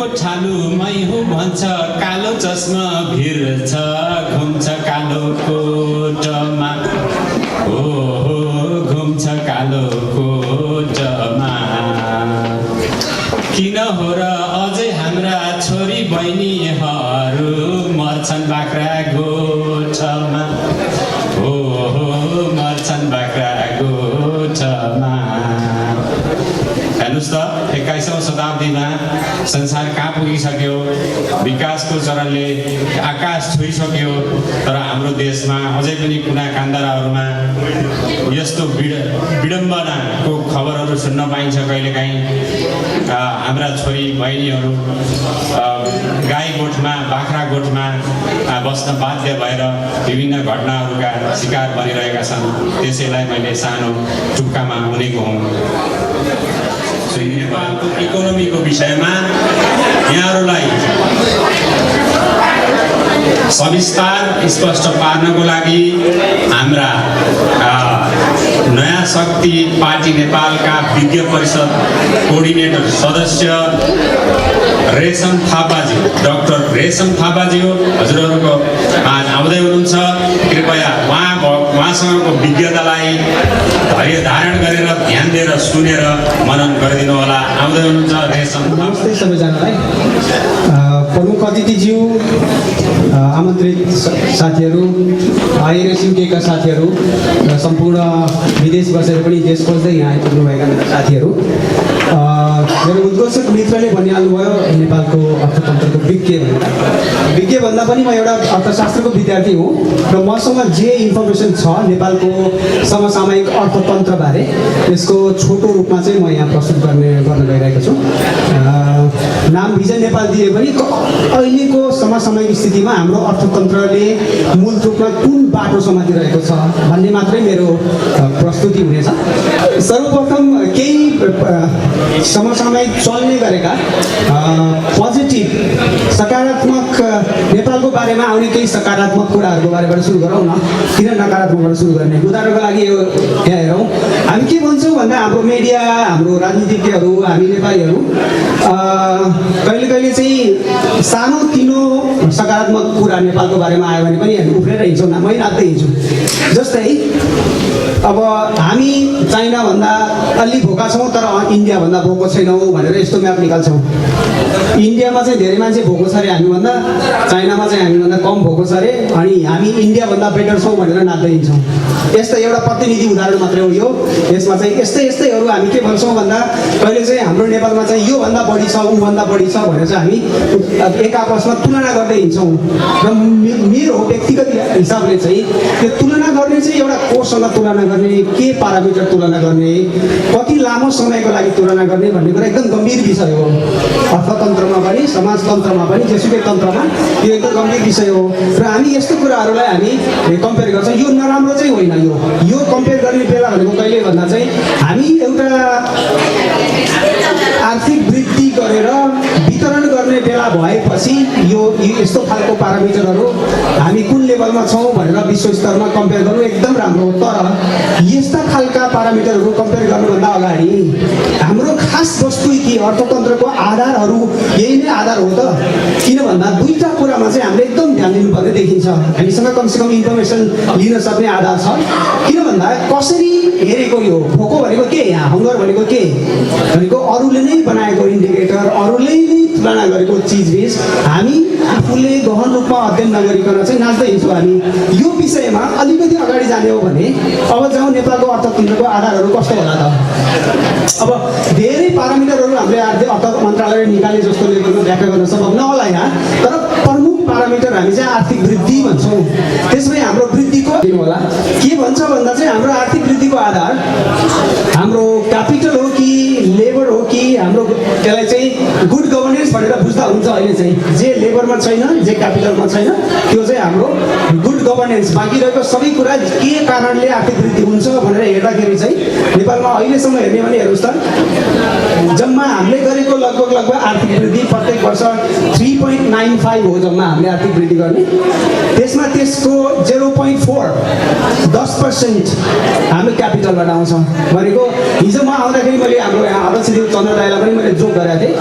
गोठालुमै हो भन्छ कालो चस्मा भिर छ घुम्छ कालो कोटमा हो घुम्छ कालो कोटमा किन हो र अझै हाम्रा छोरी बहिनीहरू मर्छन् बाख्रा गोठमा हो मर्छन् बाख्रा गोठमा। हेर्नुहोस् त 21औं शताब्दीमा संसार कहाँ पुगिसक्यो, विकासको चरणले आकाश छुइसक्यो, तर हाम्रो देशमा अझै पनि कुना कान्दाराहरूमा यस्तो विडम्बनाको खबरहरू सुन्न पाइन्छ। कहिलेकाहीँ हाम्रा छोरी बहिनीहरू गाई गोठमा बाख्रा गोठमा बस्न बाध्य भएर विभिन्न घटनाहरूका शिकार बनिरहेका छन्। त्यसैलाई मैले सानो टुक्कामा उनेको हुँ। नेपालको इकोनोमीको विषयमा यहाँहरूलाई सविस्तार स्पष्ट पार्नको लागि हाम्रा नयाँ शक्ति पार्टी नेपालका विज्ञ परिषद कोअर्डिनेटर सदस्य रेशम थापाजी, डाक्टर रेशम थापाजी हो। हजुरहरूको आज आउँदै हुनुहुन्छ, कृपया उहाँसँगको विज्ञतालाई धैर्य धारण गरेर ध्यान दिएर सुनेर मनन गरिदिनु होला। आउँदै हुनुहुन्छ रेशम। नमस्ते सबैजनालाई। प्रमुख अतिथिज्यू, आमन्त्रित साथीहरू, बाहिर सिउकेका साथीहरू र सम्पूर्ण विदेश बसेर पनि देश खोज्दै यहाँ आइपुग्नुभएका साथीहरू, मेरो उद्घोषक मित्रले भनिहाल्नुभयो नेपालको अर्थतन्त्रको विज्ञ भन्दा पनि म एउटा अर्थशास्त्रको विद्यार्थी हुँ र मसँग जे इन्फर्मेसन छ नेपालको समसामयिक अर्थतन्त्रबारे यसको छोटो रूपमा चाहिँ म यहाँ प्रस्तुत गर्न गइरहेको छु। नाम विजय नेपाल दिए पनि अहिलेको समसामयिक स्थितिमा हाम्रो अर्थतन्त्रले मूल रूपमा कुन बाटो समातिरहेको छ भन्ने मात्रै मेरो प्रस्तुति हुनेछ। सर्वप्रथम केही समसामयिक चल्ने गरेका पोजिटिभ सकारात्मक नेपालको बारेमा आउने केही सकारात्मक कुराहरूको बारेबाट सुरु गरौँ न। किन नकारात्मकबाट सुरु गर्ने? उदाहरणको लागि यो यहाँ हेरौँ, हामी के भन्छौँ भन्दा हाम्रो मिडिया, हाम्रो राजनीतिज्ञहरू, हामी नेपालीहरू कहिले कहिले चाहिँ सानो तिनो सकारात्मक कुरा नेपालको बारेमा आयो भने पनि हामी उफ्रेर हिँड्छौँ, मै नाच्दै हिँड्छौँ। जस्तै अब हामी चाइनाभन्दा अलि भोका छौँ तर इन्डियाभन्दा भोको छैनौँ भनेर यस्तो म्याप निकाल्छौँ। इन्डियामा चाहिँ धेरै मान्छे भोको छ अरे हामीभन्दा, चाइनामा चाहिँ हामीभन्दा कम भोको छ अरे, अनि हामी इन्डियाभन्दा बेटर छौँ भनेर नाच्दै हिँड्छौँ। यस्तो एउटा प्रतिनिधि उदाहरण मात्रै हो यो। यसमा चाहिँ यस्तैहरू हामी के भन्छौँ भन्दा कहिले चाहिँ हाम्रो नेपालमा चाहिँ योभन्दा बढी छ, ऊभन्दा बढी छ भनेर चाहिँ हामी एक आपसमा तुलना गर्दै हिँड्छौँ। र मेरो व्यक्तिगत हिसाबले चाहिँ त्यो तुलना गर्ने चाहिँ एउटा कोसँग तुलना गर्ने, के पारामिटर तुलना गर्ने, कति लामो समयको लागि तुलना गर्ने भन्ने कुरा एकदम गम्भीर विषय हो। अर्थतन्त्रमा पनि, समाजतन्त्रमा पनि, जेसुकै तन्त्रमा यो एकदम गम्भीर विषय हो। र हामी यस्तो कुराहरूलाई हामी कम्पेयर गर्छौँ। यो नराम्रो चाहिँ होइन। यो कम्पेयर गर्ने बेला भनेको कहिले भन्दा चाहिँ हामी एउटा आर्थिक वृद्धि गरेर वितरण गर्ने बेला भएपछि यो यस्तो खालको पारामिटरहरू हामी कुन लेभलमा छौँ भनेर विश्व स्तरमा कम्पेयर गर्नु एकदम राम्रो हो। तर यस्ता खालका पारामिटरहरू कम्पेयर गर्नुभन्दा अगाडि हाम्रो खास वस्तु के, अर्थतन्त्रको आधारहरू यही नै आधार हो त। किन भन्दा दुईवटा कुरामा चाहिँ हामीले एकदम ध्यान दिनुपर्ने देखिन्छ। हामीसँग कमसेकम इन्फर्मेसन लिन सक्ने आधार छ। किन भन्दा कसरी हेरेको यो भोको भनेको के, यहाँ हङ्गर भनेको के भनेको अरूले नै बनाएको इन्डिकेटर, अरूले नै तुलना गरेको चिजबिज हामी आफूले गहन रूपमा अध्ययन नगरिकन चाहिँ नाच्दै हिँड्छौँ। हामी यो विषयमा अलिकति अगाडि जाने हो भने अब जाउँ नेपालको अर्थतन्त्रको आधारहरू कस्तो होला त। अब धेरै पारामिटरहरू हामीले अर्थ मन्त्रालयले निकाले जस्तो लेभलमा व्याख्या गर्न सम्भव नहोला यहाँ, तर प्रमुख पारामिटर हामी चाहिँ आर्थिक वृद्धि भन्छौँ। त्यसमै हाम्रो वृद्धिको दिनु होला के भन्छ भन्दा चाहिँ हाम्रो आर्थिक वृद्धिको आधार हाम्रो क्यापिटल हो कि लेबर हो कि हाम्रो त्यसलाई चाहिँ गुड गभर्नेन्स भनेर बुझ्दा हुन्छ। अहिले चाहिँ जे लेबरमा छैन, जे क्यापिटलमा छैन, त्यो चाहिँ हाम्रो गुड गभर्नेन्स बाँकी रहेको सबै कुरा के कारणले आर्थिक वृद्धि हुन्छ भनेर हेर्दाखेरि चाहिँ नेपालमा अहिलेसम्म हेर्ने भने हेर्नुहोस् त जम्मा हामीले गरेको लगभग आर्थिक वृद्धि प्रत्येक वर्ष 3.95 हो जम्मा हामीले आर्थिक वृद्धि गर्ने त्यसमा त्यसको 0.4 10% हाम्रो क्यापिटलबाट आउँछ भनेको हिजो म आउँदाखेरि मैले हाम्रो यहाँ आदर्शदेव चन्द्र राईलाई पनि मैले जोक गरेको थिएँ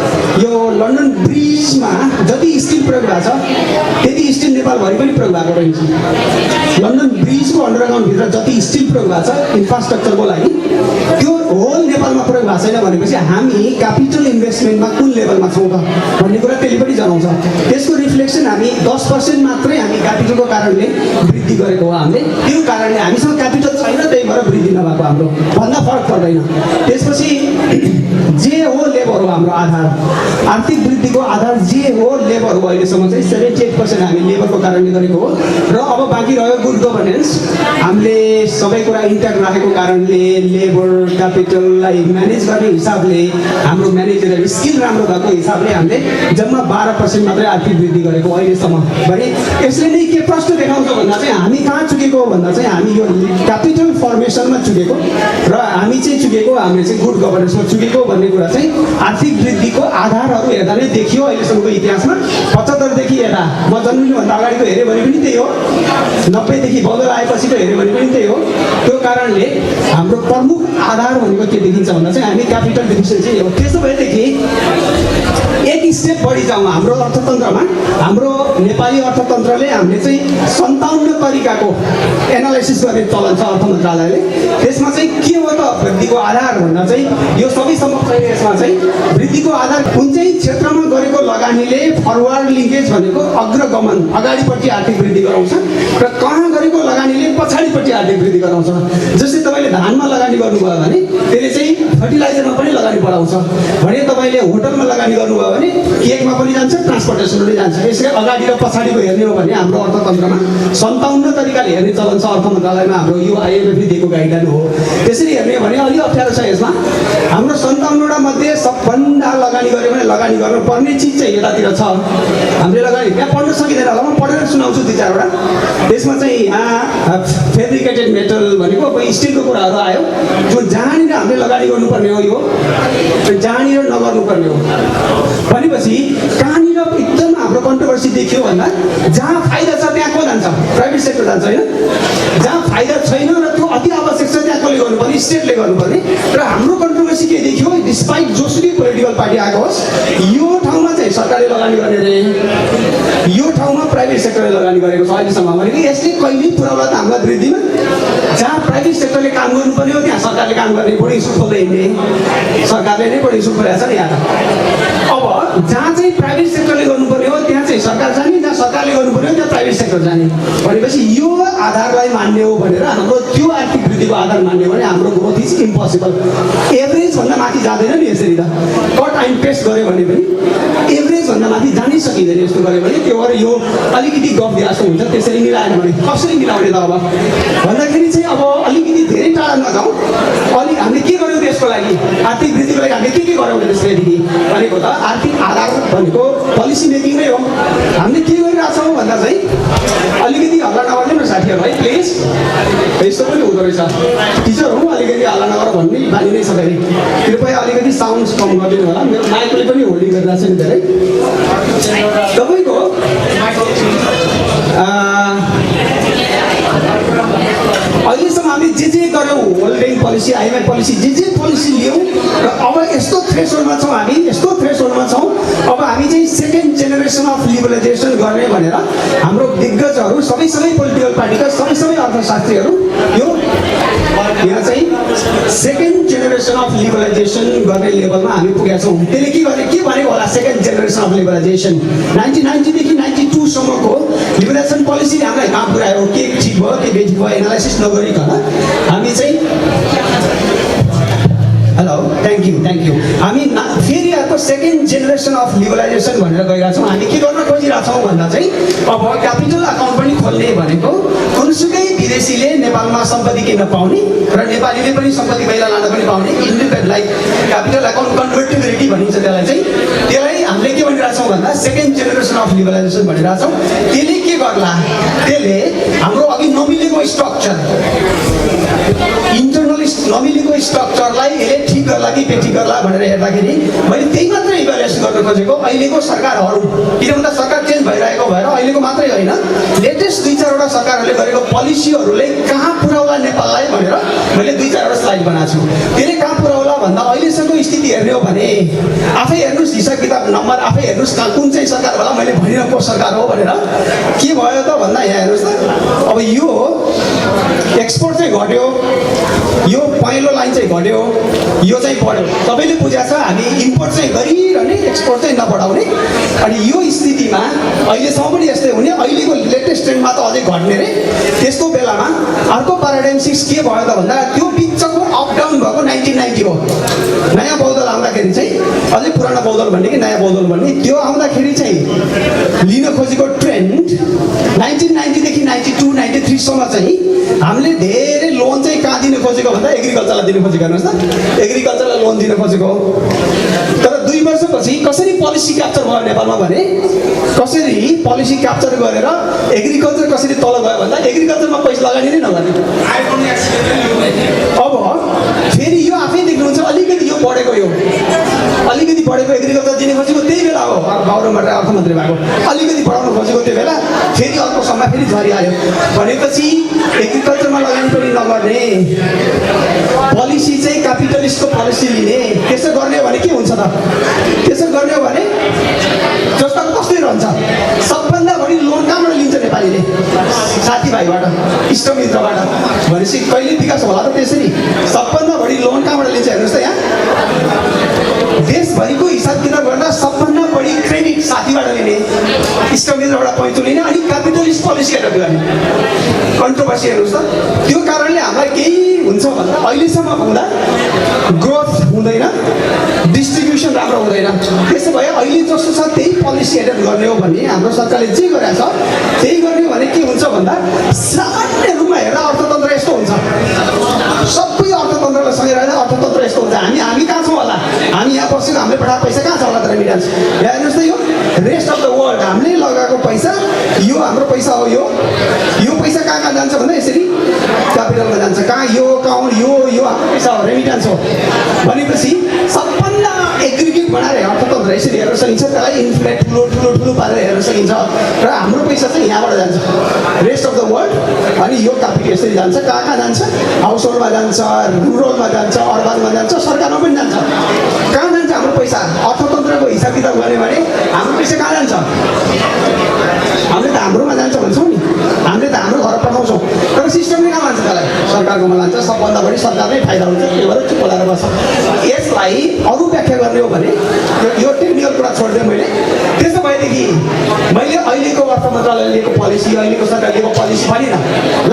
यो लन्डन ब्रिजमा जति स्टिल प्रयोग भएको छ त्यति स्टिल नेपालभरि पनि प्रयोग भएको रहेछ लन्डन ब्रिजको अन्डरग्राउन्डभित्र जति स्टिल प्रयोग भएको छ इन्फ्रास्ट्रक्चरको लागि त्यो होल नेपालमा प्रयोग भएको छैन भनेपछि हामी क्यापिटल इन्भेस्टमेन्टमा कुन लेभलमा छौँ त भन्ने कुरा त्यसले पनि जनाउँछ त्यसको रिफ्लेक्सन हामी 10% मात्रै हामी क्यापिटलको कारणले वृद्धि गरेको हो हामीले त्यो कारणले हामीसँग क्यापिटल छैन त्यही भएर वृद्धि नभएको हाम्रो भन्दा फरक पर्दैन त्यसपछि जे हो लेबर हो हाम्रो आधार आर्थिक वृद्धिको आधार जे हो लेबर हो अहिलेसम्म चाहिँ 78% हामी लेबरको कारणले गरेको हो र अब बाँकी रह्यो गुड गभर्नेन्स हामीले सबै कुरा इन्ट्याक्ट राखेको कारणले लेबर क्यापिटललाई म्यानेज गर्ने हिसाबले हाम्रो म्यानेजरल स्किल राम्रो भएको हिसाबले हामीले जम्मा 12% मात्रै आर्थिक वृद्धि गरेको अहिलेसम्म भने यसले नै के प्रश्न देखाउँछ भन्दा चाहिँ हामी कहाँ चुकेको हो भन्दा चाहिँ हामी यो क्यापिटल फर्मेसनमा चुकेको र हामी चाहिँ चुकेको हामीले चाहिँ गुड गभर्नेन्समा चुकेको भन्ने कुरा चाहिँ आर्थिक वृद्धिको आधारहरू हेर्दा नै देखियो अहिलेसम्मको इतिहासमा 75 देखि यता म जन्मिनुभन्दा अगाडिको हेऱ्यो भने पनि त्यही हो 90 देखि बदल आएपछिको हेऱ्यो भने पनि त्यही हो त्यो कारणले हाम्रो प्रमुख आधार भनेको के देखिन्छ भन्दा चाहिँ हामी क्यापिटल डेफिसिएन्सी हो त्यसो भएदेखि एक स्टेप बढी जाउँ हाम्रो अर्थतन्त्रमा हाम्रो नेपाली अर्थतन्त्रले हामीले चाहिँ 57 तरिकाको एनालाइसिस गर्ने चलन छ अर्थ मन्त्रालयले त्यसमा चाहिँ के हो त वृद्धिको आधार भन्दा चाहिँ यो सबै सम्भव छैन यसमा चाहिँ वृद्धिको आधार कुन चाहिँ क्षेत्रमा गरेको लगानीले फरवार्ड लिङ्केज भनेको अग्रगमन अगाडिपट्टि आर्थिक वृद्धि गराउँछ र कहाँ गरेको लगानीले पछाडिपट्टि आर्थिक वृद्धि गराउँछ जस्तै तपाईँले धानमा लगानी गर्नुभयो भने त्यसले चाहिँ फर्टिलाइजरमा पनि लगानी बढाउँछ भने तपाईँले होटलमा लगानी गर्नुभयो भने केकमा पनि जान्छ ट्रान्सपोर्टेसनमा पनि जान्छ यसले अगाडि र पछाडिको हेर्ने हो भने हाम्रो अर्थतन्त्रमा 57 तरिकाले हेर्ने चलन छ अर्थ मन्त्रालयमा हाम्रो यो आइएमएफले दिएको गाइडलाइन हो त्यसरी हेर्ने भने अलि अप्ठ्यारो छ यसमा हाम्रो 57वटा मध्ये सबभन्दा लगानी गऱ्यो भने लगानी गर्नुपर्ने चिज चाहिँ यतातिर छ हामीले लगानी त्यहाँ पढ्न सकिँदैन होला म पढेर सुनाउँछु 2-4वटा त्यसमा चाहिँ यहाँ फेब्रिकेटेड मेटल भनेको अब स्टिलको कुराहरू आयो जो जहाँनिर हामीले लगानी गर्नुपर्ने हो यो जहाँनिर नगर्नुपर्ने हो भनेपछि कहाँनिर एकदम हाम्रो कन्ट्रोभर्सी देखियो भन्दा जहाँ फाइदा छ त्यहाँ को जान्छ प्राइभेट सेक्टर जान्छ होइन जहाँ फाइदा छैन र त्यो अति आवश्यक छ त्यहाँ कसले गर्नुपर्ने स्टेटले गर्नुपर्ने र हाम्रो कन्ट्रोभर्सी के देखियो डिस्पाइट जोसुकै पोलिटिकल पार्टी आएको होस् यो ठाउँमा चाहिँ सरकारले लगानी गर्ने रे यो ठाउँमा प्राइभेट सेक्टरले लगानी गरेको छ अहिलेसम्म भनेको यसले कहिले पुऱ्याउला त हामीलाई वृद्धिमा जहाँ प्राइभेट सेक्टरले काम गर्नुपर्ने हो त्यहाँ सरकारले काम गर्ने बोर्डिङ स्कुल खोल्दै हिँड्ने सरकारले नै बोर्डिङ स्कुल खोलेको छ नि यहाँ अब जहाँ चाहिँ प्राइभेट सेक्टरले गर्नुपर्ने हो त्यहाँ चाहिँ सरकार जाने जहाँ सरकारले गर्नुपर्ने हो त्यहाँ प्राइभेट सेक्टर जाने भनेपछि यो आधारलाई मान्ने हो भनेर हाम्रो त्यो आर्थिक वृद्धिको आधार मान्ने हो भने हाम्रो ग्रोथ इज इम्पोसिबल एभरेज भन्दा माथि जाँदैन नि यसरी त कट एन्ड पेस्ट गऱ्यो भने पनि एभरेज भन्दा माथि जानै सकिँदैन यस्तो गऱ्यो भने त्यो भएर यो अलिकति गफ दिएको हुन्छ त्यसरी मिलाएन भने कसरी मिलाउने त अब भन्दाखेरि चाहिँ अब अलिकति धेरै टाढा नजाउँ अलिक हामीले के गर्यौँ त्यसको लागि आर्थिक वृद्धिको लागि हामीले के गऱ्यौँ त्यसदेखि भनेको त आर्थिक आधार भनेको पोलिसी मेकिङ नै हो हामीले के गरिरहेछौँ भन्दा चाहिँ अलिकति हल्ला नगर्दैन न साथीहरू है प्लिज यस्तो पनि हुँदो रहेछ टिचर हो अलिकति हल्ला नगर भन्ने बानी नै छ फेरि कृपया अलिकति साउन्ड कम गरिदिनु होला मेरो माइकले पनि होल्डिङ गरिरहेको छ नि धेरै तपाईँको अहिलेसम्म हामी जे गऱ्यौँ world bank policy IMF policy जे पोलिसी लियौँ र अब यस्तो थ्रेसहोल्डमा छौँ हामी यस्तो थ्रेसहोल्डमा छौँ अब हामी चाहिँ सेकेन्ड जेनेरेसन अफ लिबरलाइजेसन गर्ने भनेर हाम्रो दिग्गजहरू सबै पोलिटिकल पार्टीका सबै अर्थशास्त्रीहरू यो यहाँ चाहिँ सेकेन्ड जेनेरेसन अफ लिबरलाइजेसन गर्ने लेभलमा हामी पुगेका छौँ त्यसले के भनेको होला सेकेन्ड जेनेरेसन अफ लिबरलाइजेसन 1990 देखि 92 सम्मको लिबरलाइजेसन पोलिसीले हामीलाई कहाँ पुर्यायो के ठिक भयो के बेठिक भयो एनालाइसिस नगरिकन हामी चाहिँ हेलो थ्याङ्क यू हामी फेरि अर्को सेकेन्ड जेनेरेसन अफ लिबरलाइजेसन भनेर गइरहेका छौँ हामी के गर्न खोजिरहेको छौँ भन्दा चाहिँ अब क्यापिटल अकाउन्ट पनि खोल्ने भनेको जुनसुकै विदेशीले नेपालमा सम्पत्ति किन्न पाउने र नेपालीले पनि सम्पत्ति बाहिर लान पनि पाउने इन्डिपेन्डेन्ट लाइक क्यापिटल अकाउन्ट कन्भर्टेबिलिटी भनिन्छ त्यसलाई हामीले के भनिरहेछौँ भन्दा सेकेन्ड जेनेरेसन अफ लिबरलाइजेसन भनिरहेछौँ त्यसले के गर्ला त्यसले हाम्रो स्ट्रक्चर नमिलेको स्ट्रक्चरलाई यसले ठिक गर्ला कि बेठिक गर्ला भनेर हेर्दाखेरि मैले त्यही मात्रै इभ्यालुएसन गर्न खोजेको। अहिलेको सरकारहरू किन भन्दा सरकार चेन्ज भइरहेको भएर अहिलेको मात्रै होइन, लेटेस्ट 2-4वटा सरकारहरूले गरेको पोलिसीहरूले कहाँ पुर्याउला नेपाललाई भनेर मैले 2-4वटा स्लाइड बनाएको छु। त्यसले कहाँ पुर्याउला भन्दा अहिलेसम्मको स्थिति हेर्ने हो भने आफै हेर्नुहोस्, हिसाब किताब नम्बर आफै हेर्नुहोस्, कुन चाहिँ सरकार होला मैले भनिरहेको सरकार हो भनेर। के भयो त भन्दा यहाँ हेर्नुहोस् त, अब यो एक्सपोर्ट चाहिँ घट्यो, यो पहेँलो लाइन चाहिँ घट्यो, यो चाहिँ बढ्यो। सबैले बुझाएको छ हामी इम्पोर्ट चाहिँ गरिरहने, एक्सपोर्ट चाहिँ नबढाउने। अनि यो स्थितिमा अहिलेसम्म पनि यस्तै हुने, अहिलेको लेटेस्ट ट्रेन्डमा त अझै घट्ने रे। त्यस्तो बेलामा अर्को प्याराडाइम सिफ्ट के भयो त भन्दा त्यो बिचको अप डाउन भएको 1990 हो। नयाँ बौद्धल आउँदाखेरि चाहिँ अझै पुरानो बौद्धल भन्ने कि नयाँ बौद्धल भन्ने, त्यो आउँदाखेरि चाहिँ लिन खोजेको ट्रेन्ड 1990 देखि 92, 93 सम्म चाहिँ हामीले धेरै लोन चाहिँ कहाँ दिन खोजेको भन्दा एग्रिकल्चरलाई दिन खोजेको। हेर्नुहोस् त, एग्रिकल्चरलाई लोन दिन खोजेको। तर 2 वर्षपछि कसरी पोलिसी क्याप्चर भयो नेपालमा भने, कसरी पोलिसी क्याप्चर गरेर एग्रिकल्चर कसरी तल गयो भन्दा एग्रिकल्चरमा पैसा लगानी नै नगर्ने। अब फेरि यो आफै देख्नुहुन्छ अलिकति यो बढेको, यो अलिकति बढेको एग्रिकल्चर दिने खोजेको त्यही बेला हो। गौरवबाट अर्थमन्त्री भएको अलिकति बढाउनु खोजेको त्यो बेला, फेरि अर्को समय फेरि झरिआयो। भनेपछि एग्रिकल्चरमा लगानी पनि नगर्ने, पोलिसी चाहिँ क्यापिटलिस्टको पोलिसी लिने। त्यसो गर्ने हो भने के हुन्छ त? त्यसो गर्ने हो भने जस्तो कस्तै रहन्छ। सबभन्दा बढी लोन कहाँबाट लिन्छ नेपालीले? साथीभाइबाट, इष्टमित्रबाट। भनेपछि कहिले विकास होला त त्यसरी? सबभन्दा बढी लोन कहाँबाट लिन्छ हेर्नुहोस् त, यहाँ देशभरिको हिसाब किताब गर्दा सबभन्दा बढी क्रेडिट साथीबाट लिने, इष्टमित्रबाट पैँचो लिने, अनि क्यापिटलिस्ट पोलिसी एडप्ट गर्ने। कन्ट्रोभर्सी हेर्नुहोस् त। त्यो कारणले हामीलाई केही हुन्छ भन्दा अहिलेसम्म हुँदा ग्रोथ हुँदैन, डिस्ट्रिब्युसन राम्रो हुँदैन। त्यसो भए अहिले जस्तो छ त्यही पोलिसी एडप्ट गर्ने हो भने हाम्रो सरकारले जे गरेको छ त्यही गर्ने हो भने के हुन्छ भन्दा सामान्य रूपमा हेर्दा अर्थतन्त्र यस्तो हुन्छ। सबै अर्थतन्त्रलाई सँगै राख्दा अर्थतन्त्र यस्तो हुन्छ। हामी कहाँ छौँ होला? हामी यहाँ बसेको हामीले पठाएको पैसा कहाँ छ होला त रेमिटेन्स? यहाँ हेर्नुहोस् त, यो रेस्ट अफ द वर्ल्ड हामीले लगाएको पैसा, यो हाम्रो पैसा हो। यो पैसा कहाँ जान्छ भन्दा यसरी क्यापिटलमा जान्छ। कहाँ? यो अकाउन्ट, यो हाम्रो पैसा हो, रेमिटेन्स हो। भनेपछि सबभन्दा एग्रिगेट बनाएर अर्थतन्त्र यसरी हेर्न सकिन्छ। त्यसलाई इन्फ्लेट ठुलो पारेर हेर्न सकिन्छ। र हाम्रो पैसा चाहिँ यहाँबाट जान्छ रेस्ट अफ द वर्ल्ड, अनि यो क्यापिटल यसरी जान्छ। कहाँ जान्छ? हाउस होल्डमा जान्छ, रुरलमा जान्छ, अर्बनमा जान्छ, सरकारमा पनि जान्छ। कहाँ जान्छ हाम्रो पैसा? अर्थतन्त्रको हिसाब किताब गऱ्यो भने हाम्रो पैसा कहाँ जान्छ? हामीले त हाम्रोमा जान्छ भन्छौँ नि, हामीले त हाम्रो घर पठाउँछौँ। तर सिस्टमले कहाँ लान्छ? त्यसलाई सरकारकोमा लान्छ। सबभन्दा बढी सरकारमै फाइदा हुन्छ। त्यही भएर चुप लगाएर बस्छ। यसलाई अरू व्याख्या गर्ने हो भने यो टेक्निकल कुरा छोडिदिएँ मैले। त्यसो भएदेखि मैले अहिलेको अर्थ मन्त्रालयले लिएको पोलिसी, अहिलेको सरकारले लिएको पोलिसी भनिन,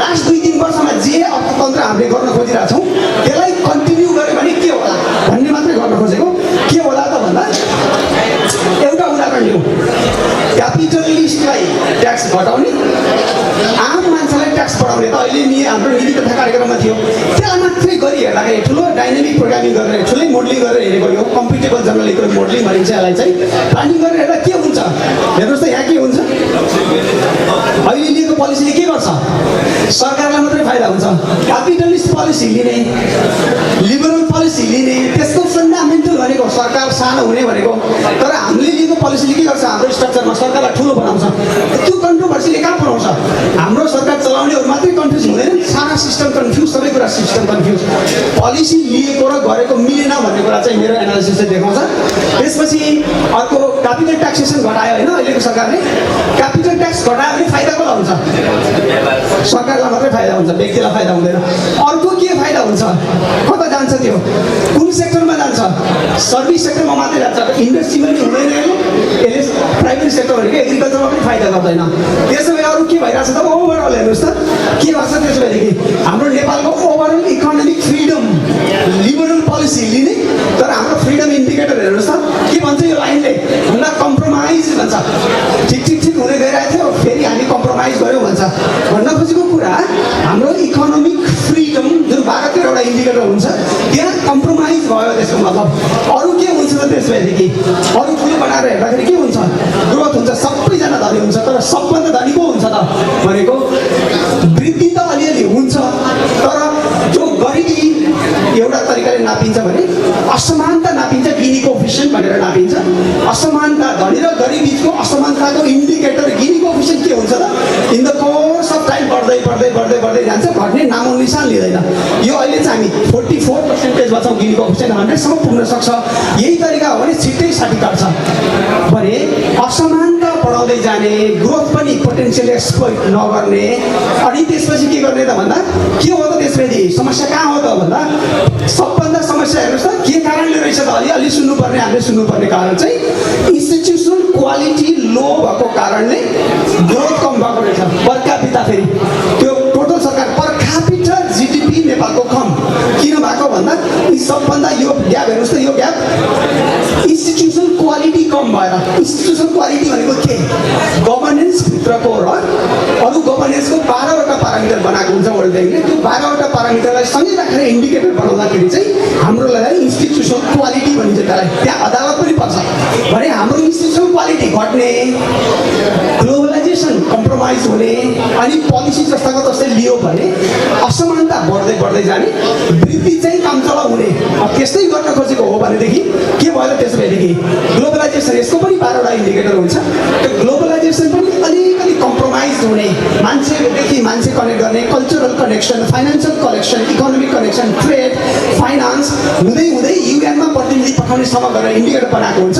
लास्ट 2-3 वर्षमा जे अर्थतन्त्र हामीले गर्न खोजिरहेको छौँ त्यसलाई कन्टिन्यू गऱ्यो भने के होला भन्ने मात्रै गर्न खोजेको। के होला त भन्दा एउटा उदाहरण लिउँ। क्यापिटलिस्टलाई ट्याक्स घटाउने, आम मान्छेलाई ट्याक्स बढाउने त अहिले नि हाम्रो नीति तथा कार्यक्रममा थियो। त्यसलाई मात्रै गरी हेर्दाखेरि ठुलो डाइनामिक प्रोग्रामिङ गरेर, ठुलै मोडलिङ गरेर हेरेको, यो कम्पिटेबल जनरल इकोनोमिक मोडलिङ भनिन्छ यसलाई चाहिँ। प्लानिङ गरेर हेर्दा के हुन्छ हेर्नुहोस् त, यहाँ के हुन्छ? अहिले लिएको पोलिसीले के गर्छ? सरकारलाई मात्रै फाइदा हुन्छ। क्यापिटलिस्ट पोलिसी लिने, लिबरल पोलिसी लिने, त्यसको फन्डामेन्टल भनेको सरकार सानो हुने भनेको। तर हामीले लिएको पोलिसीले के गर्छ? हाम्रो स्ट्रक्चरमा सरकारलाई ठुलो बनाउँछ। त्यो कन्ट्रोभर्सीले कहाँ पुऱ्याउँछ? हाम्रो सरकार चलाउनेहरू मात्रै कन्फ्युज हुँदैन, सारा सिस्टम कन्फ्युज, सबै कुरा सिस्टम कन्फ्युज। पोलिसी लिएको र गरेको मिलेन भन्ने कुरा चाहिँ मेरो एनालिसिसले देखाउँछ। त्यसपछि अर्को क्यापिटल ट्याक्सेसन घटायो होइन अहिलेको सरकारले। क्यापिटल ट्याक्स घटायो भने फाइदा कसलाई हुन्छ? सरकारलाई मात्रै फाइदा हुन्छ, व्यक्तिलाई फाइदा हुँदैन। अर्को के फाइदा हुन्छ? कता जान्छ त्यो? कुन सेक्टरमा जान्छ? सर्भिस सेक्टरमा मात्रै जान्छ। इन्डस्ट्रीमा पनि हुँदैन, यसले प्राइभेट सेक्टर भनेको एग्रिकल्चरमा पनि फाइदा गर्दैन। त्यसो भए अरू के भइरहेछ त? ओभरअल हेर्नुहोस् त के भएको छ। त्यसो भएदेखि हाम्रो नेपालको overall economic freedom, liberal policy लिने, तर हाम्रो फ्रिडम इन्डिकेटर हेर्नुहोस् त के भन्छ यो लाइनले भन्दा कम्प्रोमाइज भन्छ। ठिक हुँदै गइरहेको थियो, फेरि हामी कम्प्रोमाइज गऱ्यौँ भन्छ। भन्न खोजेको कुरा हाम्रो इकोनोमिक फ्रिडम जुन 12-13वटा इन्डिकेटर हुन्छ त्यहाँ कम्प्रोमाइज भयो। त्यसको मतलब अरू के हुन्छ त? त्यस भएदेखि अरू ठुलो बनाएर हेर्दाखेरि के हुन्छ? ग्रोथ हुन्छ, सबैजना धनी हुन्छ। तर सबभन्दा धनी को हुन्छ त भनेको? वृद्धि त अलिअलि नापिन्छ भने असमानता नापिन्छ, गिनी कोएफिसिएन्ट भनेर नापिन्छ। असमानता धनी र गरिब बिचको असमानताको इन्डिकेटर गिनी कोएफिसिएन्ट के हुन्छ त? In the course of time बढ्दै बढ्दै बढ्दै बढ्दै जान्छ, घट्ने नामो निशान लिँदैन। यो अहिले चाहिँ हामी 44%मा छौँ, गिनी कोएफिसिएन्ट 100सम्म पुग्न सक्छ। यही तरिका हो भने छिट्टै 60 काट्छ भने असमानता बढाउँदै जाने, ग्रोथ पनि पोटेन्सियल एक्सप्लोइट नगर्ने। अनि त्यसपछि के गर्ने त भन्दा के हो त त्यसपछि समस्या कहाँ हो त भन्दा सबभन्दा समस्या हेर्नुहोस् त के कारणले रहेछ त? अलि सुन्नुपर्ने, हामीले सुन्नुपर्ने कारण चाहिँ इन्स्टिट्युसनल क्वालिटी लो भएको कारणले ग्रोथ कम भएको रहेछ। पर क्यापिटा फेरि त्यो टोटल सरकार पर क्यापिटा जिडिपी नेपालको कम किन भएको भन्दा यी सबभन्दा यो ग्याप हेर्नुहोस् त, यो ग्याप इन्स्टिट्युसनल क्वालिटी कम भएर। इन्स्टिट्युसनल क्वालिटी भनेको के? गभर्नेन्स भित्रको र अरू गभर्नेन्सको 12वटा पारामिटर बनाएको हुन्छ वर्ल्ड ब्याङ्कले। त्यो 12वटा पारामिटरलाई सँगै राखेर इन्डिकेटर बनाउँदाखेरि चाहिँ हाम्रो लागि इन्स्टिट्युसनल क्वालिटी भनिन्छ त्यसलाई। त्यहाँ अदालत पनि पर्छ भने हाम्रो इन्स्टिट्युसनल क्वालिटी घट्ने, ग्लोबलाइजेसन कम्प्रोमाइज हुने, अनि पोलिसी जस्ताको जस्तै लियो भने असमानता बढ्दै बढ्दै जाने, वृद्धि चाहिँ कामचला हुने। त्यस्तै गर्न खोजेको हो भनेदेखि के भयो त्यसो भएदेखि ग्लोबलाइजेसन, यसको पनि 12वटा इन्डिकेटर हुन्छ। त्यो ग्लोबलाइजेसन पनि अलिकति कम्प्रोमाइज हुने, मान्छेदेखि मान्छे कनेक्ट गर्ने, cultural connection, financial connection, economic connection, trade, finance हुँदै हुँदै युएनमा प्रतिनिधि पठाउनेसम्म गरेर इन्डिकेटर बनाएको हुन्छ।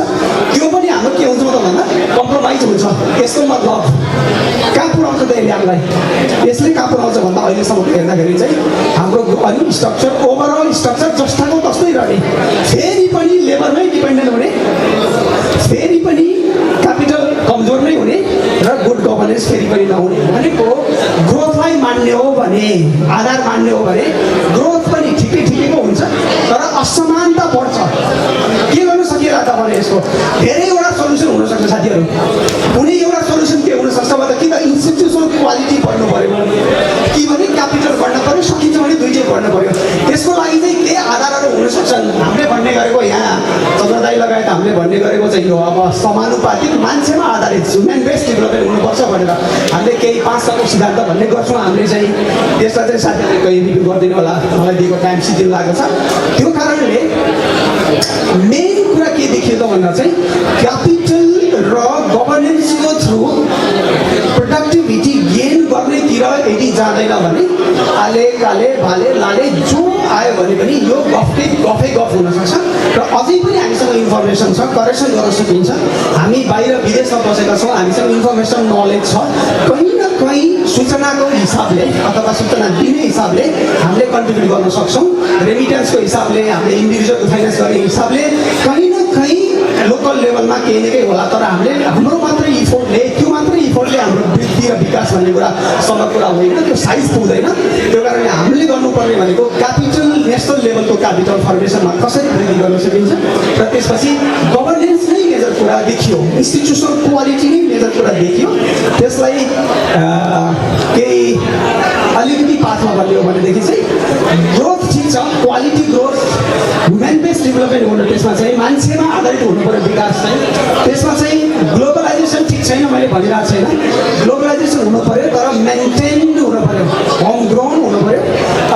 त्यो पनि हाम्रो के हुन्छ त भन्दा कम्प्रोमाइज हुन्छ। यसको मतलब कहाँ पुऱ्याउँछ त यसले हामीलाई? यसले कहाँ पुऱ्याउँछ भन्दा अहिलेसम्म हेर्दाखेरि चाहिँ हाम्रो अनि स्ट्रक्चर, ओभरअल स्ट्रक्चर जस्ताको तस्तै रहने, फेरि पनि लेबरमै डिपेन्डेन्ट हुने, फेरि पनि क्यापिटल कमजोर नै हुने र गुड गभर्नेन्स फेरि पनि नहुने। भनेको ग्रोथलाई मान्ने हो भने, आधार मान्ने हो भने ग्रोथ पनि ठिकैको हुन्छ तर असमानता बढ्छ। के गर्न सकिएला त भने यसको धेरैवटा सोल्युसन हुनसक्छ साथीहरू। कुनै एउटा सोल्युसन के हुनसक्छ भन्दा कि त इन्स्टिट्युसनल क्वालिटी बढ्नु पऱ्यो, कि भने क्यापिटल बढ्न पऱ्यो, सकिन्छ भने दुईटै बढ्न पऱ्यो। त्यसको लागि चाहिँ के आधारहरू हुनसक्छन्? हामीले भन्ने गरेको यहाँ चन्द्रदाई लगायत हामीले भन्ने गरेको चाहिँ यो अब समानुपातिक मान्छेमा आधारित ह्युमन बेस्ड डेभलपमेन्ट हुनुपर्छ भनेर हामीले केही 5 तत्त्व सिद्धान्त भन्ने गर्छौँ। हामीले चाहिँ त्यसलाई चाहिँ साथीहरूले कहीँ रिभ्यू गरिदिनु होला, मलाई दिएको टाइम सिद्धिन लागेको छ। त्यो कारणले मेन कुरा के देखियो त भन्दा चाहिँ क्यापिटल र गभर्नेन्सको थ्रु प्रोडक्टिभिटी गेन गर्नेतिर यदि जाँदैन भने आले काले भाले लाले जो आयो भने पनि यो गफै गफ हुनसक्छ। र अझै पनि हामीसँग इन्फर्मेसन छ, करेक्सन गर्न सकिन्छ। हामी बाहिर विदेशमा बसेका छौँ, हामीसँग इन्फर्मेसन नलेज छ। कहीँ न कहीँ सूचनाको हिसाबले अथवा सूचना दिने हिसाबले हामीले कन्ट्रिब्युट गर्न सक्छौँ। रेमिटेन्सको हिसाबले, हामीले इन्डिभिजुअल फाइनेन्स गर्ने हिसाबले कहीँ न कहीँ लोकल लेभलमा केही न केही होला। तर हामीले हाम्रो मात्रै इफोर्टले, त्यो मात्रै इफोर्टले हाम्रो वृद्धि र विकास भन्ने कुरा सम्भव कुरा होइन, त्यो साइज पुग्दैन। त्यो कारणले हामीले गर्नुपर्ने भनेको क्यापिटल, नेसनल लेभलको क्यापिटल फर्मेसनमा कसरी वृद्धि गर्न सकिन्छ र त्यसपछि गभर्नेन्स नै मेजर कुरा देखियो, इन्स्टिट्युसनल क्वालिटी नै मेजर कुरा देखियो। त्यसलाई केही अलिकति पाथमा भन्ने हो भनेदेखि चाहिँ ग्रोथ ठिक छ, quality growth, human based development हुनु, त्यसमा चाहिँ मान्छेमा आधारित हुनु पर्यो विकास चाहिँ। त्यसमा चाहिँ ग्लोबलाइजेसन ठिक छैन, मैले भनिरहेको छैन। ग्लोबलाइजेसन हुनु पर्यो तर मेन्टेन्ड हुनु पर्यो, होम ग्राउन्ड हुनु पर्यो।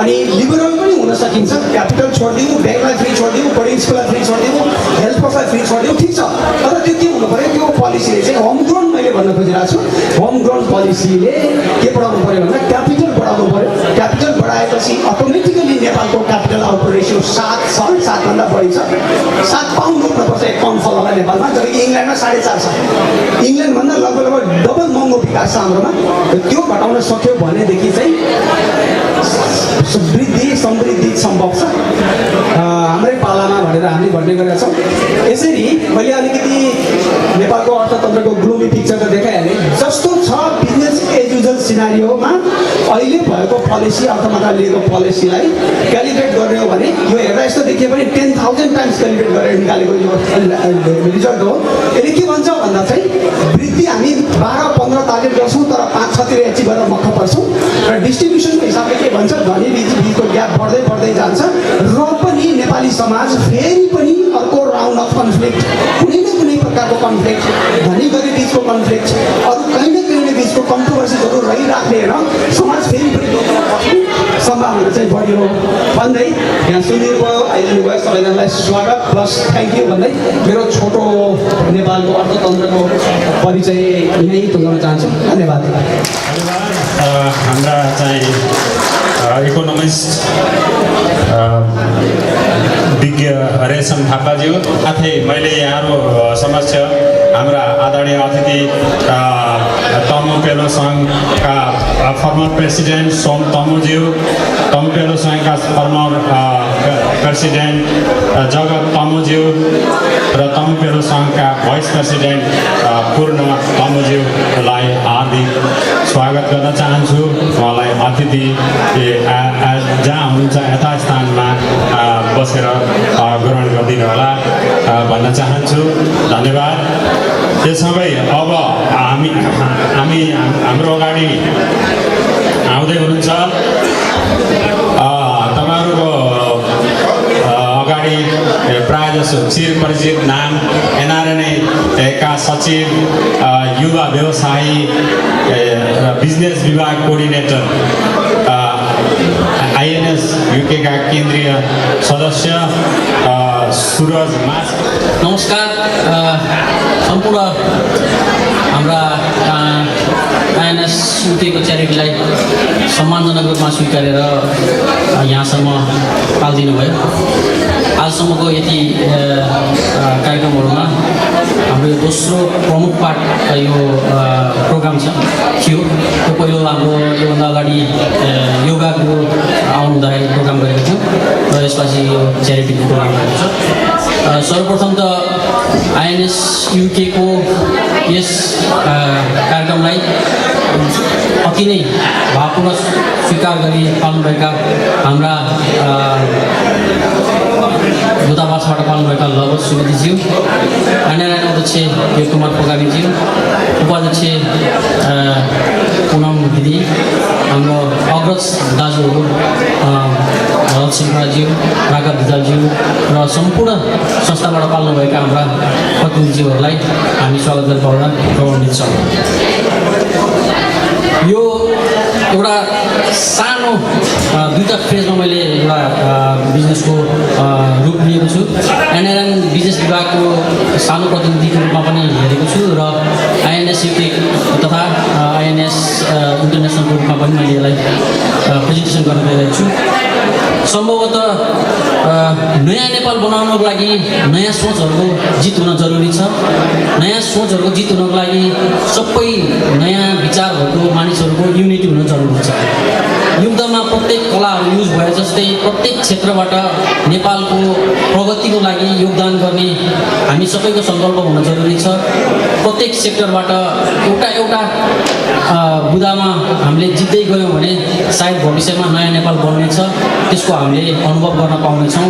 अनि लिबरल पनि हुन सकिन्छ। क्यापिटल छोडिदिउँ, ब्याङ्कलाई फ्री छोडिदिउँ, बोर्डिङ स्कुललाई फ्री छोडिदिउँ, हेल्थ कोर्सलाई फ्री छोडिदिउँ, ठिक छ। तर त्यो के हुनु पर्यो? त्यो पोलिसीले चाहिँ होम ग्राउन्ड, मैले भन्न खोजिरहेको छु, होम ग्राउन्ड पोलिसीले के बढाउनु पर्यो भन्दा क्यापिटल बढाउनु पर्यो। क्यापिटल बढाएपछि अटोमेटिकली नेपालको क्यापिटल आउटपुट रेसियो 7 छ, 7 भन्दा बढी छ। 7 पाउन्ड उठ्नुपर्छ एक पाउन्ड फल होला नेपालमा, जबकि इङ्ल्यान्डमा 4.5 छ। इङ्ल्यान्डभन्दा लगभग डबल महँगो विकास छ हाम्रोमा। त्यो घटाउन सक्यो भनेदेखि चाहिँ वृद्धि समृद्धि सम्भव छ हाम्रै पालामा भनेर हामीले भन्ने गरेका छौँ। यसरी मैले अलिकति नेपालको अर्थतन्त्रको ग्लोमी पिक्चर त देखाइहालेँ। जस्तो छ बिजनेस एज युजल सिनारियोमा अहिले भएको पोलिसी, अर्थ मन्त्रालयले लिएको पोलिसीलाई क्यालिब्रेट गर्ने हो भने यो हेर्दा यस्तो देखियो भने 10,000 टाइम्स क्यालिब्रेट गरेर निकालेको यो रिजल्ट हो। यसले के भन्छ भन्दा चाहिँ वृद्धि हामी 12-15 टार्गेट गर्छौँ तर 5-6तिर एचिभ गरेर मक्ख पर्छौँ। र डिस्ट्रिब्युसनको हिसाबले के भन्छ, धनी बिचको ग्याप बढ्दै बढ्दै जान्छ। र पनि नेपाली समाज फेरि पनि अर्को राउन्ड अफ कन्फ्लिक्ट, कुनै न कुनै प्रकारको कन्फ्लिक्ट, धनी गरिब बिचको कन्फ्लिक्ट, अरू कहीँ न कहीँ बिचको कन्ट्रोभर्सीहरू रहिराख्ने र समाज फेरि पनि सम्भावना चाहिँ बढ्यो। भन्दै यहाँ सुनिदिनु भयो आइदिनु भयो सबैजनालाई स्वागत प्लस थ्याङ्क यू भन्दै मेरो छोटो नेपालको अर्थतन्त्रको परिचय यहीँ पुर्याउन चाहन्छु धन्यवाद। हाम्रा चाहिँ इकोनोमिस्ट विज्ञ रेशम थापाज्यू साथै मैले यहाँहरू समक्ष हाम्रा आदरणीय अतिथि तमु पेलो सङ्घका फर्मर प्रेसिडेन्ट सोम तमुज्यू, तमु पेलो सङ्घका फर्मर प्रेसिडेन्ट जगत तमुज्यू र तमु पेलो सङ्घका भाइस प्रेसिडेन्ट पूर्ण तमुज्यूलाई हार्दिक स्वागत गर्न चाहन्छु। उहाँलाई अतिथि जहाँ हुनुहुन्छ यथास्थानमा बसेर ग्रहण गरिदिनु होला भन्न चाहन्छु। धन्यवाद। त्यससँगै अब हाम्रो अगाडि आउँदै हुनुहुन्छ तपाईँहरूको अगाडि प्रायः जसो चिरपरिचित नाम एनआरएनए का सचिव, युवा व्यवसायी, बिजनेस विभाग कोअर्डिनेटर, आइएनएस युके का केन्द्रीय सदस्य सुरज मास। नमस्कार। सम्पूर्ण हाम्रा आइएनएस युकेको च्यारिटीलाई सम्मानजनक रूपमा स्वीकारेर यहाँसम्म पालिदिनु भयो। आजसम्मको यति कार्यक्रमहरूमा हाम्रो यो दोस्रो प्रमुख पार्ट यो प्रोग्राम थियो। त्यो पहिलो हाम्रो योभन्दा अगाडि योगाको आउनु हुँदाखेरि प्रोग्राम गरेको थियौँ र यसपछि यो च्यारिटीको प्रोग्राम गरेको छ। सर्वप्रथम त आइएनएस युकेको यस कार्यक्रमलाई अति नै भावपूर्ण स्वीकार गरी पाल्नुभएका हाम्रा दूतावासबाट पाल्नुभएका लवज सुवेदीज्यू, एनआरएन अध्यक्ष देव कुमार पोगामीज्यू, उपाध्यक्ष पुनम दिदी, हाम्रो अग्रज दाजुहरू भरत सिंहज्यू, राघव धिजालज्यू र सम्पूर्ण संस्थाबाट पाल्नुभएका हाम्रा प्रतिनिधिज्यूहरूलाई हामी स्वागत गर्न पाउँदा गौरवान्वित छौँ। यो एउटा सानो दुईवटा फेजमा मैले एउटा बिजनेसको रूप लिएको छु। एनआरएन बिजनेस विभागको सानो प्रतिनिधिको रूपमा पनि हेरेको छु र आइएनएस युके तथा आइएनएस इन्टरनेसनलको रूपमा पनि मैले यसलाई प्रेजेन्टेसन गर्न गइरहेको छु। सम्भवतः नयाँ नेपाल बनाउनको लागि नयाँ सोचहरूको जित हुन जरुरी छ। नयाँ सोचहरूको जित हुनको लागि सबै नयाँ विचारहरूको मानिसहरूको युनिटी हुन जरुरी छ। युद्धमा प्रत्येक कलाहरू युज भए जस्तै प्रत्येक क्षेत्रबाट नेपालको प्रगतिको लागि योगदान गर्ने हामी सबैको सङ्कल्प हुन जरुरी छ। प्रत्येक सेक्टरबाट एउटा बुदामा हामीले जित्दै गयौँ भने सायद भविष्यमा नयाँ नेपाल बन्नेछ, त्यसको हामीले अनुभव गर्न पाउनेछौँ।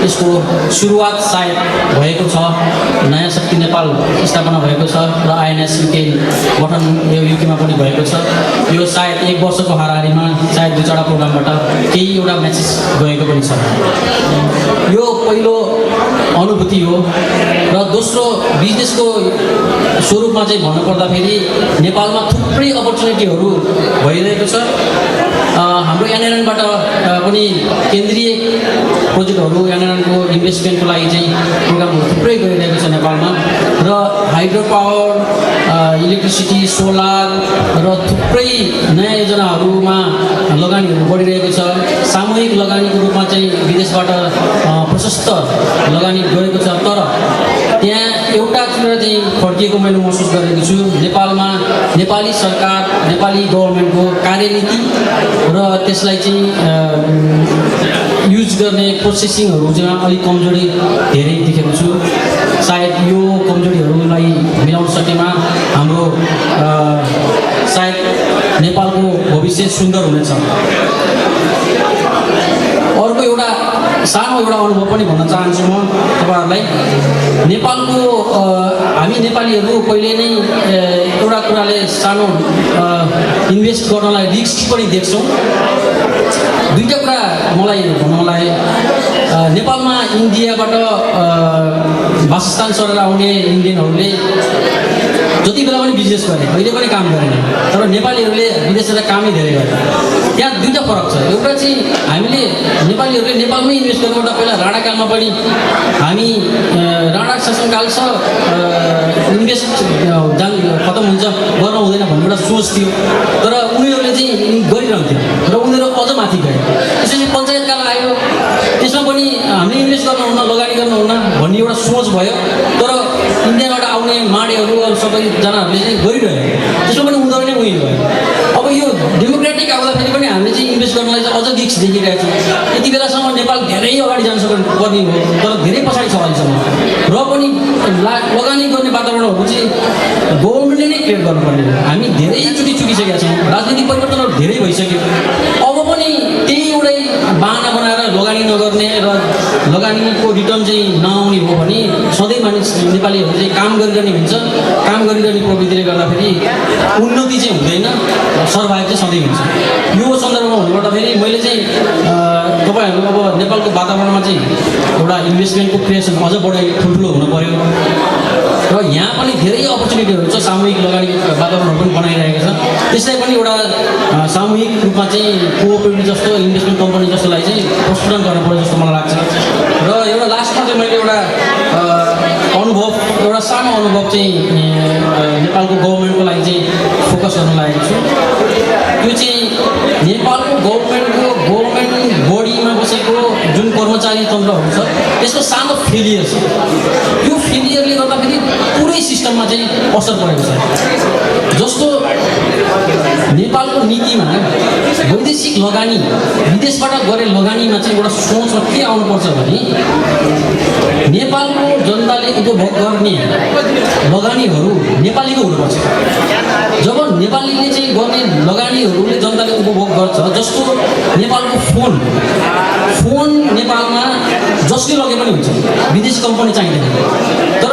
यसको सुरुवात सायद भएको छ, नयाँ शक्ति नेपाल स्थापना भएको छ र आइएनएस युके गठन यो युकेमा पनि भएको छ। यो सायद 1 वर्षको हाराहारीमा सायद 2-4 प्रोग्रामबाट केही एउटा म्यासेज गएको पनि छ। यो पहिलो अनुभूति हो र दोस्रो बिजनेसको स्वरूपमा चाहिँ भन्नुपर्दाखेरि नेपालमा थुप्रै अपर्च्युनिटीहरू भइरहेको छ। हाम्रो एनआरएनबाट पनि केन्द्रीय प्रोजेक्टहरू एनआरएनको इन्भेस्टमेन्टको लागि चाहिँ प्रोग्रामहरू थुप्रै गइरहेको छ नेपालमा र हाइड्रो पावर, इलेक्ट्रिसिटी, सोलर र थुप्रै नयाँ योजनाहरूमा लगानीहरू बढिरहेको छ। सामूहिक लगानीको रूपमा चाहिँ विदेशबाट प्रशस्त लगानी गएको छ। तर त्यहाँ एउटा कुरा चाहिँ फर्किएको मैले महसुस गरेको छु। नेपालमा नेपाली सरकार, नेपाली गभर्मेन्टको कार्यनीति र त्यसलाई चाहिँ युज गर्ने प्रोसेसिङहरू चाहिँ अलिक कमजोरी धेरै देखेको छु। सायद यो कमजोरीहरूलाई मिलाउन सकेमा हाम्रो सायद नेपालको भविष्य सुन्दर हुनेछ। अर्को एउटा सानो एउटा अनुभव पनि भन्न चाहन्छु म तपाईँहरूलाई। नेपालको हामी नेपालीहरू पहिले नै एउटा कुराले सानो इन्भेस्ट गर्नलाई रिस्क पनि देख्छौँ। दुईवटा कुरा मलाई भन्नलाई, नेपालमा इन्डियाबाट वासस्थान सरेर आउने इन्डियनहरूले जति बेला पनि बिजनेस गरे, कहिले पनि काम गरेन। तर नेपालीहरूले विदेश जाँदा कामै धेरै गरे। त्यहाँ दुईवटा फरक छ। एउटा चाहिँ हामीले नेपाली नेपालीहरूले नेपालमै इन्भेस्ट गर्नुपर्दा पहिला राणाकालमा पनि हामी राणा शासनकाल छ इन्भेस्ट खतम हुन्छ गर्न हुँदैन भन्ने एउटा सोच थियो तर उनीहरूले चाहिँ गरिरहन्थ्यो र उनीहरू अझ माथि गए त्यसपछि पञ्चायतकाल आयो त्यसमा पनि हामीले इन्भेस्ट गर्नुहुन्न लगानी गर्नुहुन्न भन्ने एउटा सोच भयो तर इन्डियाबाट आउने माडेहरू अरू सबैजनाहरूले चाहिँ गरिरह्यो त्यसमा पनि उनीहरू नै उयो भयो अब यो डेमोक्रेटिक आउँदाखेरि पनि हामीले चाहिँ इन्भेस्ट गर्नलाई चाहिँ अझ रिस्क देखिरहेको छौँ यति बेलासम्म नेपाल धेरै अगाडि जान पर्ने हो तर धेरै पछाडि छ अहिलेसम्म र पनि लगानी गर्ने वातावरणहरू चाहिँ गभर्मेन्टले नै क्रिएट गर्नुपर्ने हो हामी धेरैचोटि चुकिसकेका छौँ राजनीतिक परिवर्तनहरू धेरै भइसक्यो अब पनि त्यही एउटै बाहना बनाएर लगानी नगर्ने र लगानीको रिटर्न चाहिँ नआउने हो भने सधैँ मानिस नेपालीहरू चाहिँ काम गरिरहने हुन्छ काम गरिरहने प्रवृत्तिले गर्दाखेरि उन्नति चाहिँ हुँदैन सर्भाइभ चाहिँ सधैँ हुन्छ यो सन्दर्भमा हुनुपर्दाखेरि मैले चाहिँ तपाईँहरू अब नेपालको वातावरणमा चाहिँ एउटा इन्भेस्टमेन्टको क्रिएसन अझ बढी ठुल्ठुलो हुनु पऱ्यो र यहाँ पनि धेरै अपर्च्युनिटीहरू छ सामूहिक लगानीको वातावरणहरू पनि बनाइरहेको छ त्यसलाई पनि एउटा सामूहिक रूपमा चाहिँ कोअपरेटिभ जस्तो इन्भेस्टमेन्ट कम्पनी जस्तोलाई चाहिँ प्रस्फुटन गर्नु पर्यो जस्तो मलाई लाग्छ र एउटा लास्टमा चाहिँ मैले एउटा अनुभव एउटा सानो अनुभव चाहिँ नेपालको गभर्मेन्टको लागि चाहिँ फोकस गर्न लागेको छु त्यो चाहिँ नेपालको गभर्मेन्ट बडीमा बसेको जुन कर्मचारी तन्त्रहरू छ त्यसको सानो फेलियर छ यो फेलियरले गर्दाखेरि पुरै सिस्टममा चाहिँ असर परेको छ जस्तो नेपालको नीतिमा वैदेशिक लगानी विदेशबाट गरे लगानीमा चाहिँ एउटा सोचमा के आउनुपर्छ भने नेपालको जनताले उपभोग गर्ने लगानीहरू नेपालीको हुनुपर्छ जब नेपालीले चाहिँ गर्ने लगानीहरूले जनताले उपभोग गर्छ जस्तो नेपालको फोन नेपालमा जसले लगे पनि हुन्छ विदेशी कम्पनी चाहिँदैन तर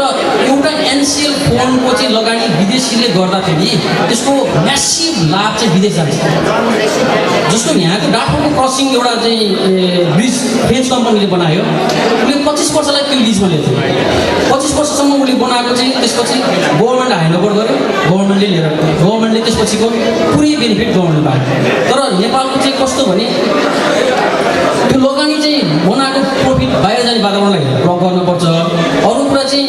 एउटा एनसिएल फोनको चाहिँ लगानी विदेशीले गर्दाखेरि त्यसको म्यासिभ लाभ चाहिँ विदेश जान्छ जस्तो यहाँको डाटोको क्रसिङ एउटा चाहिँ ब्रिज फ्रेन्च कम्पनीले बनायो उसले 25 वर्षलाई त्यो लिजमा लिएको थियो 25 वर्षसम्म उसले बनाएको चाहिँ त्यसपछि गभर्मेन्ट ह्यान्डओभर गर्यो गभर्मेन्टले त्यसपछिको पुरै बेनिफिट गभर्मेन्टले पायो तर नेपालको चाहिँ कस्तो भने त्यो लगानी चाहिँ बनाएको प्रफिट बाहिर जाने वातावरणलाई ब्लक गर्नुपर्छ अरू कुरा चाहिँ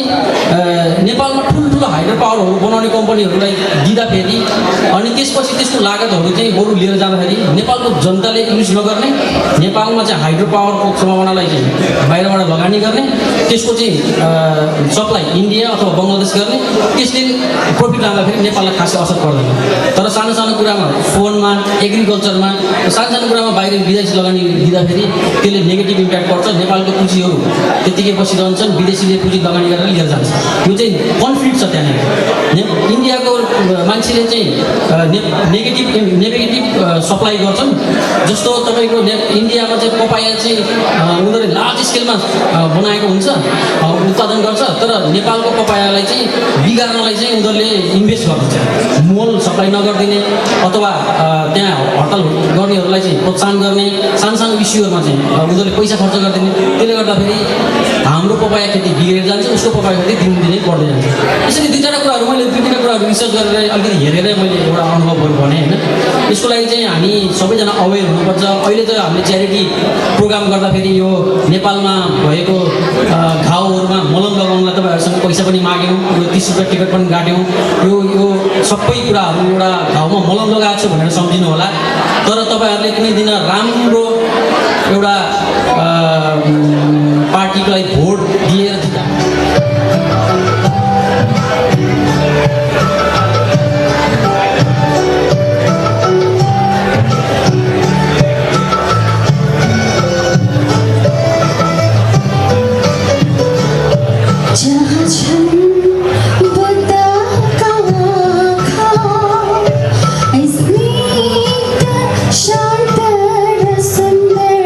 नेपालमा ठुल्ठुलो हाइड्रो पावरहरू बनाउने कम्पनीहरूलाई दिँदाखेरि अनि त्यसपछि त्यसको लागतहरू चाहिँ बरु लिएर जाँदाखेरि नेपालको जनताले युज नगर्ने नेपालमा चाहिँ हाइड्रो पावरको सम्भावनालाई चाहिँ बाहिरबाट लगानी गर्ने त्यसको चाहिँ सप्लाई इन्डिया अथवा बङ्गलादेश गर्ने त्यसले प्रफिट लाँदाखेरि नेपाललाई खासै असर पर्दैन तर सानो सानो कुरामा फोनमा एग्रिकल्चरमा सानो कुरामा बाहिर विदेशी लगानी दिँदाखेरि त्यसले नेगेटिभ इम्प्याक्ट पर्छ नेपालको पुँजीहरू त्यत्तिकै बसिरहन्छन् विदेशीले पुँजी लगानी गरेर लिएर जान्छ यो चाहिँ कन्फ्लिक्ट छ त्यहाँनिर इन्डियाको मान्छेले चाहिँ नेगेटिभ सप्लाई गर्छन् जस्तो तपाईँको इन्डियामा चाहिँ पपाया चाहिँ उनीहरूले लार्ज स्केलमा बनाएको हुन्छ उत्पादन गर्छ तर नेपालको पपायालाई चाहिँ बिगार्नलाई चाहिँ उनीहरूले इन्भेस्ट गरिदिन्छ मोल सप्लाई नगरिदिने अथवा त्यहाँ हडताल गर्नेहरूलाई चाहिँ प्रोत्साहन गर्ने सानो सानो इस्युहरूमा चाहिँ उनीहरूले पैसा खर्च गरिदिने त्यसले गर्दाखेरि हाम्रो पपाया खेती बिग्रेर जान्छ उसको पपाया खेती दिनै पर्दै जान्छ यसरी दुई चारवटा कुराहरू रिसर्च गरेर अलिकति हेरेर मैले एउटा अनुभवहरू भने होइन यसको लागि चाहिँ हामी सबैजना अवेर हुनुपर्छ अहिले त हामीले च्यारिटी प्रोग्राम गर्दाखेरि यो नेपालमा भएको घाउहरूमा मलम लगाउनलाई तपाईँहरूसँग पैसा पनि माग्यौँ यो 30 रुपियाँ टिकट पनि काट्यौँ यो सबै कुराहरू एउटा घाउमा मलम लगाएको छु भनेर सम्झिनु होला तर तपाईँहरूले कुनै दिन राम्रो एउटा पार्टीको लागि भोट दिएर शांत सुंदर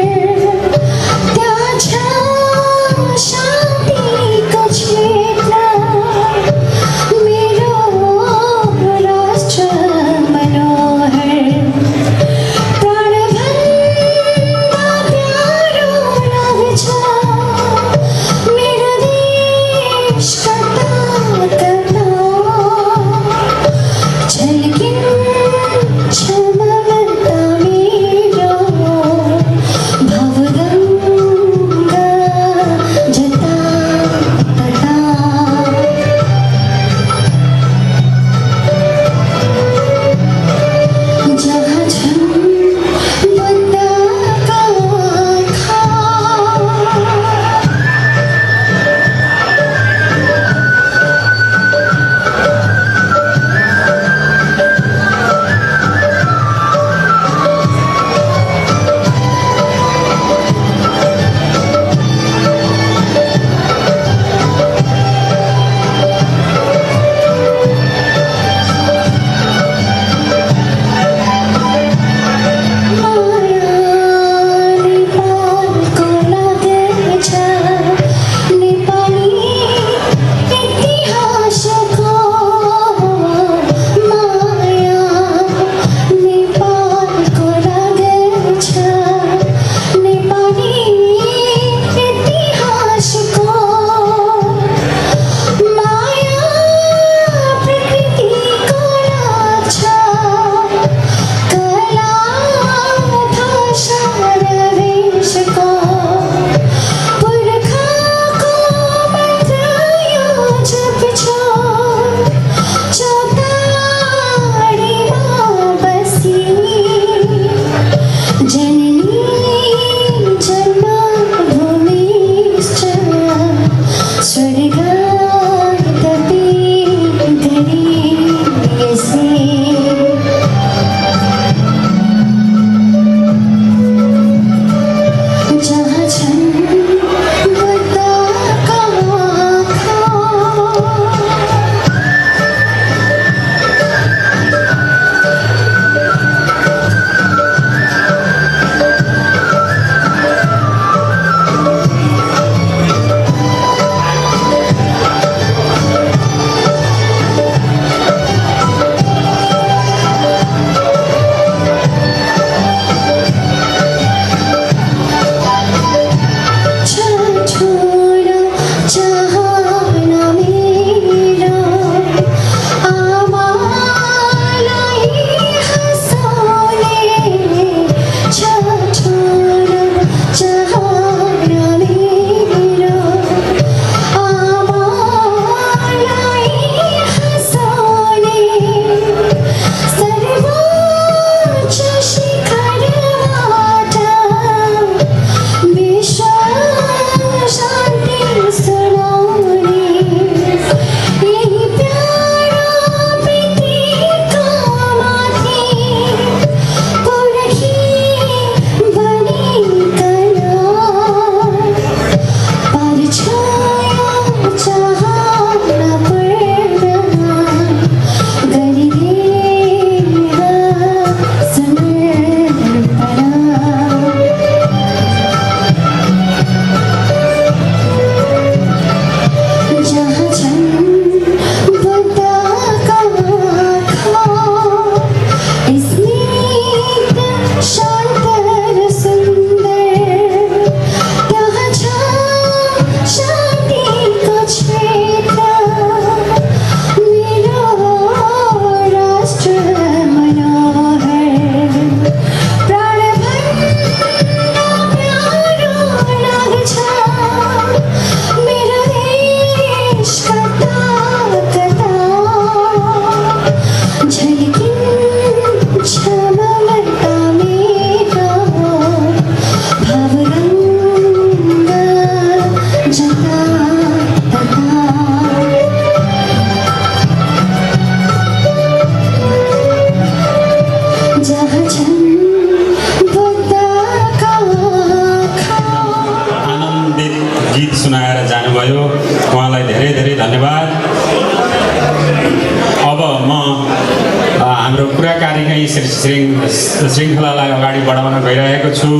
श्रृङ्खलालाई अगाडि बढाउन गइरहेको छु।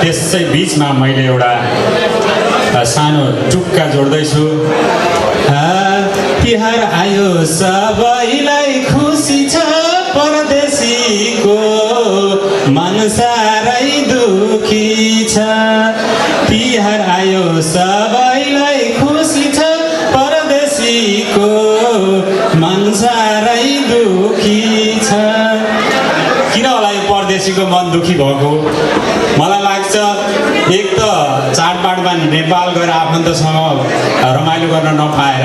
त्यसै बिचमा मैले एउटा सानो टुक्का जोड्दैछु। तिहार आयो सबैलाई खुसी छ, परदेशीको मन साह्रै दुखी छ। तिहार आयो सबैलाई खुसी छ, परदेशीको मन साह्रै दुखी छ। किन होला यो परदेशीको मन दुखी भएको? मलाई लाग्छ एक त चाडबाडमा नेपाल गएर आफन्तसँग रमाइलो गर्न नपाएर,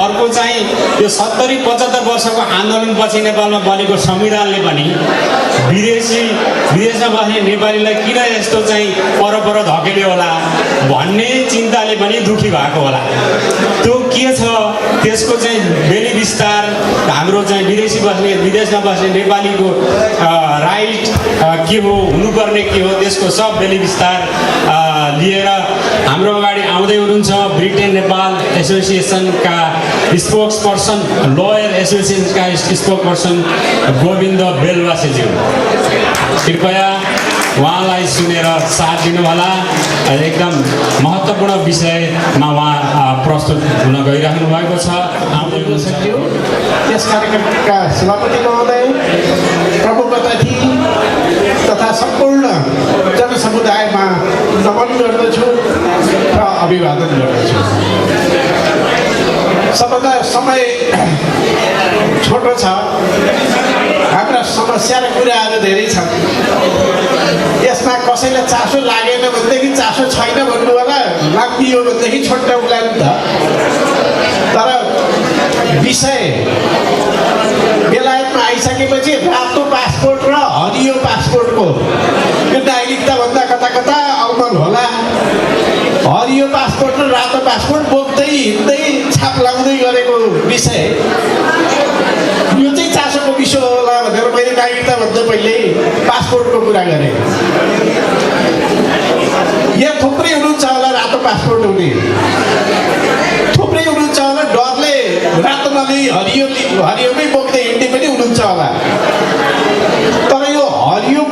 अर्को चाहिँ यो 70-75 वर्षको आन्दोलनपछि नेपालमा बनेको संविधानले पनि विदेशमा बस्ने नेपालीलाई किन यस्तो चाहिँ पर धकेल्यो होला भन्ने चिन्ताले पनि दुखी भएको होला। त्यो के छ त्यसको चाहिँ बेली विस्तार, हाम्रो चाहिँ विदेशमा बस्ने नेपालीको राइट के हो, हुनुपर्ने के हो, त्यसको सब बेली विस्तार लिएर हाम्रो अगाडि आउँदै हुनुहुन्छ ब्रिटेन नेपाल एसोसिएसनका स्पोक्स पर्सन, लयर एसोसिएसनका स्पोक्स पर्सन गोविन्द बेलवासेज्यू। कृपया उहाँलाई सुनेर साथ दिनुहोला। एकदम महत्त्वपूर्ण विषयमा उहाँ प्रस्तुत हुन गइराख्नु भएको छ। आउँदै हुनुहुन्छ यस कार्यक्रमका सभापति महोदय, प्रमुख अतिथि तथा सम्पूर्ण जनसमुदायमा नमन गर्दछु र अभिवादन गर्दछु। सबभन्दा समय छोटो छ, हाम्रा समस्या र कुराहरू धेरै छन्। यसमा कसैलाई चासो लागेन भनेदेखि चासो छैन भन्नु होला, लाग्दियो भनेदेखि छोड्न उला नि त। तर विषय बेलायतमा आइसकेपछि रातो पासपोर्ट र हरियो पासपोर्टको यो नागरिकताभन्दा कता कता अलमल होला। हरियो पासपोर्ट र रातो पासपोर्ट बोक्दै हिँड्दै छाप लाउँदै गरेको विषय, यो चाहिँ चासोको विषय होला भनेर मैले नागरिकताभन्दा पहिले पासपोर्टको कुरा गरेँ। यहाँ थुप्रै हुनुहुन्छ होला रातो पासपोर्ट हुने, थुप्रै हुनुहुन्छ होला डरले रातो नलिई हरियोमै बोक्दै हिँड्ने पनि हुनुहुन्छ होला। तर यो हरियो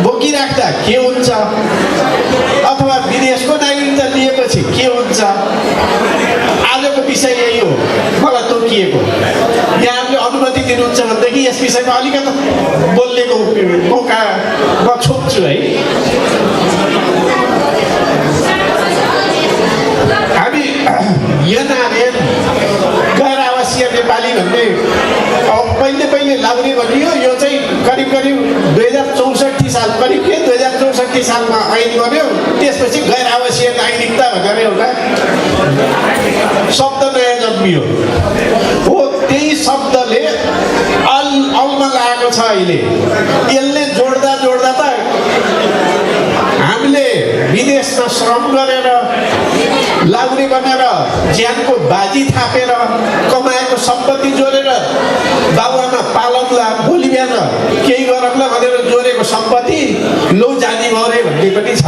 बोकिराख्दा के हुन्छ अथवा विदेशको नागरिकता लिएपछि के हुन्छ, आजको विषय यही हो मलाई तोकिएको। यहाँले अनुमति दिनुहुन्छ भनेदेखि यस विषयमा अलिकति बोल्नेको मौका म छोड्छु है। हामी एनआरएन गैर आवासीय नेपाली भन्ने पहिले लाउने भनियो। यो चाहिँ करिब 2064 साल, करिब 2064 सालमा ऐन बन्यो। त्यसपछि गैर आवासीय नागरिकता भनेर एउटा शब्द नयाँ जन्मियो हो। त्यही शब्दले अलमा लागेको छ अहिले। यसले जोड्दा त हामीले विदेशमा श्रम गरेर लाउने बनेर ज्यानको बाजी थापेर कमाएको सम्पत्ति जोडेर बाबुआमा पालौँला, भोलि बिहान केही गरौँला भनेर जोडेको सम्पत्ति लौ जाने भयो रे भन्ने पनि छ।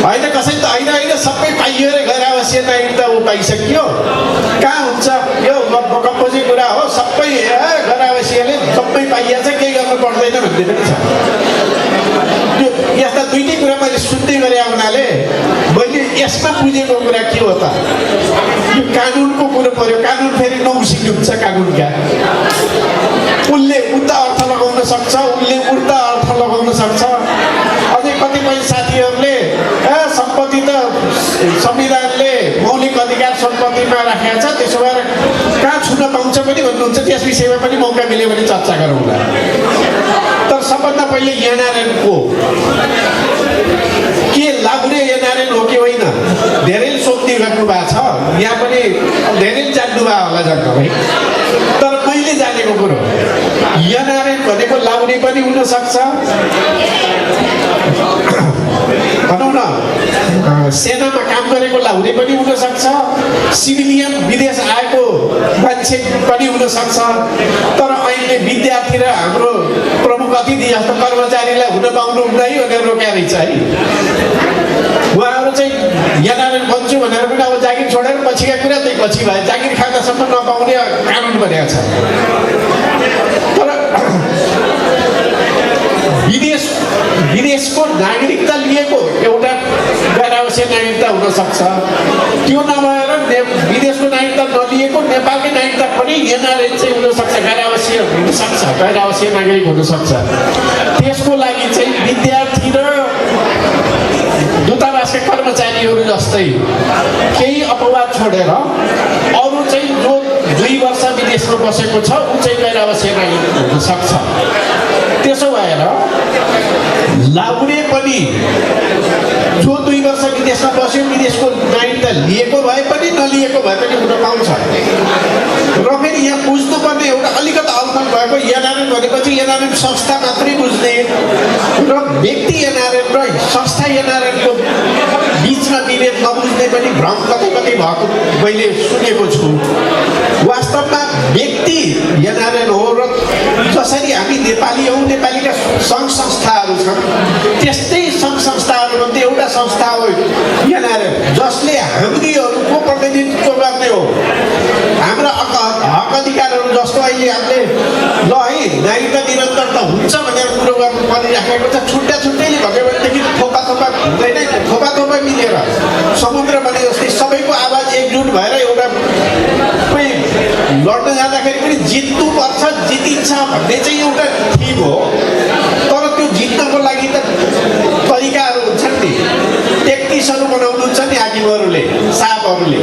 होइन कसै त होइन सबै पाइयो रे, गैर आवासीय नागरिकता ऊ पाइसकियो। कहाँ हुन्छ यो कम्पोजिट कुरा हो, सबै गैर आवासीयले सबै पाइहाल्छ, केही गर्नु पर्दैन भन्ने पनि छ। यस्ता दुईटै कुरा मैले सुन्दै गरेँ हुनाले मैले यसमा बुझेको कुरा के हो त, यो कानुनको कुरो पर्यो। कानुन फेरि नौसिकी हुन्छ कानुनका। उसले उल्टा अर्थ लगाउन सक्छ, उसले उल्टा अर्थ लगाउन सक्छ। अझै कतिपय साथीहरूले सम्पत्ति त संविधानले मौलिक अधिकार सम्पत्तिमा राखेको छ, त्यसो भएर कहाँ छुन पाउँछ पनि भन्नुहुन्छ। त्यस विषयमा पनि मौका मिल्यो भने चर्चा गरौँला। तर सबभन्दा पहिले एनआरएनको के लाग्ने एनआरएन हो कि होइन धेरैले सोध्ने गर्नुभएको छ। यहाँ पनि धेरैले जान्नुभयो होला जग्गा है। तर मैले जानेको कुरो एनआरएन भनेको लाउने पनि हुनसक्छ, भनौँ न सेनामा काम गरेको लाउने पनि हुनसक्छ, सिभिलियन विदेश आएको मान्छे पनि हुनसक्छ। तर अहिले विद्यार्थी र हाम्रो प्रमुख अतिथि जस्तो कर्मचारीलाई हुन पाउनु हुँदैन भनेर रोक्या रहेछ है। उहाँहरू चाहिँ एनआरएन बन्छु भनेर पनि अब जागिर छोडेर पछिका कुरा त्यही पछि भयो, जागिर खाँदासम्म नपाउने कानुन बनेको छ। तर विदेशको नागरिकता लिएको एउटा गैर आवश्यक नागरिकता हुनसक्छ। त्यो नभएर विदेशको नागरिकता नलिएको नेपालकै नागरिकता पनि एनआरएन चाहिँ हुनसक्छ, गैर आवश्यक हुनसक्छ, गैर आवश्यक नागरिक हुनसक्छ। त्यसको लागि चाहिँ विद्यार्थी र दूतावासका कर्मचारीहरू जस्तै केही अपवाद छोडेर अरू चाहिँ जो 2 वर्ष विदेशमा बसेको छ ऊ चाहिँ गैर आवश्यक नागरिक हुन सक्छ। त्यसो भएर लाउने पनि जो 2 वर्ष विदेशमा बस्यो विदेशको नागरिकता लिएको भए पनि नलिएको भए पनि हुन पाउँछ। र फेरि यहाँ बुझ्नुपर्ने एउटा अलिकति अल्पन भएको एनआरएन भनेपछि एनआरएन संस्था मात्रै बुझ्ने र व्यक्ति एनआरएन र संस्था एनआरएनको बिचमा विभेद नबुझ्ने पनि भ्रम कतै कतै भएको मैले सुनेको छु। वास्तवमा व्यक्ति एनआरएन हो र जसरी हामी नेपाली हौँ, नेपालीका सङ्घ संस्थाहरू छन्, त्यस्तै सङ्घ संस्थाहरूमध्ये एउटा संस्था हो एनआरएन, जसले हामीहरूको प्रतिनिधित्व गर्ने हो। हाम्रा हक अधिकारहरू जस्तो अहिले हामीले ल है नागरिकता निरन्तरता हुन्छ भनेर कुरो गर्नु परिराखेको छ। छुट्टा छुट्टैले भन्यो भनेदेखि थोपा थोपा हुँदैन, थोपा थोपा मिलेर समुद्र बने जस्तै सबैको आवाज एकजुट भएर एउटा लड्न जाँदाखेरि पनि जित्नुपर्छ, जितिन्छ भन्ने चाहिँ एउटा थिम हो। तर त्यो जित्नको लागि त तरिकाहरू हुन्छन् नि, टेक्टिक्सहरू बनाउनुहुन्छ नि हाकिमहरूले, साहबहरूले।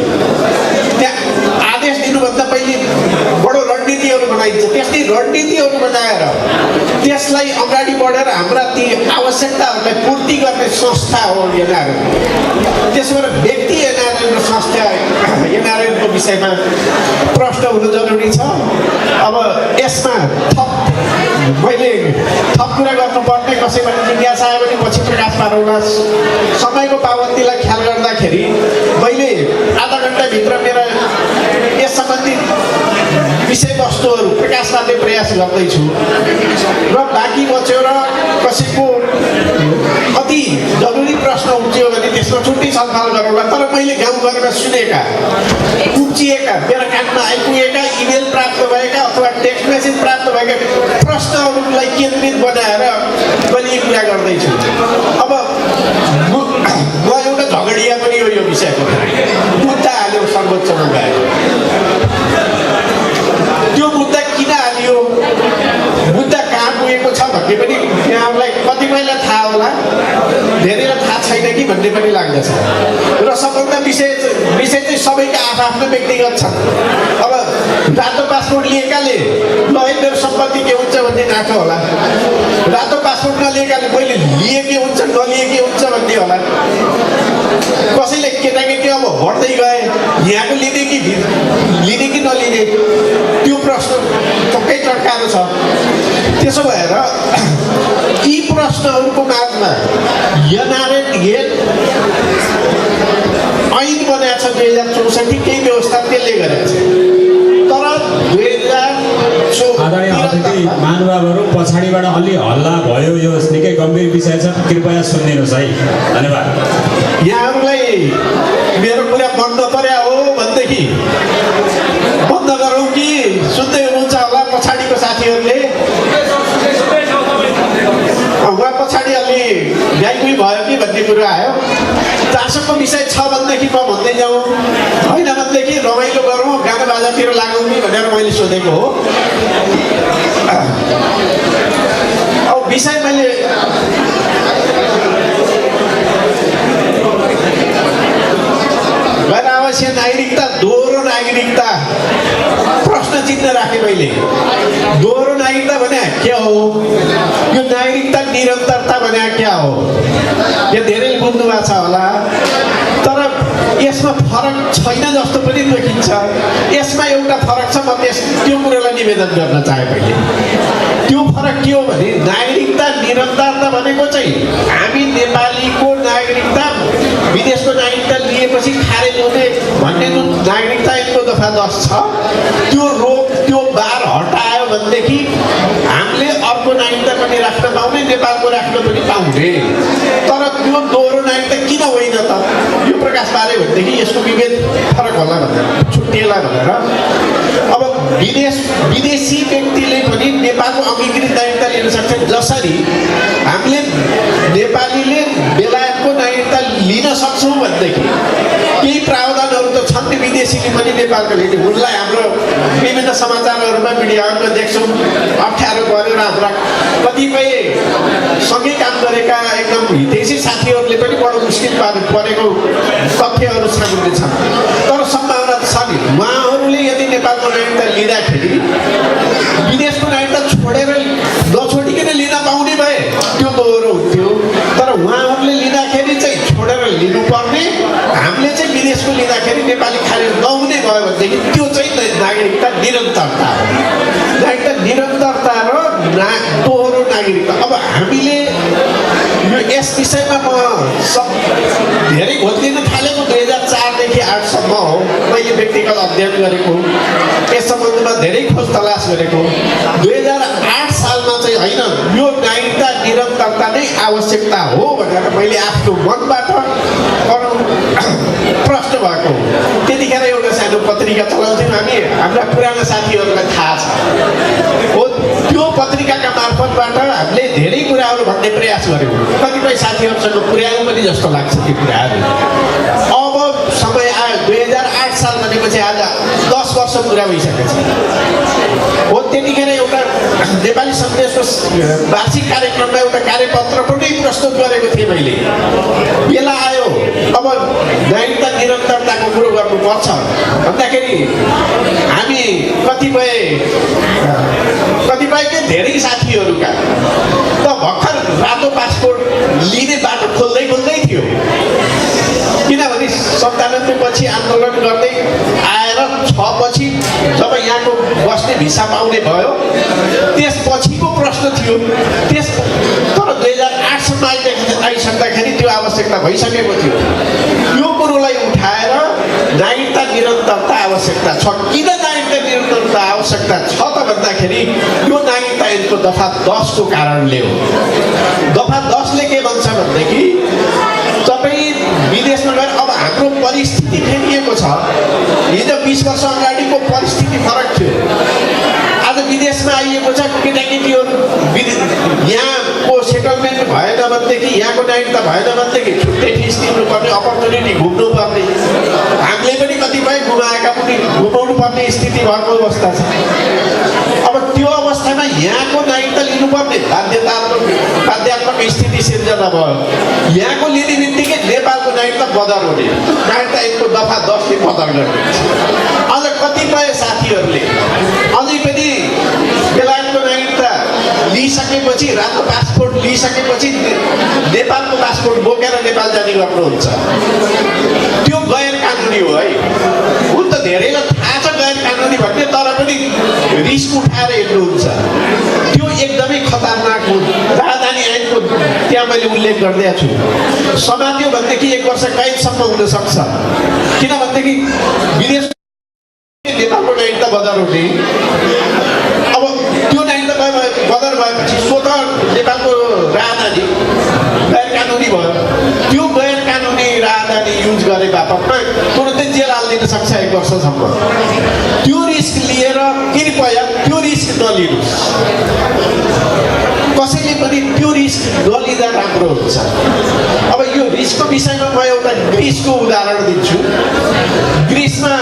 त्यहाँ आदेश दिनुभन्दा पहिले बडो रणनीतिहरू बनाइन्छ। त्यस्तै रणनीतिहरू बनाएर त्यसलाई अगाडि बढेर हाम्रा ती आवश्यकताहरूलाई पूर्ति गर्ने संस्था हो एनआरएन। त्यसो भएर व्यक्ति एनआरएन र संस्था एनआरएनको विषयमा प्रश्न हुनु जरुरी छ। अब यसमा मैले थप कुरा गर्नुपर्ने कसैबाट जिज्ञासा आयो भने पछि प्रकाश पारौँला। समयको पाबन्दीलाई ख्याल गर्दाखेरि मैले आधा घन्टाभित्र मेरा यस सम्बन्धी विषयवस्तुहरू प्रकाश पार्ने प्रयास गर्दैछु र बाँकी बच्यो र कसैको कति जरुरी प्रश्न उठ्यो भने त्यसमा छुट्टै छलफल गरौँला। तर मैले गाउँघरमा सुनेका, उब्जिएका, मेरा कानमा आइपुगेका, इमेल प्राप्त भएका अथवा टेक्स्ट मेसेज प्राप्त भएका प्रश्नहरूलाई केन्द्रित बनाएर मैले यो कुरा गर्दैछु। अब म एउटा झगडिया पनि हो यो विषयको। मुद्दा हाल्यो सर्वोच्चमा गयो, त्यो मुद्दा किन हालियो, मुद्दा कहाँ पुगेको छ भन्ने पनि यहाँलाई कतिपयलाई थाहा होला, धेरैलाई थाहा छैन कि भन्ने पनि लाग्दछ। र सबभन्दा विषय चाहिँ सबैका आफ्ना व्यक्तिगत छन्। अब रातो पासपोर्ट लिएकाले ल है मेरो सम्पत्ति के हुन्छ भन्ने नाटो होला, रातो पासपोर्ट नलिएकाले मैले लिए के हुन्छ नलिए के हुन्छ भन्ने होला। कसैले केटाकेटी अब भर्दै गए यहाँको लिने कि नलिने त्यो प्रश्न पक्कै चड्काएको छ। त्यसो भएर यी प्रश्नहरूको माझमा एनआरएन ऐन बनाएको छ 2064, केही व्यवस्था त्यसले गरेको छ। तर 2024 आदरणीय अतिथि महानुभावहरू, पछाडिबाट अलि हल्ला भयो, यो निकै गम्भीर विषय छ, कृपया सुनिदिनुहोस् है। धन्यवाद। यहाँहरूलाई मेरो कुरा मन नपर्या हो भनेदेखि बन्द गरौँ कि सुन्दै हुनुहुन्छ होला पछाडिको साथीहरूले? उहाँ पछाडि अलि गाईगुई भयो कि भन्ने कुरो आयो। चासोको विषय छ भनेदेखि म भन्दै जाउँ, होइन भनेदेखि रमाइलो गरौँ, गाना बाजातिर लागौँ कि भनेर मैले सोधेको हो। अब विषय मैले गैर आवश्यक नागरिकता, दोहोरो नागरिकता प्रश्न चिन्ह राखेँ मैले। दोहोरो नागरिकता भने क्या हो, यो नागरिकता निरन्तरता भने क्या हो, यो धेरैले बुझ्नु भएको छ होला। तर यसमा फरक छैन जस्तो पनि देखिन्छ। यसमा एउटा फरक छ, म त्यो कुरोलाई निवेदन गर्न चाहे पहिले। त्यो फरक के हो भने नागरिकता निरन्तरता भनेको चाहिँ हामी नेपालीको नागरिकता विदेशको नागरिकता लिएपछि खारेज हुने भन्ने जुन नागरिकता ऐनको दफा 10 छ, त्यो रोक त्यो बार हटायो भनेदेखि हामीले अर्को नागरिकता पनि राख्न पाउने, नेपालको राख्न पनि पाउने। तर त्यो दोहोरो नागरिकता किन होइन त, यो प्रकाश पार्यो भनेदेखि यसको विभेद फरक होला भनेर, छुट्टिएला भनेर। अब विदेशी व्यक्तिले पनि नेपालको अङ्गीकृत नागरिकता लिन सक्छ। जसरी हामीले नेपालीले बेलायतको नागरिकता लिन सक्छौँ भनेदेखि केही प्रावधानहरू त छन् नि विदेशीले पनि नेपालको लिने। उनलाई हाम्रो विभिन्न समाचारहरूमा मिडियाहरूमा देख्छौँ अप्ठ्यारो गरेर हाम्रा कतिपय सँगै काम गरेका एकदम हितैषी साथीहरूले पनि बडो मुस्किल परेको तथ्यहरू सामुन्ने छन्। तर सम्भावना छ नि, उहाँहरूले यदि नेपालको नागरिकता लिँदाखेरि विदेशको नागरिकता छोडेर नछोडिकन लिन पाउने भए त्यो दोहोरो हुन्थ्यो। तर उहाँहरूले लिँदाखेरि चाहिँ छोडेर लिनुपर्ने, हामीले चाहिँ विदेशको लिँदाखेरि नेपाली खारेज नहुने भयो भनेदेखि त्यो चाहिँ नागरिकता निरन्तरता हो। नागरिकता निरन्तरता र दोहोरो नागरिकता। अब हामीले यस विषयमा म धेरै खोज्दिन थालेको 2004देखि 2008सम्म हो मैले व्यक्तिगत अध्ययन गरेको। यस सम्बन्धमा धेरै खोज तलास गरेको। 2008 सालमा चाहिँ होइन, यो नागरिकता निरन्तरता नै आवश्यकता हो भनेर मैले आफ्नो मनबाट प्रश्न भएको। त्यतिखेर एउटा सानो पत्रिका चलाउँथ्यौँ हामी, हाम्रा पुराना साथीहरूलाई थाहा छ हो। त्यो पत्रिकाका मार्फतबाट हामीले धेरै कुराहरू भन्ने प्रयास गऱ्यौँ। कतिपय साथीहरूसँग पुर्यायौँ पनि जस्तो लाग्छ ती कुराहरू। अब समय आयो 2008 साल भनेपछि आज 10 वर्ष पुरा भइसकेको छ हो। त्यतिखेर एउटा नेपाली सन्देशको वार्षिक कार्यक्रममा एउटा कार्यपत्र पनि प्रस्तुत गरेको थिएँ मैले। बेला आयो अब नागरिकता निरन्तरताको कुरो गर्नुपर्छ भन्दाखेरि हामी कतिपयकै धेरै साथीहरूका त भर्खर रातो पासपोर्ट लिने बाटो खोल्दै थियो। किनभने 97 पछि आन्दोलन गर्दै आएर 6 पछि जब यहाँको बस्ने भिसा पाउने भयो त्यसपछिको प्रश्न थियो। तर 2008सम्म आइसक्दाखेरि त्यो आवश्यकता भइसकेको थियो। यो कुरोलाई उठाएर नागरिकता निरन्तरता आवश्यकता छ। किन नागरिकता निरन्तरता आवश्यकता छ त भन्दाखेरि यो नागरिकता ऐनको दफा 10 को कारणले हो। दफा 10 ले के भन्छ भनेदेखि तपाईँ विदेशमा गएर अब हाम्रो परिस्थिति फेरिएको छ। हिजो 20 वर्ष अगाडिको परिस्थिति फरक थियो। आज विदेशमा आइएको छ, केटाकेटीहरू यहाँको सेटलमेन्ट भएन भनेदेखि, यहाँको नागरिकता भएन भनेदेखि छुट्टै फिस तिर्नुपर्ने, अपर्च्युनिटी घुम्नुपर्ने, हामीले पनि कतिपय गुमाएका पनि गुमाउनु पर्ने स्थिति भएको अवस्था छ। अब त्यो अवस्थामा यहाँको नागरिकता लिनुपर्ने बाध्यात्मक स्थिति सिर्जना भयो। यहाँको लिने बित्तिकै नेपालको नागरिकता बदर हुने, नागरिकता ऐनको दफा 10 ले बदर गर्ने। अझ कतिपय साथीहरूले अझै पनि बेलायतको नागरिकता लिइसकेपछि, रातो पासपोर्ट लिइसकेपछि नेपालको पासपोर्ट बोकेर नेपाल जाने गर्नुहुन्छ। त्यो गैर कानुनी हो है। हुन त धेरैलाई थाहा छ गैर कानुनी भन्ने, तर पनि रिस्क उठाएर हिँड्नुहुन्छ। त्यो एकदमै खतरनाक हो। राजधानी ऐनको त्यहाँ मैले उल्लेख गरिदिएको छु। समात्यो भनेदेखि 1 वर्ष कैदसम्म हुन सक्छ। किनभनेदेखि विदेश नेपालको नागरिकता बदर हुने। अब त्यो नागरिकता बदर भएपछि स्वतः नेपालको राजधानी गैर कानुनी भयो। त्यो गैर कानुनी राजधानी युज गरे बापतमा तुरन्तै जेल हालिदिन सक्छ 1 वर्षसम्म। त्यो रिस्क लिएर कृपया त्यो रिस्क नलिनुहोस्। कसैले पनि त्यो रिस्क नलिँदा राम्रो हुन्छ। अब यो रिस्कको विषयमा म एउटा ग्रिसको उदाहरण दिन्छु। ग्रिसमा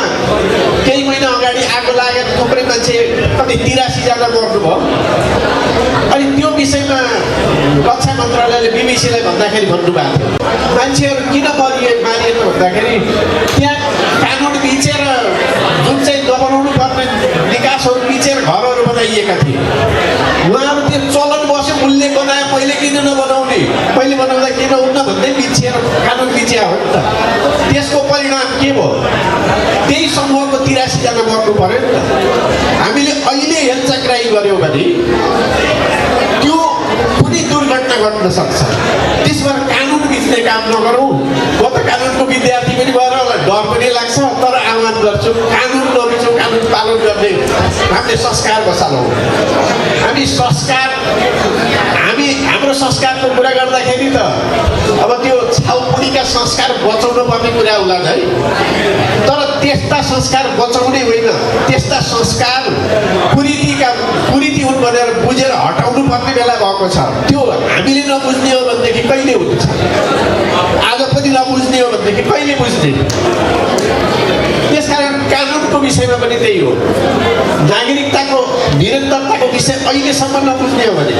केही महिना अगाडि आगो लागेर थुप्रै मान्छे कति 83 जना मर्नुभयो। अनि त्यो विषयमा रक्षा मन्त्रालयले बीबीसीलाई भन्दाखेरि भन्नुभएको थियो मान्छेहरू किन मारिए त भन्दाखेरि त्यहाँ कानुन बिचेर जुन चाहिँ नबनाउनु पर्ने निकासहरू बिचेर घरहरू बनाइएका थिए। उहाँहरू त्यो चलन बस्यो, उसले बनायो पहिले किन नबनाउने, पहिले बनाउँदा किन हुन्न भन्दै बिचेर कानुन बिचिया हो नि त। त्यसको परिणाम के भयो? त्यही समूहको 83 जना मर्नु पर्यो नि त। हामीले अहिले हेलचक्राइ गऱ्यौँ भने त्यो कुनै दुर्घटना घट्न सक्छ। त्यसबाट कानुन बिच्ने काम नगरौँ। म त कानुनको विद्यार्थी पनि भएर होला, डर पनि लाग्छ, तर आह्वान गर्छु कानुन नबिचौँ, कानुन पालन गर्ने हामीले संस्कार बसालौँ। हाम्रो संस्कारको कुरा गर्दाखेरि त अब त्यो छाउपुडीका संस्कार बचाउनु पर्ने कुरा होला है। तर त्यस्ता संस्कार बचाउने होइन, त्यस्ता संस्कार कुरीति हटाउँछु भनेर बुझेर हटाउनु पर्ने बेला भएको छ। त्यो हामीले नबुझ्ने हो भनेदेखि कहिले हुन्छ? आज पनि नबुझ्ने हो भनेदेखि कहिले बुझ्ने? त्यसकारण कानुनको विषयमा पनि त्यही हो। नागरिकताको निरन्तरताको विषय अहिलेसम्म नबुझ्ने हो भने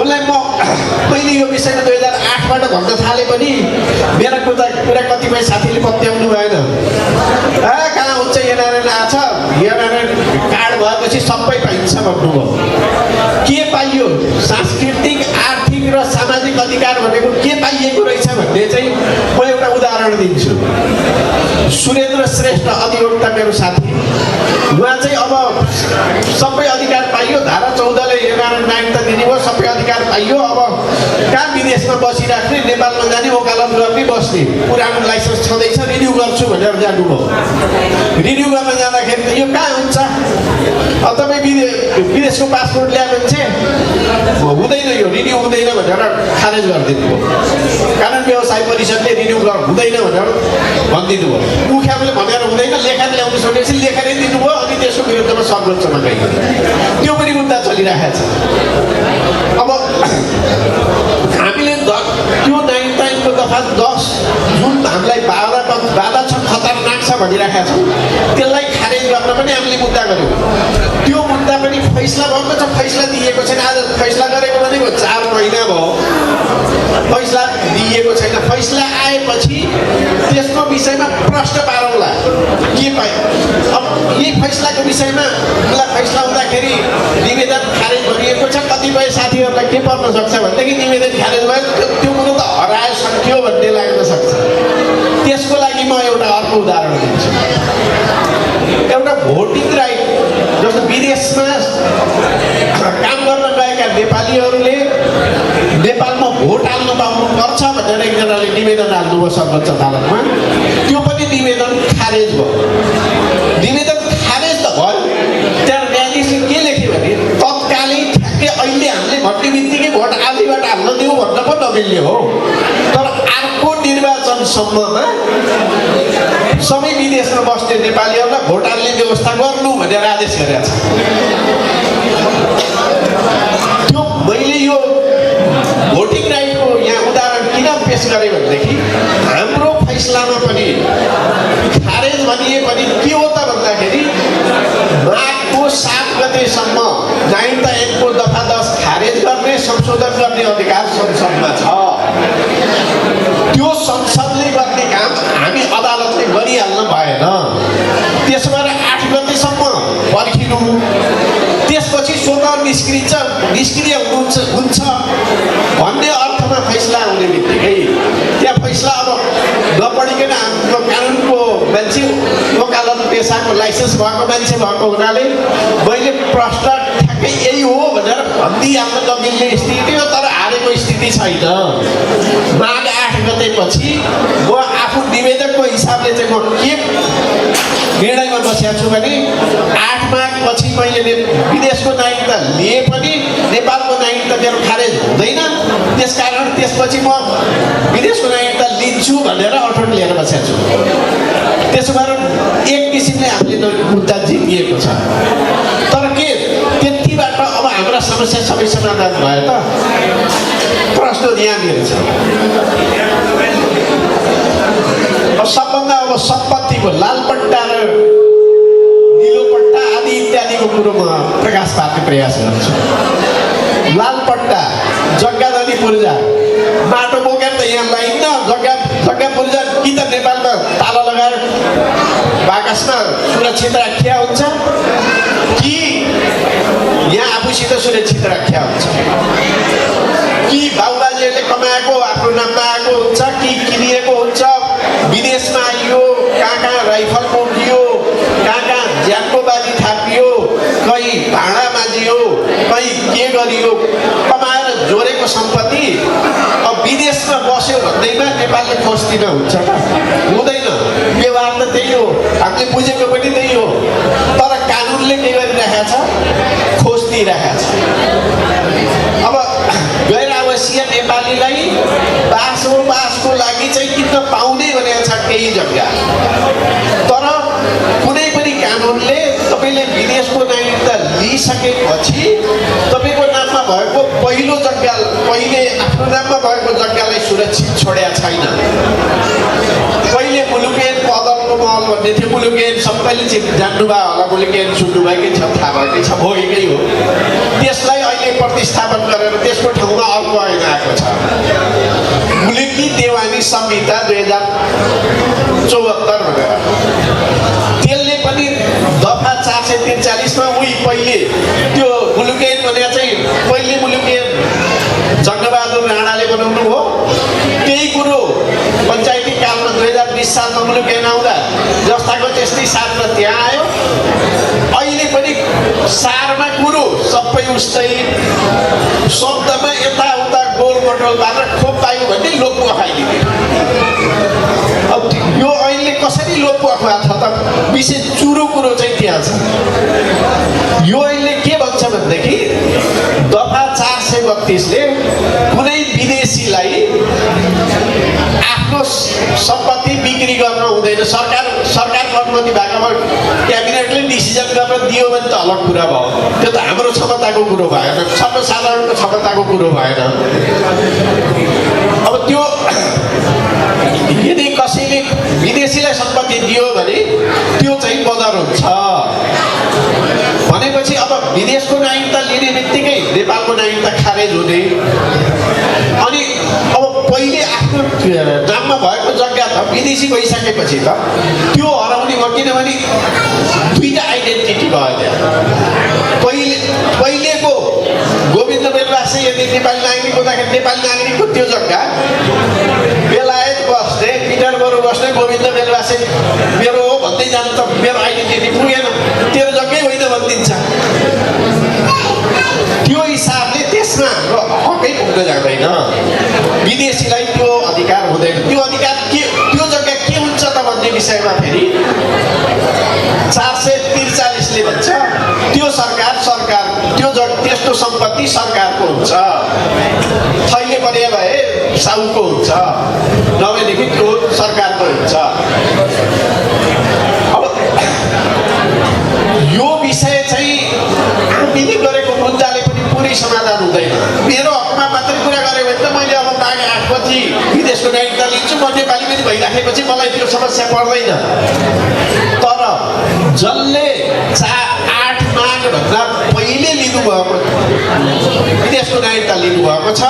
उसलाई मैले यो विषयमा 2008बाट भन्न थाले पनि मेरा कुरा कतिपय साथीले पत्याउनु भएन। कहाँ हुन्छ एनआरएन आछ, एनआरएन कार्ड भएपछि सबै पाइन्छ भन्नुभयो। के पाइयो? सांस्कृतिक, आर्थिक र सामाजिक अधिकार भनेको के पाइएको रहेछ भन्ने चाहिँ म एउटा उदाहरण दिन्छु। सुरेन्द्र श्रेष्ठ अधिवक्ता मेरो साथी, उहाँ चाहिँ अब सबै अधिकार पाइयो, धारा 14ले एनआरएन नागरिकता दिने भयो, सबै अधिकार पाइयो। अब कहाँ विदेशमा बसिराख्ने, नेपालमा जाने, वकालत गर्ने, बस्ने, पुरानो लाइसेन्स छँदैछ, रिन्यू गर्छु भनेर जानुभयो। रिन्यू गर्न जाँदाखेरि त यो कहाँ हुन्छ? अब तपाईँ विदेशको पासपोर्ट ल्याए मान्छे हुँदैन, यो रिन्यू हुँदैन भनेर खारेज गरिदिनु भयो। कानुन व्यवसाय परिषदले रिन्यू हुँदैन भनेर भनिदिनु भयो। मुखियाले भनेर हुँदैन, लेखा ल्याउनु सकेपछि लेखेरै दिनुभयो। अनि त्यसको विरुद्धमा सर्वोच्चमा गयो। त्यो पनि मुद्दा चलिरहेको छ। अब हामीले त्यो 99 दफा 10 जुन हामीलाई बाधा छ, खतरनाक छ भनिरहेका छौँ, त्यसलाई खारेज गर्न पनि हामीले मुद्दा गऱ्यौँ। त्यो मुद्दा पनि फैसला भएको छ, फैसला दिएको छैन। आज फैसला गरेको भनेको 4 महिना भयो, फैसला दिएको छैन। फैसला आएपछि त्यसको विषयमा प्रश्न पारौँला के पाए। अब यही फैसलाको विषयमा फैसला हुँदाखेरि निवेदन खारेज गरिएको छ। कतिपय साथीहरूलाई के पर्न सक्छ भनेदेखि निवेदन खारेज भयो, त्यो कुरो त हरायो सक्यो भन्ने लाग्न सक्छ। त्यसको लागि म एउटा अर्को उदाहरण दिन्छु। एउटा भोटिङ राइट, जस्तो विदेशमा काम गर्न गएका नेपालीहरूले नेपालमा भोट हाल्नु पाउनुपर्छ भनेर एकजनाले निवेदन हाल्नुभयो सर्वोच्च अदालतमा। त्यो पनि निवेदन खारेज भयो। निवेदन खारेज त भयो। त्यहाँ न्यायाधीशले के लेख्यो भने तत्कालै ठ्याक्कै अहिले हामीले भन्ने बित्तिकै भोट आधीबाट हाल्न दिउँ भन्न पनि नमिल्ने हो, तर अर्को निर्वाचनसम्ममा सबै विदेशमा बस्ने नेपालीहरूलाई भोट हाल्ने व्यवस्था गर्नु भनेर आदेश गरेका छ। त्यो मैले यो भोटिङ राइटको यहाँ उदाहरण किन पेश गरेँ भनेदेखि हाम्रो फैसलामा पनि खारेज भनिए पनि के हो त भन्दाखेरि माघको 7 गतेसम्म नागरिकता ऐनको दफा 10 खारेज गर्ने, संशोधन गर्ने अधिकार संसदमा छ। त्यो संसदले गर्ने काम हामी अदालतले गरिहाल्न भएन। त्यसो भएर 8 गतेसम्म पर्खिनु, त्यसपछि स्वतः निष्क्रिय हुन्छ भन्ने अर्थमा फैसला हुने बित्तिकै त्यहाँ फैसला अब नपढिकन हाम्रो कानुनको मान्छे, वकालत पेसाको लाइसेन्स भएको मान्छे भएको हुनाले मैले प्रश्न ठ्याक्कै यही हो भनेर भनिदिइहाल्न नमिल्ने स्थिति हो, तर हारेको स्थिति छैन। माघ 8 गतेपछि म आफू निवेदकको हिसाबले चाहिँ म के निर्णयमा बसेको छु भने 8 माघपछि मैले विदेशको नागरिकता लिए पनि नेपालको नागरिकता मेरो खारेज हुँदैन, त्यसकारण त्यसपछि म विदेशको नागरिकता लिन्छु भनेर अठोट लिएर बसेको छु। त्यसो भएर एक किसिमले हामीले मुद्दा जितिएको छ। तर के त्यतिबाट अब हाम्रा समस्या सबै समाधान भयो त? प्रश्न यहाँनिर छ। सबभन्दा अब सम्पत्तिको लाल पट्टा र निलो पट्टा आदि इत्यादिको कुरोमा प्रकाश पार्ने प्रयास गर्छु। लाल पट्टा जग्गाधनी पूर्जा, माटो बोकेर त यहाँ लाइन्न। जग्गा पूर्जा कि त नेपालमा ताला लगाएर बाकसमा सुरक्षित राखिया हुन्छ कि यहाँ आफूसित सुरक्षित राखिया हुन्छ, कि बाबुबाजेहरूले कमाएको आफ्नो नाममा आएको हुन्छ कि किनिएको हुन्छ। विदेशमा आइयो, कहाँ राइफल बोकियो, कहाँ ज्यानको बाजी थापियो, कहीँ भाँडा माझियो, कहीँ के गरियो, कमाएर जोडेको सम्पत्ति अब विदेशमा बस्यो भन्दैमा नेपालले खोज्दिन हुन्छ त? हुँदैन। व्यवहार त त्यही हो, हामीले बुझेको पनि त्यही हो। तर कानुनले के गरिरहेको छ? खोजिदिइरहेको छ। अब गैर आवासीय नेपालीलाई बासको लागि चाहिँ किन्न पाउने भनेको छ केही जग्गा, तर कुनै पनि कानुनले तपाईँले विदेशको नागरिकता गरिसकेपछि तपाईँको नाममा भएको पहिले आफ्नो नाममा भएको जग्गालाई सुरक्षित छोडेका छैन। पहिले मुलुकेन पदरको महल भन्ने थियो। मुलुकेन सबैले जान्नुभयो होला, मुलुकेन सुन्नुभएकै छ, थाहा भएकै छ, भोगेकै हो। त्यसलाई अहिले प्रतिस्थापन गरेर त्यसको ठाउँमा अर्को ऐन आएको छ, मुलुकी देवानी संहिता 2074 भनेर। त्यसले पनि दफा 443 मा उही पहिले त्यो मुलुकेन भनेर चाहिँ पहिले मुलुकेन जङ्गबहादुर राणाले बनाउनु हो। त्यही कुरो पञ्चायती कालमा 2020 सालमा मुलुकेन आउँदा जस्ताको त्यस्तै साथमा त्यहाँ आयो। अहिले पनि सारमा कुरो सबै उस्तै, शब्दमा यताउता गोलमटोल पारेर खोप पायो भने लोकमा खाइदिने। अब यो ऐनले कसरी लोकमा खुवाएको छ त? विशेष चुरो कुरो चाहिँ त्यहाँ छ। यो ऐनले के भन्छ भनेदेखि दफा 432 ले कुनै विदेशीलाई आफ्नो सम्पत्ति बिक्री गर्न हुँदैन। सरकारको अनुमति भएकोमा क्याबिनेटले डिसिजन गरेर दियो भने त अलग कुरा भयो। त्यो त हाम्रो क्षमताको कुरो भएन, सर्वसाधारणको क्षमताको कुरो भएन। अब त्यो यदि कसैले विदेशीलाई सम्पत्ति दियो भने त्यो चाहिँ बदर हुन्छ भनेपछि अब विदेशको नागरिकता लिने बित्तिकै नेपालको नागरिकता खारेज हुने। अनि अब पहिले आफ्नो नाममा भएको जग्गा त विदेशी भइसकेपछि त त्यो हराउने भयो, किनभने दुईटा आइडेन्टिटी भयो त्यहाँ। पहिलेको गोविन्द बेलवासे यदि नेपाली नागरिक हुँदाखेरि नेपाली नागरिकको त्यो जग्गा बेलायत बस्ने, पिटरबरू बस्ने गोविन्द बेलवासे मेरो हो भन्दै जानु त मेरो आइडेन्टिटी पुगेन, तेरो जग्गै होइन भनिदिन्छ। त्यो हिसाबले त्यसमा हाम्रो हकै पुग्न जाँदैन। विदेशीलाई त्यो अधिकार हुँदैन। त्यो अधिकार के, त्यो जग्गा के हुन्छ त भन्ने विषयमा फेरि 443 ले भन्छ त्यो सरकार त्यस्तो सम्पत्ति सरकारको हुन्छ। थैले परे भए साउको हुन्छ, नभएदेखि त्यो सरकारको हुन्छ। अब यो विषय चाहिँ हामीले गरेको मुद्दाले पनि पुरै समाधान हुँदैन। मेरो हकमा मात्रै कुरा गऱ्यो भने त मैले अब माघ 8 पछि विदेशको नागरिकता लिन्छु, म नेपाली पनि भइराखेपछि मलाई त्यो समस्या पर्दैन। तर जसले 8 माघ भन्दा पहिले लिनुभएको विदेशको नागरिकता लिनुभएको छ,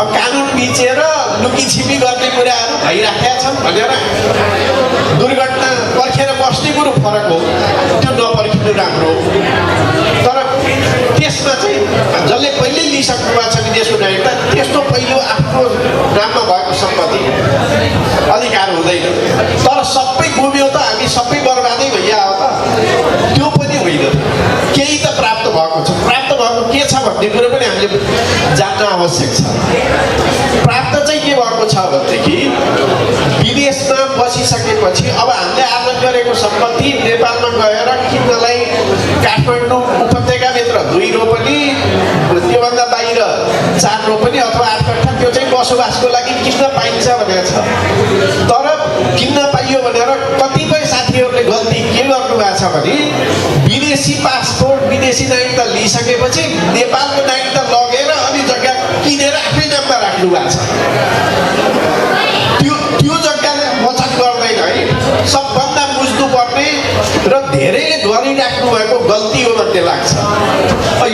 अब कानुन बिचेर लुकीछिपी गर्ने कुराहरू भइराखेका छन् भनेर दुर्घटना पर्खेर बस्ने कुरो फरक हो, त्यो नपर्खिनु राम्रो। तर त्यसमा चाहिँ जसले पहिले लिइसक्नु भएको छ विदेशको नागरिकता, त्यस्तो पहिलो आफ्नो नाममा भएको सम्पत्ति अधिकार हुँदैन। तर सबै गुम्यो त हामी सबै बर्बादै भइहाल्यो त? त्यो पनि होइन, केही त प्राप्त भएको छ। प्राप्त भएको के छ भन्ने कुरो पनि हामीले जान्न आवश्यक छ। प्राप्त चाहिँ के भएको छ भनेदेखि विदेशमा बसिसकेपछि अब हामीले आर्जन गरेको सम्पत्ति नेपालमा गएर किन्नलाई काठमाडौँ उपत्यकाभित्र 2 रोपनी, त्योभन्दा बाहिर 4 रोपनी अथवा 8 कट्ठा त्यो चाहिँ बसोबासको लागि किन्न पाइन्छ भनेर छ। तर किन्न पाइयो भनेर कतिपय साथीहरूले गल्ती के गर्नुभएको छ भने विदेशी पासपोर्ट, विदेशी नागरिकता लिइसकेपछि नेपालको नागरिकता लगेर अनि जग्गा किनेर आफ्नै नाममा राख्नु भएको छ। त्यो जग्गाले वचन गर्दैन है। सबभन्दा बुझ्नुपर्ने र धेरैले गरिराख्नु भएको गल्ती हो भन्ने लाग्छ।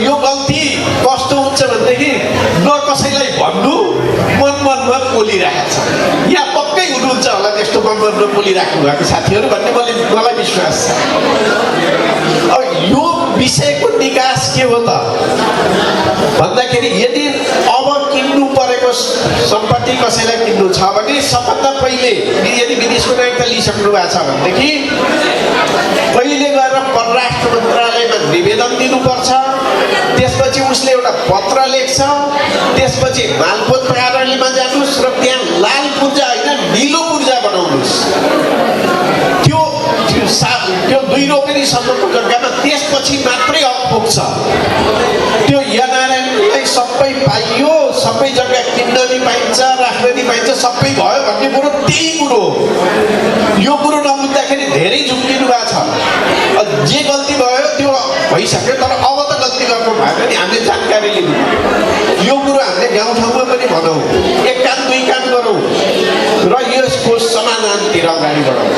यो गल्ती कस्तो हुन्छ भनेदेखि न कसैलाई भन्नु मनमनमा पोलिरहेको छ। यहाँ पक्कै हुनुहुन्छ होला त्यस्तो मनमनमा पोलिराख्नु भएको साथीहरू भन्ने मलाई विश्वास छ। अब यो विषयको निकास के हो त भन्दाखेरि यदि अब किन्नु परेको सम्पत्ति कसैलाई किन्नु छ भने सबभन्दा पहिले यदि विदेशको नागरिकता लिइसक्नु भएको छ भनेदेखि पहिले गएर परराष्ट्र मन्त्रालयमा निवेदन दिनुपर्छ। त्यसपछि उसले एउटा पत्र लेख्छ, त्यसपछि मालपोत कार्यालयमा जानुहोस् र त्यहाँ लाल पूर्जा होइन निलो पूर्जा बनाउनुहोस् त्यो 2 रोपनीसम्मको जग्गामा। त्यसपछि मात्रै हक पुग्छ। त्यो एनआरएनलाई सबै पाइयो, सबै जग्गा किन्न नि पाइन्छ, राख्न नि पाइन्छ, सबै भयो भन्ने कुरो त्यही कुरो हो। यो कुरो नबुझ्दाखेरि धेरै झुक्किनु भएको छ। जे गल्ती भयो त्यो भइसक्यो। तर अब त गाउँठाउँमा पनि भनौँ, एक कान दुई कान गरौँ र यसको समाधानतिर अगाडि बढौँ।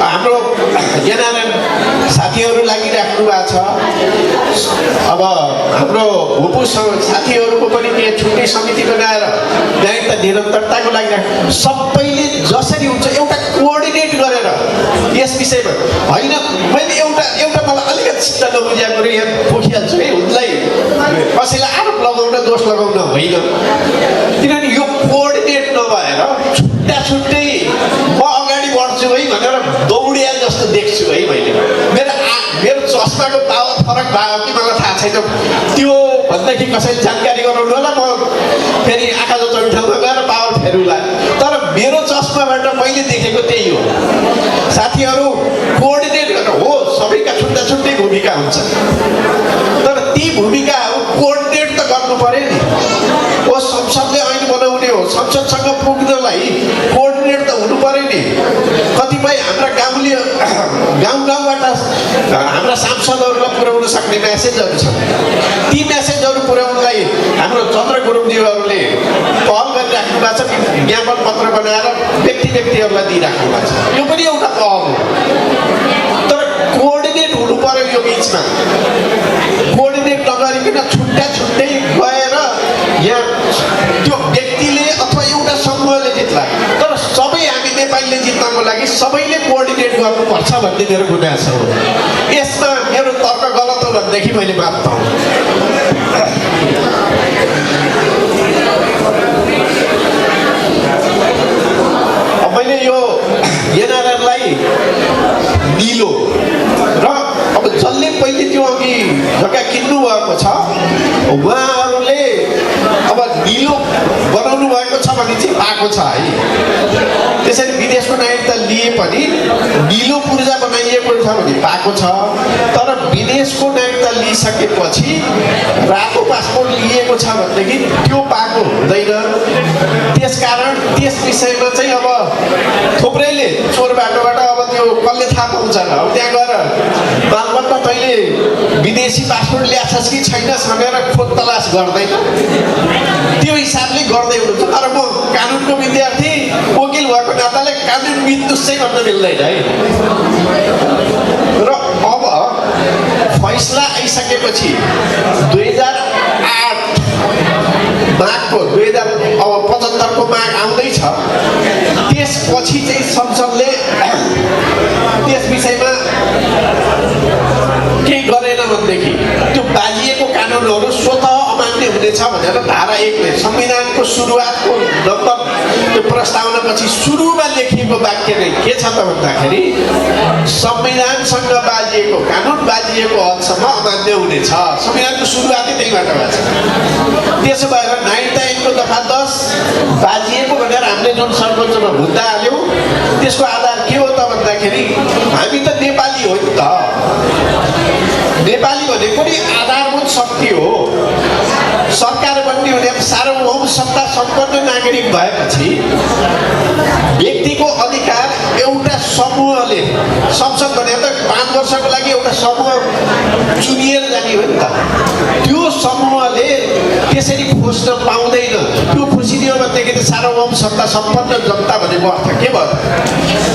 हाम्रो एनआरएन साथीहरू लागिराख्नु भएको छ। अब हाम्रो भूपू साथीहरूको पनि त्यहाँ छुट्टै समिति बनाएर न्यायिकता निरन्तरताको लागि सबैले जसरी हुन्छ एउटा कोअर्डिनेट गरेर यस विषयमा होइन। मैले एउटा मलाई अलिकति चित्त नबुझेको कुरो यहाँ पोखिहाल्छु है, उसलाई कसैलाई आरोप लगाउन दोष लगाउन होइन, किनभने यो कोअर्डिनेट नभएर छुट्टा छुट्टै म अगाडि बढ्छु है भनेर दौडिया जस्तो देख्छु है मैले। मेरो चस्माको पावर फरक भयो कि मलाई थाहा छैन, त्यो भन्दाखेरि कसैले जानकारी गराउनु होला, म फेरि आँखा जस्तो ठाउँमा गएर पावर फेरुला। तर मेरो चस्माबाट मैले देखेको त्यही हो। साथीहरू कोअर्डिनेट गरेर हो, सबैका छुट्टा छुट्टै भूमिका हुन्छ, तर ती भूमिकाहरू कोअर्डिनेट त गर्नु पर्यो नि। ओ संसदले ऐन बनाउने हो, संसदसँग पुग्नलाई कोअर्डिनेट त हुनु पर्यो नि। कतिपय हाम्रा गाउँबाट हाम्रा सांसदहरूलाई पुर्याउन सक्ने म्यासेजहरू छन्, ती म्यासेजहरू पुर्याउनलाई हाम्रो चन्द्र गुरुङज्यूहरूले पहल गरिराख्नु भएको छ, ज्ञापन पत्र बनाएर व्यक्तिहरूलाई दिइराख्नु भएको छ। यो पनि एउटा पहल हो, तर कोअर्डिनेट हुनु पर्यो यो बिचमा। कोअर्डिनेट नगरिकन छुट्टा छुट्टै गएर यहाँ त्यो व्यक्तिले अथवा एउटा समूहले जित्ला, तर सबै हामी नेपालीले जित्नको लागि सबैले कोअर्डिनेट गर्नुपर्छ भन्ने मेरो गुनासो हो। यसमा मेरो तर्क गलत हो भनेदेखि मैले माफ पाऊँ। मैले यो एनआरएनलाई निलो र अब जसले पहिले त्यो अघि जग्गा किन्नु भएको छ उहाँहरूले अब निलो बनाउनु भएको छ भने चाहिँ पाएको छ है। त्यसरी विदेशको नागरिकता लिए पनि निलो पूर्जा बनाइएको छ भने पाएको छ, तर विदेशको नागरिकता लिइसकेपछि रातो पासपोर्ट लिएको छ भनेदेखि त्यो पाएको हुँदैन। त्यसकारण त्यस विषयमा चाहिँ अब थुप्रैले चोर बाटोबाट अब त्यो कसले थाहा पाउँछ र अब त्यहाँ गएर मालमत्ता तैँले विदेशी पासपोर्ट ल्याछस् कि छैनस् भनेर खोज तलास गर्दैन, त्यो हिसाबले गर्दै हुनुहुन्छ। तर म कानुनको विद्यार्थी वकिल भएको नाताले कानुन मिथ्युस चाहिँ गर्न मिल्दैन है। र अब फैसला आइसकेपछि 2008 माघको 2075 को माघ आउँदैछ, त्यसपछि चाहिँ संसदले त्यस विषयमा केही गरेन भनेदेखि त्यो बाजिएको कानुनहरू स्वतः अमान्य हुनेछ भनेर धारा 1 ले संविधानको सुरुवातको नम्बर त्यो प्रस्तावनापछि सुरुमा लेखिएको वाक्य नै के छ त भन्दाखेरि संविधानसँग बाजिएको कानुन बाजिएको हदसम्म अमान्य हुनेछ। संविधानको सुरुवातै त्यहीबाट भएको छ। त्यसो भएर नागरिकता ऐनको दफा 10 बाजिएको भनेर हामीले जुन सर्वोच्चमा मुद्दा हाल्यौँ त्यसको आधार के हो त भन्दाखेरि हामी त नेपाली हो नि त। नेपाली भनेको नि आधारभूत शक्ति हो। सरकार बन्ने हुने सार्वभौम सत्ता सम्पन्न नागरिक भएपछि व्यक्तिको अधिकार एउटा समूहले, संसद भनेर त 5 वर्षको लागि एउटा समूह चुनिएर जाने हो नि त, त्यो समूहले त्यसरी खोज्न पाउँदैन। त्यो खोजिदियो भनेदेखि त सार्वभौम सत्ता सम्पन्न जनता भनेको अर्थ के भयो?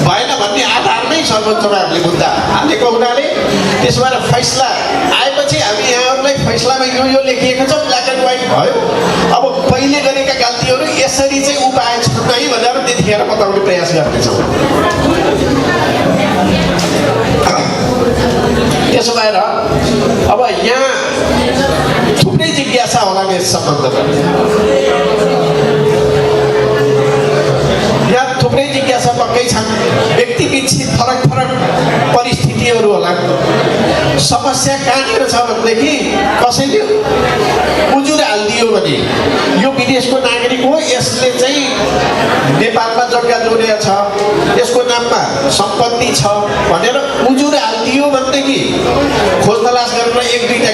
भएन भन्ने आधारमै सर्वोच्चमा हामीले मुद्दा हालेको हुनाले त्यसो भएर फैसला आएपछि हामी यहाँहरूलाई फैसलामा यो लेखिएको छ, ब्ल्याक एन्ड व्हाइट भयो। अब पहिले गरेका गल्तीहरू यसरी चाहिँ उपाय छन् है भनेर त्यतिखेर बताउने प्रयास गर्नेछौँ। त्यसो भएर अब यहाँ थुप्रै जिज्ञासा होला यस सम्बन्धमा। यहाँ थुप्रै जिज्ञासा पक्कै छन्, व्यक्तिविशेष फरक फरक परिस्थितिहरू होला। समस्या कहाँनिर छ भनेदेखि कसैले उजुर हालिदियो भने यो विदेशको नागरिक हो, यसले चाहिँ नेपालमा जग्गा जोडेको छ, यसको नाममा सम्पत्ति छ भनेर उजुर हालिदियो भनेदेखि खोज तलास गरेर 1-2टा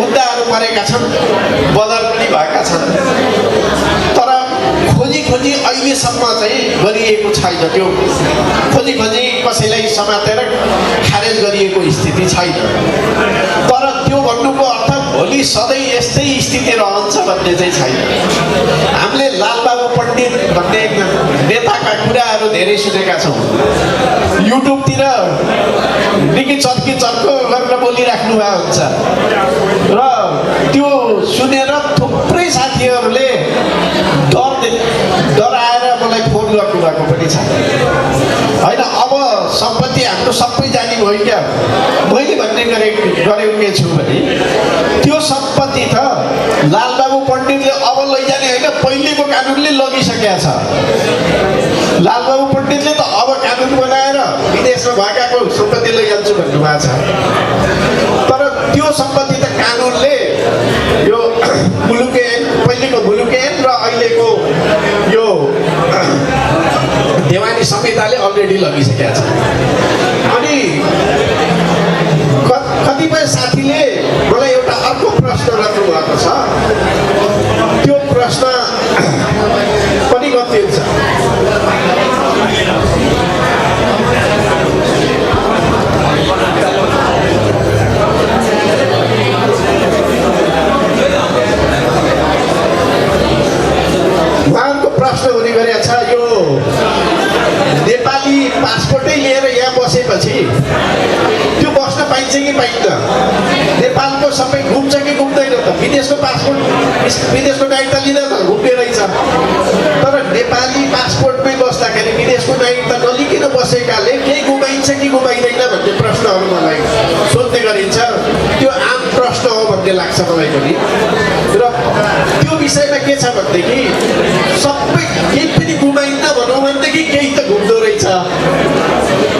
मुद्दाहरू परेका छन्, बदर पनि भएका छन्। तर खोजी खोजी अहिलेसम्म चाहिँ गरिएको छैन। त्यो खोजी खोजी कसैलाई समातेर खारेज गरिएको स्थिति छैन। तर त्यो भन्नुको अर्थ भोलि सधैँ यस्तै स्थिति रहन्छ भन्ने चाहिँ छैन। हामीले लालबाबु पण्डित भन्ने नेताका कुराहरू धेरै सुनेका छौँ। युट्युबतिर निकै चर्की चर्को गरेर बोलिराख्नु भएको हुन्छ र त्यो सुनेर थुप्रै साथीहरूले डराएर मलाई फोन गर्नुभएको पनि छ। होइन अब सम्पत्ति हाम्रो सबै जाने भयो क्या। मैले भन्ने गरेको के छु भने त्यो सम्पत्ति त लालबाबु पण्डितले अब लैजाने होइन, पहिलेको कानुनले लगिसकेका छ। लालबाबु पण्डितले त अब कानुन बनाएर विदेशमा भएकाको सम्पत्ति लैजान्छु भन्नुभएको छ। तर त्यो सम्पत्ति त कानुनले यो मुलुके पहिलेको मुलुके र अहिलेको यो देवानी संहिताले अलरेडी लगिसकेका छ। अनि कतिपय साथीले मलाई एउटा अर्को प्रश्न गर्नुभएको छ। त्यो प्रश्न पनि कति हुन्छ? उहाँको प्रश्न हुने गरेको छ, यो नेपाली पासपोर्टै लिएर यहाँ बसेपछि त्यो बस्न पाइन्छ कि पाइन्न? नेपालको सबै घुम्छ कि घुम्दैन त? विदेशको पासपोर्ट विदेशको नागरिकता लिँदा त घुम्ने रहेछ। तर नेपाली पासपोर्टमै बस्दाखेरि विदेशको नागरिकता नलिकन बसेकाले केही गुमाइन्छ कि गुमाइँदैन भन्ने प्रश्नहरू मलाई सोध्ने गरिन्छ। त्यो आम प्रश्न हो भन्ने लाग्छ मलाई पनि। र त्यो विषयमा के छ भनेदेखि सबै केही पनि गुमाइन्न भनौँ भनेदेखि केही त घुम्दो रहेछ।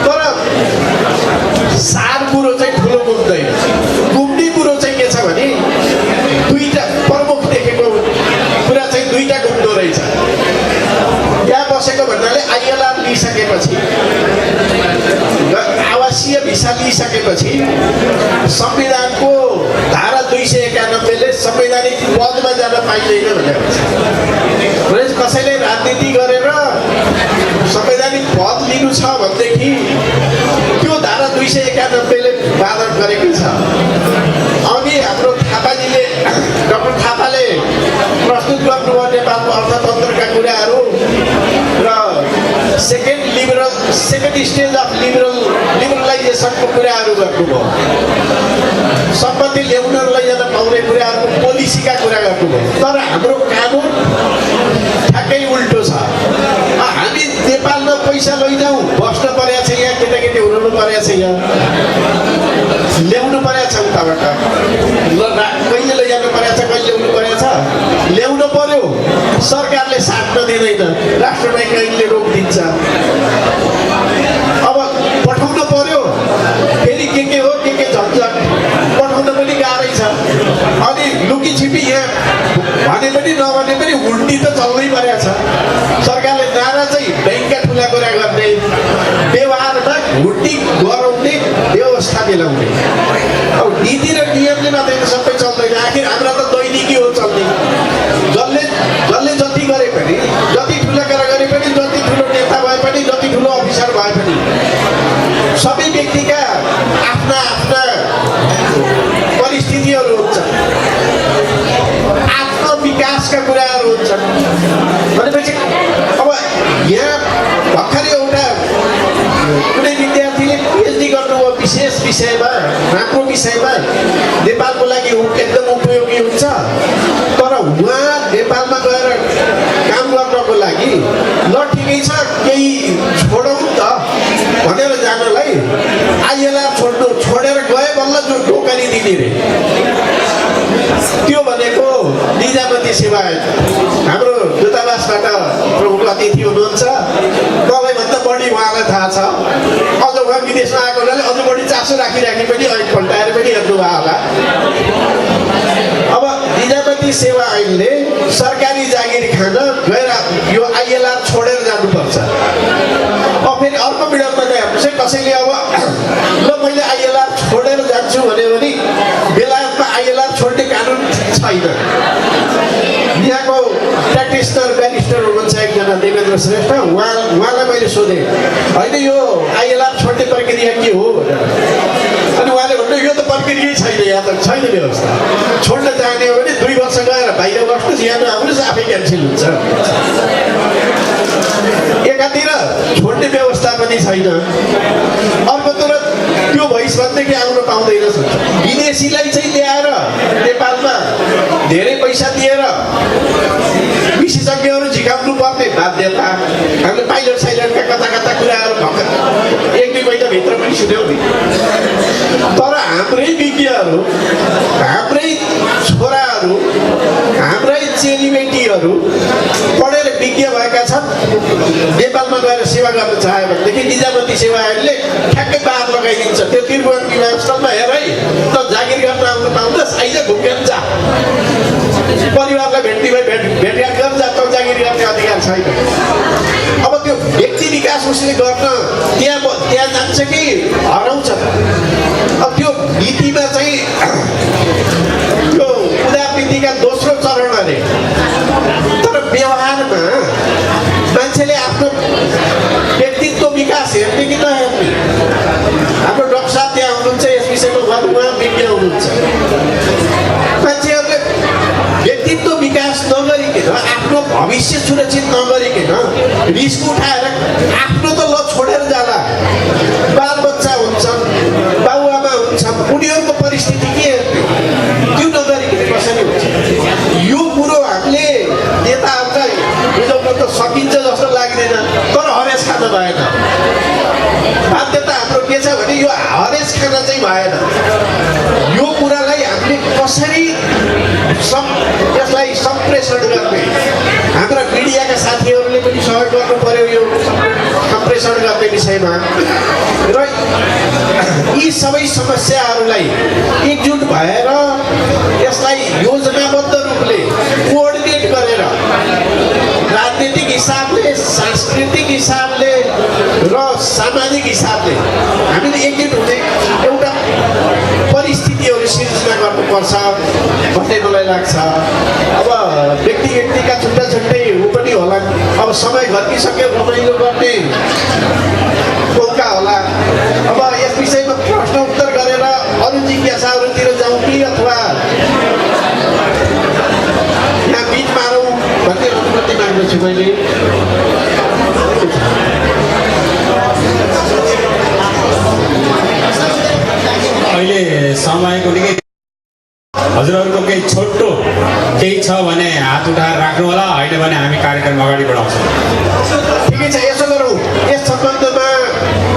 तर सार कुरो चाहिँ ठुलो घुम्दैन। घुम्ने कुरो चाहिँ के छ भने दुईटा प्रमुख देखेको कुरा चाहिँ दुईटा घुम्दो रहेछ। त्यहाँ बसेको भन्नाले आइएलआर लिइसकेपछि, आवासीय भिसा लिइसकेपछि संविधानको धारा 291ले संवैधानिक पदमा जान पाइँदैन भनेको छ। कसैले राजनीति गरेर संवैधानिक पद लिनु छ भनेदेखि त्यो धारा 291ले बाधक गरेको छ। अघि हाम्रो थापाजीले, डाक्टर थापाले प्रस्तुत गर्नुभयो नेपालको अर्थतन्त्रका कुराहरू र सेकेन्ड स्टेज अफ लिबरलाइजेसनको कुराहरू गर्नुभयो। सम्पत्ति ल्याउन लैजान पाउने कुराहरूको पोलिसीका कुरा गर्नुभयो। तर हाम्रो कानुन ठ्याक्कै उल्टो छ। हामी नेपालमा पैसा लैजाउँ, बस्न परेको छ यहाँ, केटाकेटी हुनु परेको छ यहाँ, ल्याउनु परेको छ उताबाट, कहिले लैजानु परेको छ, कहिले ल्याउनु परेको छ, ल्याउनु पर्यो। सरकारले साथ नदिँदैन, राष्ट्र ब्याङ्क ऐनले रोकिदिन्छ। अब पठाउनु पर्यो, फेरि के हो के झन्झट, पठाउन पनि गाह्रै छ। अनि लुकी छिपी यहाँ भने पनि नभने पनि उल्टी त चल्नै परेको छ। सरकारले नारा चाहिँ ब्याङ्कका ठुला कुरा गर्ने, व्यवहारमा हुड्डी गराउने व्यवस्था मिलाउने। अब नीति र नियमले मात्रै त सबै चल्दैन। आखिर हाम्रा त दैनिकी हो चल्ने। जसले जति गरे पनि, जति ठुला कुरा गरे पनि, जति ठुलो नेता भए पनि, जति ठुलो अफिसर भए पनि सबै व्यक्तिका आफ्ना आफ्ना परिस्थितिहरू हुन्छन्, आत्मविकासका कुराहरू हुन्छन्। भनेपछि अब यहाँ भर्खरै एउटा कुनै विद्यार्थीले पिएचडी गर्नुभयो विशेष विषयमा, राम्रो विषयमा, नेपालको लागि एकदम उपयोगी हुन्छ। तर उहाँ नेपालमा गएर काम गर्नको लागि ल ठिकै छ केही छोडौँ त भनेर जानलाई आइएलआर छोडेर गए बल्ल जो ढोकरी दिने रे, त्यो भनेको निजामती सेवा। हाम्रो दूतावासबाट प्रमुख अतिथि हुनुहुन्छ, तपाईँभन्दा बढी उहाँलाई थाहा छ। अझ उहाँ विदेशमा आएको हुनाले अझ बढी चासो राखिराखी पनि ऐन पल्टाएर पनि हेर्नुभयो होला। अब निजामती सेवा ऐनले सरकारी जागिर खान गएर यो आइएलआर छोडेर जानुपर्छ। अब फेरि अर्को विडम्बना चाहिँ कसैले अब ल मैले आइएलआर छोडेर जान्छु भन्यो भने बेलायतमा आइएलआर छोड्ने कानुन छैन। यहाँको प्र्याक्टिसनर ब्यारिस्टर हुनुहुन्छ देवेन्द्र श्रेष्ठ उहाँलाई मैले सोधेँ होइन यो आइएलआर छोड्ने प्रक्रिया के हो भनेर अनि उहाँले भन्नु यो त प्रक्रिया छैन यहाँ त छैन व्यवस्था छोड्न चाहने हो भने 2 वर्ष गएर बाहिर बस्नुहोस् यहाँ नआउनुहोस् आफै क्यान्सल हुन्छ एकातिर छोड्ने व्यवस्था पनि छैन अर्कोतिर त्यो भइसकेदेखि आउन पाउँदैन विदेशीलाई चाहिँ ल्याएर नेपालमा धेरै पैसा दिएर विशेषज्ञहरू झिकाउनु पर्ने बाध्यता हामीले पाइलट साइलटका कता कता कुराहरू भर्खर 1-2 महिनाभित्र पनि सुन्यौँ नि तर हाम्रै विज्ञहरू हाम्रै छोराहरू हाम्रै चेलीबेटीहरू पढेर विज्ञ भएका छन् नेपालमा गएर सेवा गर्न चाह्यो भनेदेखि निजामती सेवा आयोगले ठ्याक्कै बार लगाइदिन्छ त्यो त्रिभुवन विमानस्थलमा हेर है त जागिर गर्न आउनु पाउँदछ आइज घुमेर जा परिवारलाई भेट्ने भए भेटघाट गरेर जा त जागिर गर्ने अधिकार छैन अब त्यो व्यक्ति विकास उसले गर्न त्यहाँ जान्छ कि हराउँछ अब त्यो नीतिमा चाहिँ यो उदारनीतिका दोस्रो चरण अरे तर व्यवहारमा मान्छेले आफ्नो व्यक्तित्व विकास हेर्ने कि नहेर्ने हाम्रो डाक्टर साहब त्यहाँ हुनुहुन्छ यस विषयमा उहाँ विज्ञ हुनुहुन्छ मान्छेहरूले व्यक्तित्व विकास नगरिकन आफ्नो भविष्य सुरक्षित नगरिकन रिस्क उठाएर आफ्नो त ल छोडेर जाला बालबच्चा हुन्छ बाबुआमा हुन्छ उनीहरूको परिस्थिति के हेर्ने त्यो नगरिकन कसरी हुन्छ यो कुरो हामीले नेताहरूलाई बुझाउन त सकिन्छ जस्तो लाग्दैन तर हरेस खान भएन बाध्यता हाम्रो के छ भने यो हरेस खान चाहिँ भएन यो कुरालाई हामीले कसरी यसलाई सम्प्रेषण गर्ने हाम्रा मिडियाका साथीहरूले पनि सहयोग गर्नु पर्यो यो सम्प्रेषण गर्ने विषयमा र यी सबै समस्याहरूलाई एकजुट भएर यसलाई योजनाबद्ध रूपले कोअर्डिनेट गरेर राजनीतिक हिसाबले सांस्कृतिक हिसाबले र सामाजिक हिसाबले हामीले एकजुट हुने एउटा परिस्थितिहरू सिर्जना गर्नुपर्छ भन्ने मलाई लाग्छ अब व्यक्तिका छुट्टा छुट्टै ऊ पनि होला अब समय घटिसक्यो रमाइलो गर्ने मौका होला अब यस विषयमा प्रश्न उत्तर गरेर अरू जिज्ञासाहरूतिर जाउँ कि अथवा यहाँ बिच मारौँ भन्ने अनुमति माग्दछु मैले अहिले समयको निकै हजुरहरूको केही छोटो केही छ भने हात उठाएर राख्नु होला होइन भने हामी कार्यक्रम अगाडि बढाउँछौँ ठिकै छ यसो गरौँ यस सम्बन्धमा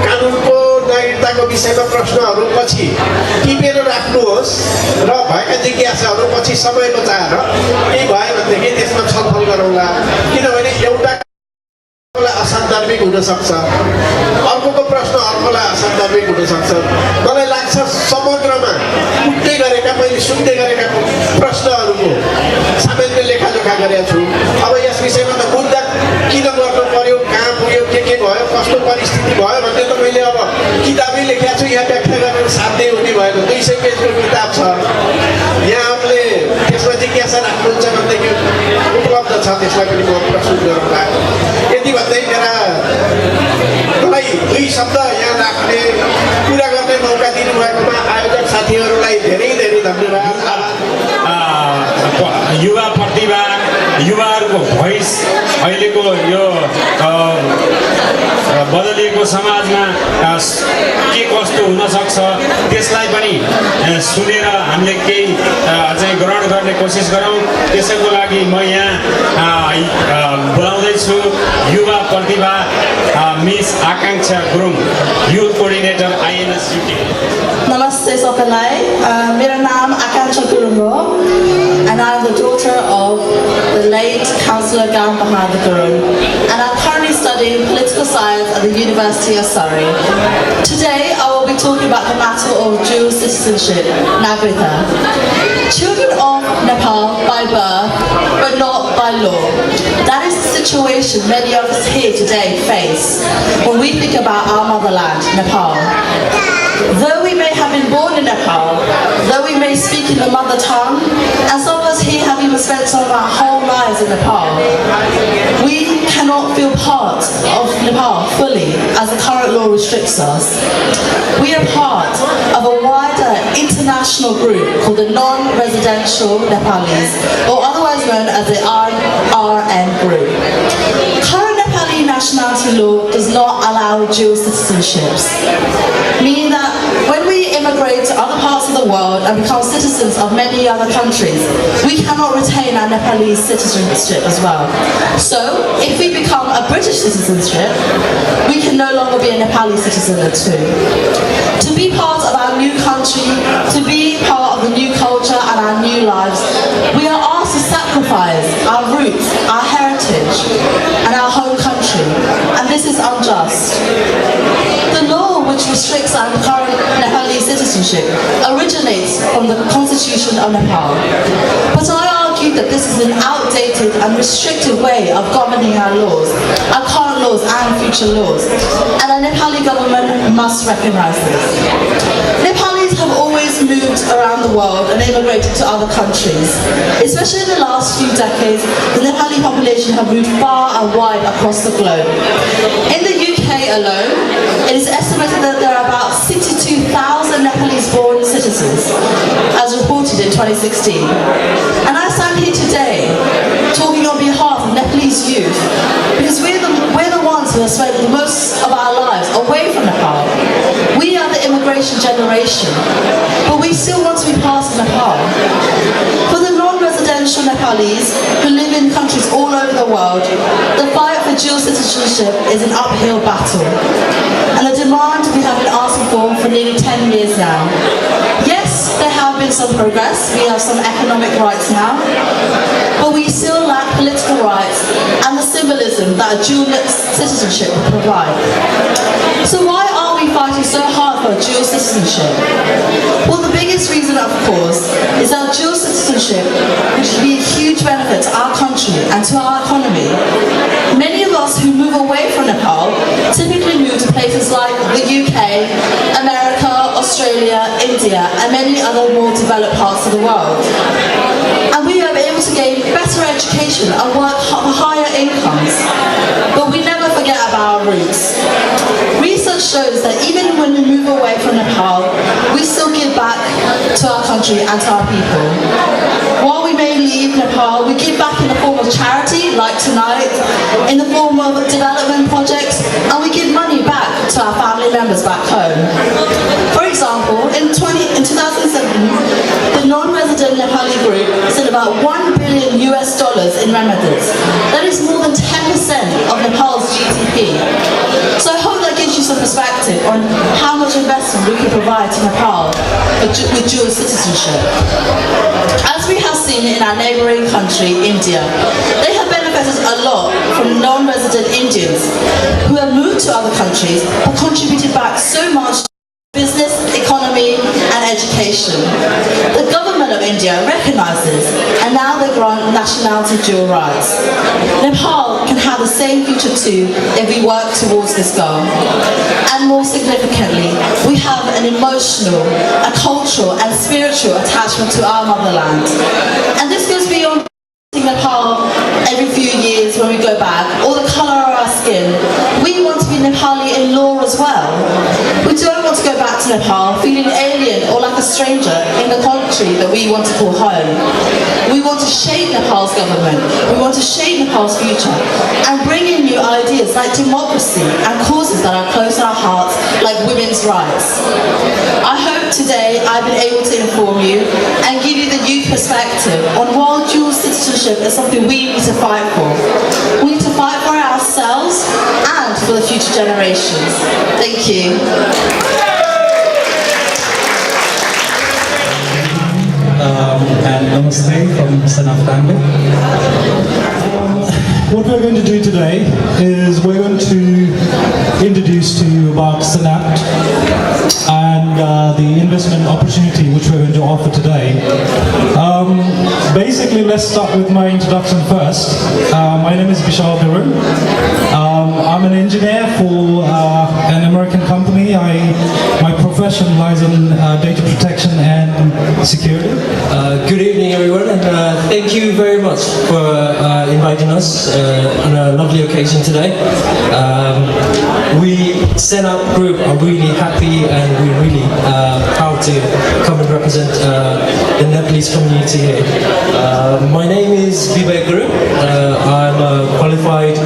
कानुनको नागरिकताको विषयमा प्रश्नहरू पछि टिपेर राख्नुहोस् र भएका जिज्ञासाहरू पछि समय बचाएर केही भयो भनेदेखि त्यसमा छलफल गरौँला किनभने एउटा असान्दर्भिक हुन सक्छ अर्कोको प्रश्न अर्कोलाई असान्दर्भिक हुन सक्छ मलाई लाग्छ समग्रमा उठ्दै गरेका मैले सुन्दै गरेका प्रश्नहरूको सामान्य लेखाजोखा गरेका छु अब यस विषयमा त मुद्दा किन गर्नु पर्यो कहाँ पुग्यो के भयो कस्तो परिस्थिति भयो भन्ने त मैले अब किताबै लेखेको छु यहाँ व्याख्या गरेर साध्यै हुने भएन 200 पेजको किताब छ यहाँहरूले त्यसमा जिज्ञासा राख्नुहुन्छ भनेदेखि उपलब्ध छ त्यसलाई पनि म प्रस्तुत गरौँला यति भन्दै मलाई 2 शब्द यहाँ राख्ने कुरा गर्ने मौका दिनुभएकोमा आयोजक साथीहरूलाई धेरै धेरै धन्यवाद युवा प्रतिभा युवाहरूको भोइस अहिलेको यो बदलिएको समाजमा के कस्तो हुनसक्छ त्यसलाई पनि सुनेर हामीले केही अझै ग्रहण गर्ने कोसिस गरौँ त्यसैको लागि म यहाँ बोलाउँदैछु युवा प्रतिभा मिस आकाङ्क्षा Gurung youth coordinator INS UT Namaste सबैलाई मेरो नाम आकाङ्क्षा गुरुङ हो and I am the daughter of the late Councillor Gam Bahadur Gurung and I'm currently studying political science at the University of Surrey. Today I will be talking about the matter of dual citizenship, Nagrita. Children of Nepal by birth but not by law. That is the situation many of us here today face when we think about our motherland, Nepal. Though we may have been born in Nepal, though we may speak in the mother tongue, and some of us here have even spent some of our whole lives in Nepal, we cannot feel part of Nepal fully as the current law restricts us. We are part of a wider international group called the Non-Residential Nepalese, or otherwise known as the RRN group. Current Nepali nationality law does not allow dual citizenships, meaning that when we immigrate to other parts of the world and become citizens of many other countries, we cannot retain our Nepalese citizenship as well. So, if we become a British citizenship, we can no longer be a Nepali citizen too. To be part of our new country, to be part of the new culture and our new lives, we are asked to sacrifice our roots, our heritage, and our home country, and this is unjust. The law which restricts our current Nepalese citizenship originates from the Constitution of Nepal. But I argue that this is an outdated and restrictive way of governing our laws, our current laws and future laws, and the Nepali government must recognize this. Nepalese have always moved around the world and immigrated to other countries. Especially in the last few decades, the Nepali population have moved far and wide across the globe. In the UK alone, it is estimated that there are about 62,000 Nepalese-born citizens, as reported in 2016. And I stand here today talking on behalf of Nepalese youth, because we're the ones who have spent most of our lives away from Nepal. We are the immigration generation, but we still want to be part of Nepal. For the non-residential Nepalese who live in countries all over the world, the fight for dual citizenship is an uphill battle, and a demand we have been asking for nearly 10 years now. Yes, there have been some progress. We have some economic rights now, but we still lack political rights and the symbolism that a dual citizenship would provide. So why are we fighting so hard for dual citizenship? Well, the biggest reason, of course, is that dual citizenship would be a huge benefit to our country and to our economy. Many of us who move away from Nepal typically move to places like the UK, America, Australia, India, and many other more developed parts of the world. And we are able to gain better education and work for higher incomes. But we never forget about our roots. Research shows that even when we move away from Nepal, we still give back to our country and to our people. While we may leave Nepal, we give back in the form of charity, like tonight, in the form of development projects, and we give money back to our family members back home. For example, in 2007, the non-resident Nepali group sent about $1 billion in remittances. That is more than 10% of Nepal's GDP. So I hope that gives you some perspective on how much investment we can provide to Nepal with dual citizenship. As we have seen in our neighbouring country, India, they have benefited a lot from non-resident Indians who have moved to other countries but contributed back so much to business, economy and education. The government of India recognises and now they grant nationality dual rights. Nepal can have the same future too if we work towards this goal. And more significantly, we have an emotional, a cultural and spiritual attachment to our motherland. And this goes beyond Nepal every few years when we go back, or the colour of our skin. We want to be Nepali in law as well. We don't want to go back to Nepal feeling alien or like a stranger in the country that we want to call home. We want to shape Nepal's government. We want to shape Nepal's future and bring in new ideas like democracy and causes that are close to our hearts like women's rights. I hope today I've been able to inform you and give you the youth perspective on why dual citizenship is something we need to fight for. We need to fight for ourselves and for the future generations. Thank you. And namaste from Sanaf Tamil. What we're going to do today is we're going to introduce to you about Sanapt and the investment opportunity which we're going to offer today. Basically, let's start with my introduction first. My name is Vishal Birun. I'm an engineer for an American company. My profession question lies on data protection and security. Good evening, everyone, and thank you very much for inviting us on a lovely occasion today. We Stand Up Group are really happy and we're really proud to come and represent the Nepalese community here. My name is Vivek Guru. I'm a qualified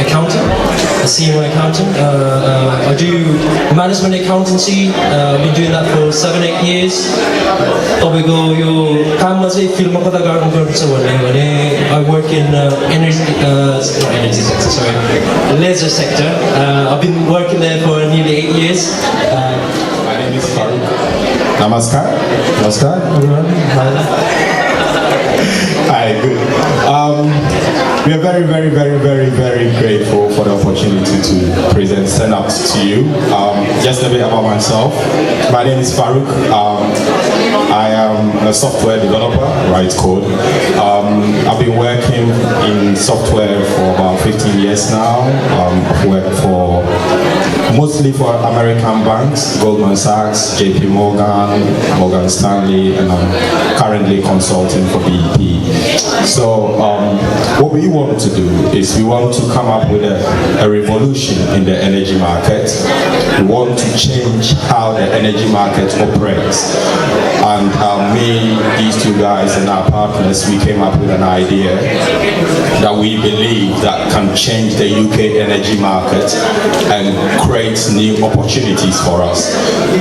accountant, a senior accountant. I do management accountancy. I've been doing that for 7-8 years. I work in leisure sector. I've been working there for nearly 8 years. My name is Farouk. Namaskar. Namaskar, everyone. Hi, good. We are very, very, very, very, very grateful for the opportunity to present Stand Up to you. Just a bit about myself. My name is Farouk. I am a software developer, write code. I've been working in software for about 15 years now. I've worked for mostly for American banks, Goldman Sachs, JP Morgan, Morgan Stanley, and I'm currently consulting for BEP. So what we want to do is we want to come up with a revolution in the energy market. We want to change how the energy market operates. And me, these two guys and our partners, we came up with an idea that we believe that can change the UK energy market and create new opportunities for us.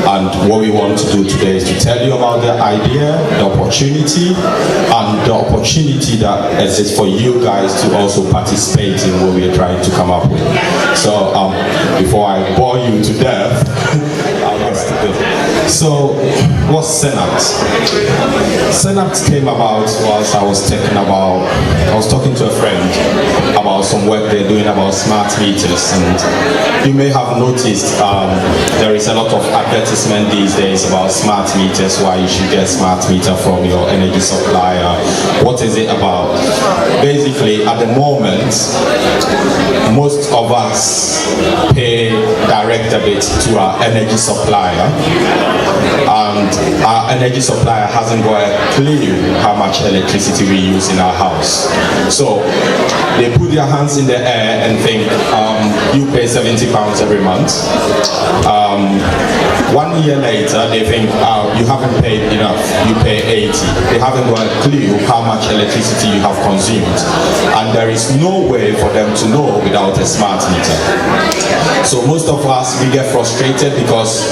And what we want to do today is to tell you about the idea, the opportunity, and the opportunity that exists for you guys to also participate in what we are trying to come up with. So before I bore you to death, I'll get started. So what's Senapt? Senapt came about whilst I was talking to a friend about some work they're doing about smart meters, and you may have noticed there is a lot of advertisement these days about smart meters, why you should get smart meter from your energy supplier. What is it about? Basically, at the moment, most of us pay direct debit to our energy supplier, and our energy supplier hasn't got a clue how much electricity we use in our house. So they put their hands in the air and think, you pay £70 every month. 1 year later, they think, you haven't paid enough, you pay 80. They haven't got a clue how much electricity you have consumed. And there is no way for them to know without a smart meter. So most of us, we get frustrated because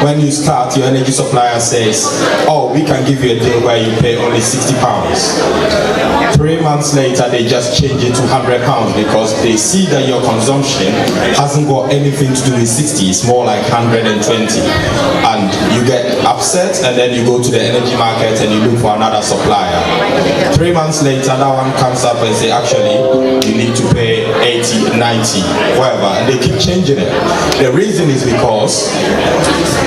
when you start, your energy supplier says, oh, we can give you a deal where you pay only £60. 3 months later, they just change it to £100 because they see that your consumption hasn't got anything to do with 60, it's more like 120. And you get upset, and then you go to the energy market and you look for another supplier. 3 months later, that one comes up and say, actually, you need to pay 80, 90, whatever, and they keep changing it. The reason is because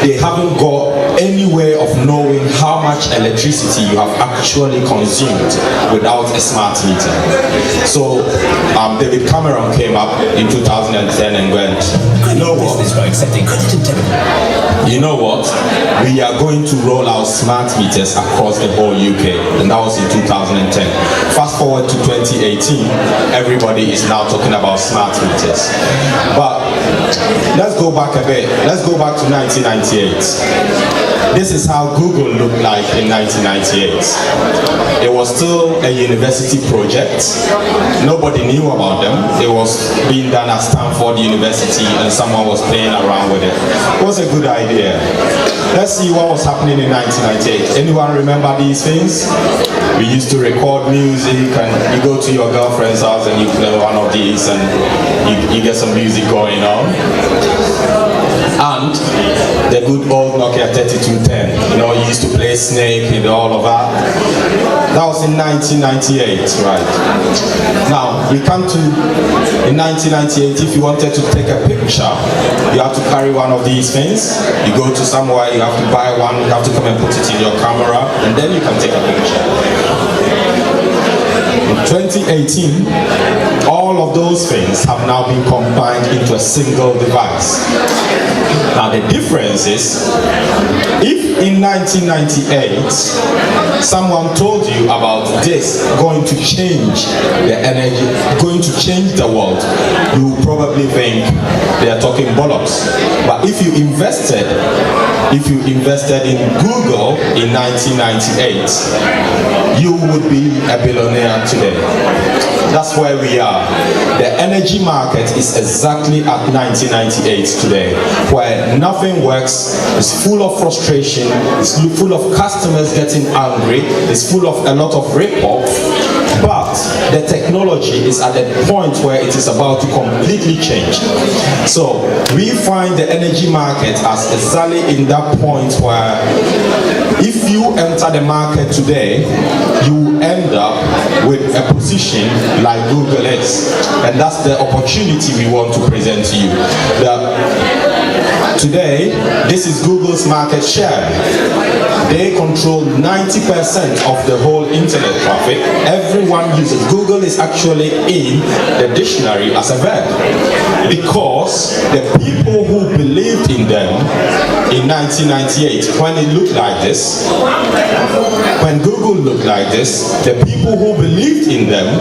they haven't got any way of knowing how much electricity you have actually consumed without a smart meter. So David Cameron came up in 2010 and went, you know what? We are going to roll out smart meters across the whole UK, and that was in 2010. Fast forward to 2018, everybody is now talking about smart meters. But let's go back a bit. Let's go back to 1998. This is how Google looked like in 1998. It was still a university project. Nobody knew about them. It was being done at Stanford University and someone was playing around with it. It was a good idea. Let's see what was happening in 1998. Anyone remember these things? We used to record music, and you go to your girlfriend's house and you play one of these and you get some music going on. And the good old Nokia 3210, you know, you used to play Snake and all of that. That was in 1998, right? Now, we come to, in 1998, if you wanted to take a picture, you have to carry one of these things. You go to somewhere, you have to buy one, you have to come and put it in your camera, and then you can take a picture. In 2018, all of those things have now been combined into a single device. Now the difference is, if in 1998 someone told you about this going to change the energy, going to change the world, you would probably think they are talking bollocks. But if you invested in Google in 1998, you would be a billionaire today. That's where we are. The energy market is exactly at 1998 today, where nothing works, it's full of frustration, it's full of customers getting angry, it's full of a lot of rip-off. But the technology is at the point where it is about to completely change. So we find the energy market as exactly in that point where if you enter the market today, you end up with a position like Google is. And that's the opportunity we want to present to you. Today, this is Google's market share. They control 90% of the whole internet traffic. Everyone uses Google is actually in the dictionary as a verb, because the people who believed in them in 1998, when it looked like this, when Google looked like this, the people who believed in them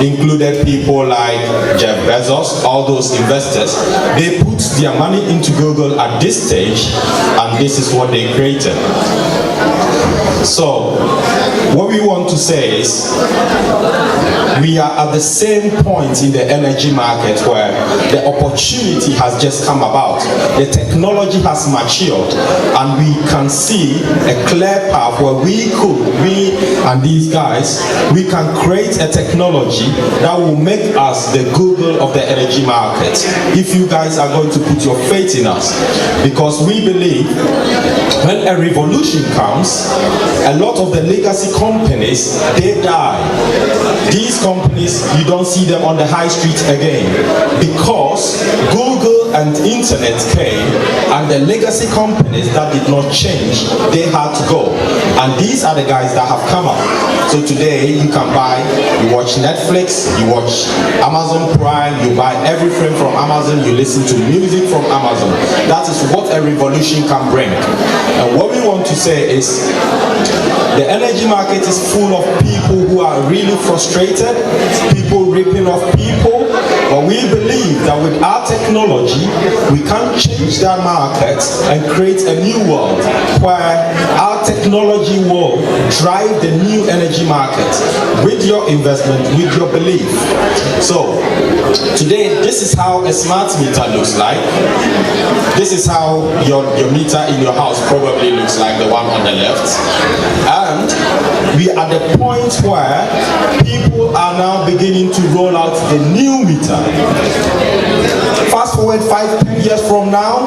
included people like Jeff Bezos, all those investors. They put their money into Google at this stage, and this is what they created. So, what we want to say is, we are at the same point in the energy market where the opportunity has just come about. The technology has matured, and we can see a clear path where we and these guys, we can create a technology that will make us the Google of the energy market. If you guys are going to put your faith in us, because we believe when a revolution comes, a lot of the legacy companies, they die. These companies, you don't see them on the high street again, because Google and internet came, and the legacy companies that did not change, they had to go. And these are the guys that have come up. So today you can buy, you watch Netflix, you watch Amazon Prime, you buy everything from Amazon, you listen to music from Amazon. That is what a revolution can bring. And what we want to say is, the energy market is full of people who are really frustrated, people ripping off people, but we believe that with our technology, we can change that market and create a new world where our technology will drive the new energy market with your investment, with your belief. So, today, this is how a smart meter looks like. This is how your meter in your house probably looks like, the one on the left. And we are at the point where people are now beginning to roll out the new meter. Fast forward 5-10 years from now,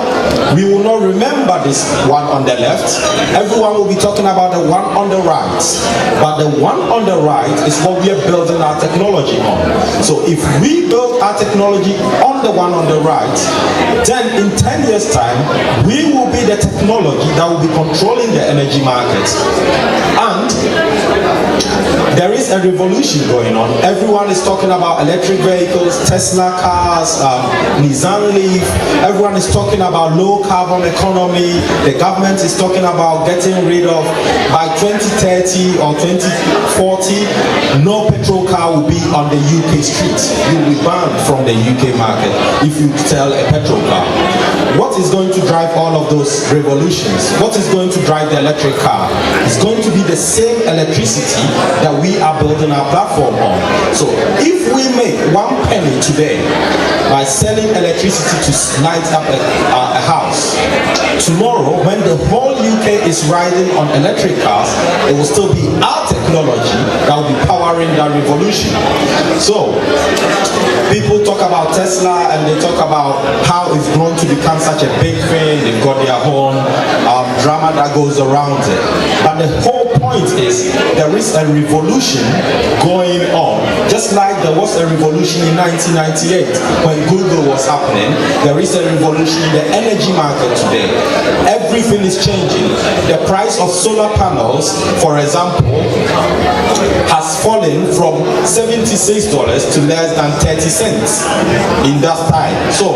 we will not remember this one on the left. Everyone will be talking about the one on the right. But the one on the right is what we are building our technology on. So if we build our technology on the one on the right, then in 10 years time, we will be the technology that will be controlling the energy market. And there is a revolution going on. Everyone is talking about electric vehicles, Tesla cars, Nissan Leaf. Everyone is talking about low carbon economy. The government is talking about getting rid of, by 2030 or 2040, no petrol car will be on the UK streets. You will be banned from the UK market if you sell a petrol car. What is going to drive all of those revolutions? What is going to drive the electric car? It's going to be the same electricity that we are building our platform on. So if we make 1 penny today by selling electricity to light up a house, tomorrow when the whole UK is riding on electric cars, it will still be our technology that will be powering that revolution. So people talk about Tesla and they talk about how it's grown to become such a big thing. They've got their own drama that goes around it. But the whole point is there is a revolution going on. Just like there was a revolution in 1998 when Google was happening, there is a revolution in the energy market today. Everything is changing. The price of solar panels, for example, has fallen from $76 to less than 30 cents in that time. So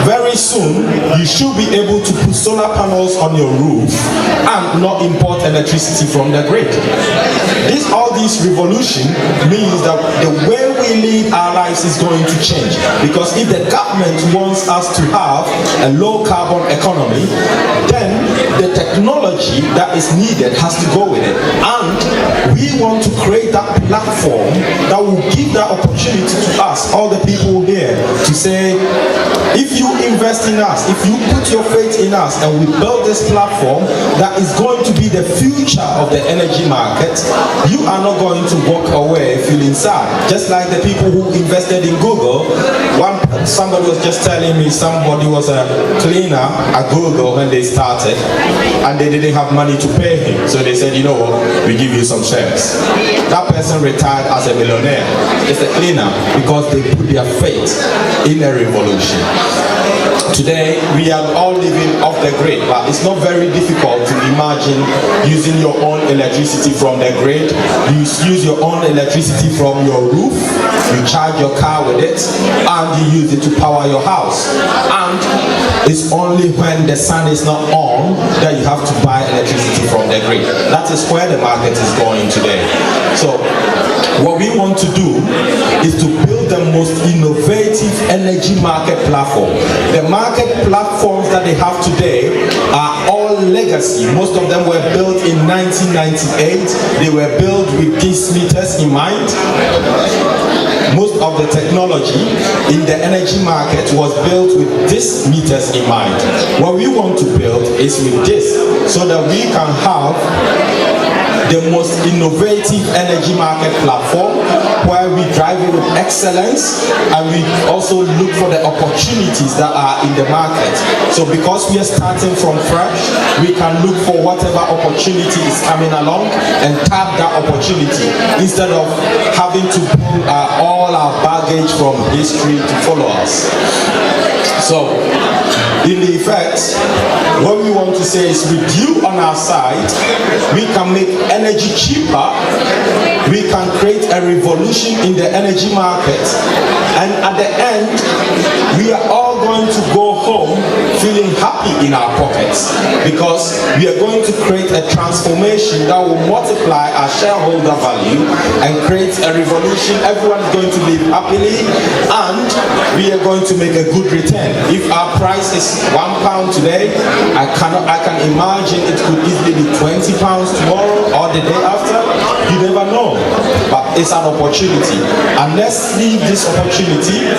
very soon you should be able to put solar panels on your roof and not import electricity from the grid. All this revolution means that the way we live our lives is going to change, because if the government wants us to have a low carbon economy, then the technology that is needed has to go with it, and we want to create that platform that will give that opportunity to us, all the people here, to say, if you invest in us, if you put your faith in us, and we build this platform that is going to be the future of the energy market, you are not going to walk away feeling sad. Just like the people who invested in Google. Somebody was just telling me somebody was a cleaner at Google when they started, and they didn't have money to pay him. So they said, you know what, we give you some shares. That person retired as a millionaire, just a cleaner, because they put their faith in a revolution. Today, we are all living off the grid, but it's not very difficult to imagine using your own electricity from the grid. You use your own electricity from your roof, you charge your car with it, and you use it to power your house. And it's only when the sun is not on that you have to buy electricity from the grid. That is where the market is going today. So, what we want to do is to build the most innovative energy market platform. The market platforms that they have today are all legacy. Most of them were built in 1998. They were built with these meters in mind. Most of the technology in the energy market was built with these meters in mind. What we want to build is with this, so that we can have the most innovative energy market platform where we drive it with excellence, and we also look for the opportunities that are in the market. So because we are starting from fresh, we can look for whatever opportunity is coming along and tap that opportunity instead of having to pull all our baggage from history to follow us. So in the effect, what we want to say is, with you on our side, we can make energy cheaper, we can create a revolution in the energy market, and at the end, we are all going to go home feeling happy in our pockets, because we are going to create a transformation that will multiply our shareholder value and create a revolution. Everyone is going to live happily, and we are going to make a good return. If our price is £1 today, I can imagine it could easily be £20 tomorrow or the day after. You never know, but it's an opportunity, and let's leave this opportunity.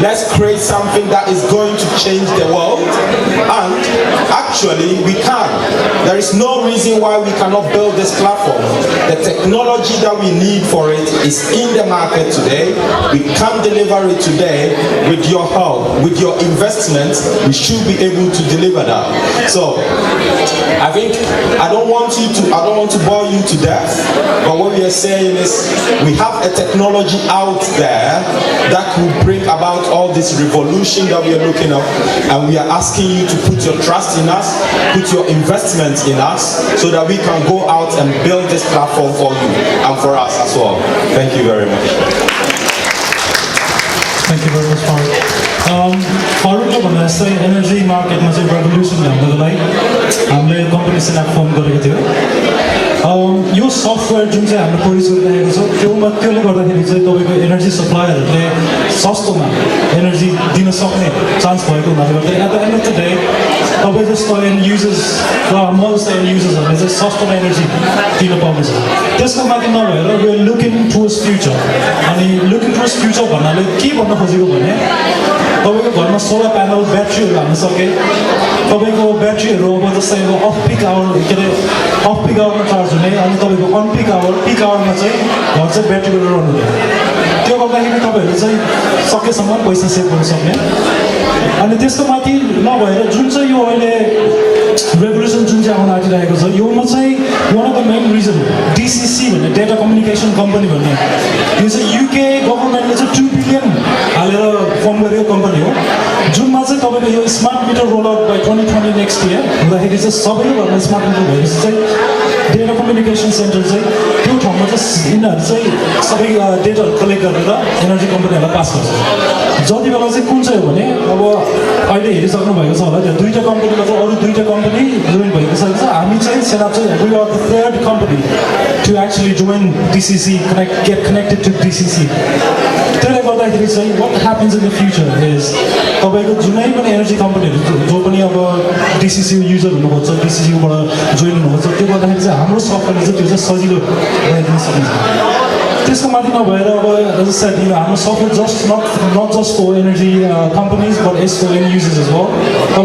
Let's create something that is going to change the world, and actually we can. There is no reason why we cannot build this platform. The technology that we need for it is in the market today. We can deliver it today. With your help, with your investment, we should be able to deliver that. So I think I don't want to bore you to death, but what we are saying is, we have a technology out there that will bring about all this revolution that we are looking at, and we are asking you to put your trust in us, put your investment in us, so that we can go out and build this platform for you and for us as well. Thank you very much. Thank you very much, Faruk. Farukले भने जस्तै energy मार्केटमा चाहिँ revolution ल्याउनको लागि हामीले company setup form गरेको थियो। यो सफ्टवेयर जुन चाहिँ हामीले प्रड्युस गरिरहेको छ, त्यसले गर्दाखेरि चाहिँ तपाईँको एनर्जी सप्लायरहरूले सस्तोमा एनर्जी दिन सक्ने चान्स भएको हुनाले गर्दा at the end of the day तपाईँ जस्तो एन्ड युजर्स र म जस्तो एन्ड युजर्सहरूले चाहिँ सस्तोमा एनर्जी दिन पाउनेछ। त्यसको माथि नभएर we are looking towards future. अनि लुकिङ टुवर्ड्स फ्युचर भन्नाले के भन्न खोजेको भने, तपाईँको घरमा सोलर प्यानल ब्याट्रीहरू हाल्न सके, तपाईँको ब्याट्रीहरू अब जस्तै अफ पिक आवर के अरे अफ पिक आवरमा चार्ज हुने, अनि तपाईँको अन पिक आवरमा चाहिँ घर चाहिँ ब्याट्रीबाट रन हुने। त्यो गर्दाखेरि तपाईँहरूले चाहिँ सकेसम्म पैसा सेभ गर्न सक्ने। अनि त्यसको माथि नभएर जुन चाहिँ यो अहिले रेभोल्युसन जुन चाहिँ आउन आँटिरहेको छ योमा चाहिँ one of the main reason DCC भन्ने डेटा कम्युनिकेसन कम्पनी भन्ने यो चाहिँ युके गभर्मेन्टले चाहिँ 2 बिलियन हालेर फर्म गरेको कम्पनी हो जुनमा चाहिँ तपाईँको यो smart meter roll out by 2020 next year हुँदाखेरि चाहिँ सबैको घरमा स्मार्ट मिटर भएपछि चाहिँ डेटा कम्युनिकेसन सेन्टर चाहिँ त्यो ठाउँमा चाहिँ यिनीहरू चाहिँ सबै डेटाहरू कलेक्ट गरेर एनर्जी कम्पनीहरूलाई पास गर्छ जति बेला चाहिँ कुन चाहिँ हो भने अब अहिले हेरिसक्नु भएको छ होला त्यहाँ 2टा कम्पनीमा चाहिँ अरू 2टा कम्पनी जोइन भइसकेको छ हामी चाहिँ सेटअप चाहिँ we are the third company to actually join DCC get connected to DCC त्यसले गर्दाखेरि चाहिँ what happens in the future is तपाईँको जुनै पनि एनर्जी कम्पनीहरू जो पनि अब डिसिसी युजर हुनुहुन्छ डिसिसीबाट जोइन हुनुहुन्छ त्यो गर्दाखेरि चाहिँ हाम्रो सफ्टवेयरले चाहिँ त्यो चाहिँ सजिलो बनाइदिन सकिन्छ त्यसको माथि नभएर अब हाम्रो software not just for energy companies but it's for any users as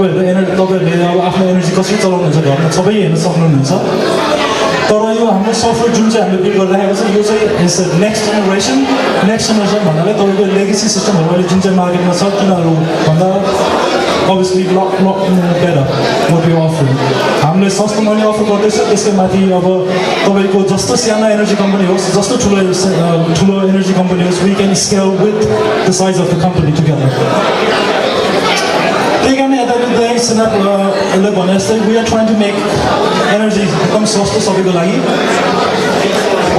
well तपाईँहरूले अब आफ्नो एनर्जी कसरी चलाउनुहुन्छ घरमा सबै हेर्न सक्नुहुन्छ तर यो हाम्रो सफ्टवेयर जुन चाहिँ हामीले बिल्ड गरिराखेको छ यो चाहिँ इट्स नेक्स्ट जेनेरेसन भन्नाले तपाईँको लेगेसी सिस्टमहरू अहिले जुन चाहिँ मार्केटमा छ तिनीहरू भन्दा obviously lot better what we offer. हामीले सस्तो मनी अफर गर्दैछ त्यसकै माथि अब तपाईको जस्तो सानो एनर्जी कम्पनी होस् जस्तो ठुलो एनर्जी कम्पनी होस् we can scale with the size of the company together. त्यही कारण यता सेनअपले भने जस्तै we are trying to make energy एकदम सस्तो सबैको लागि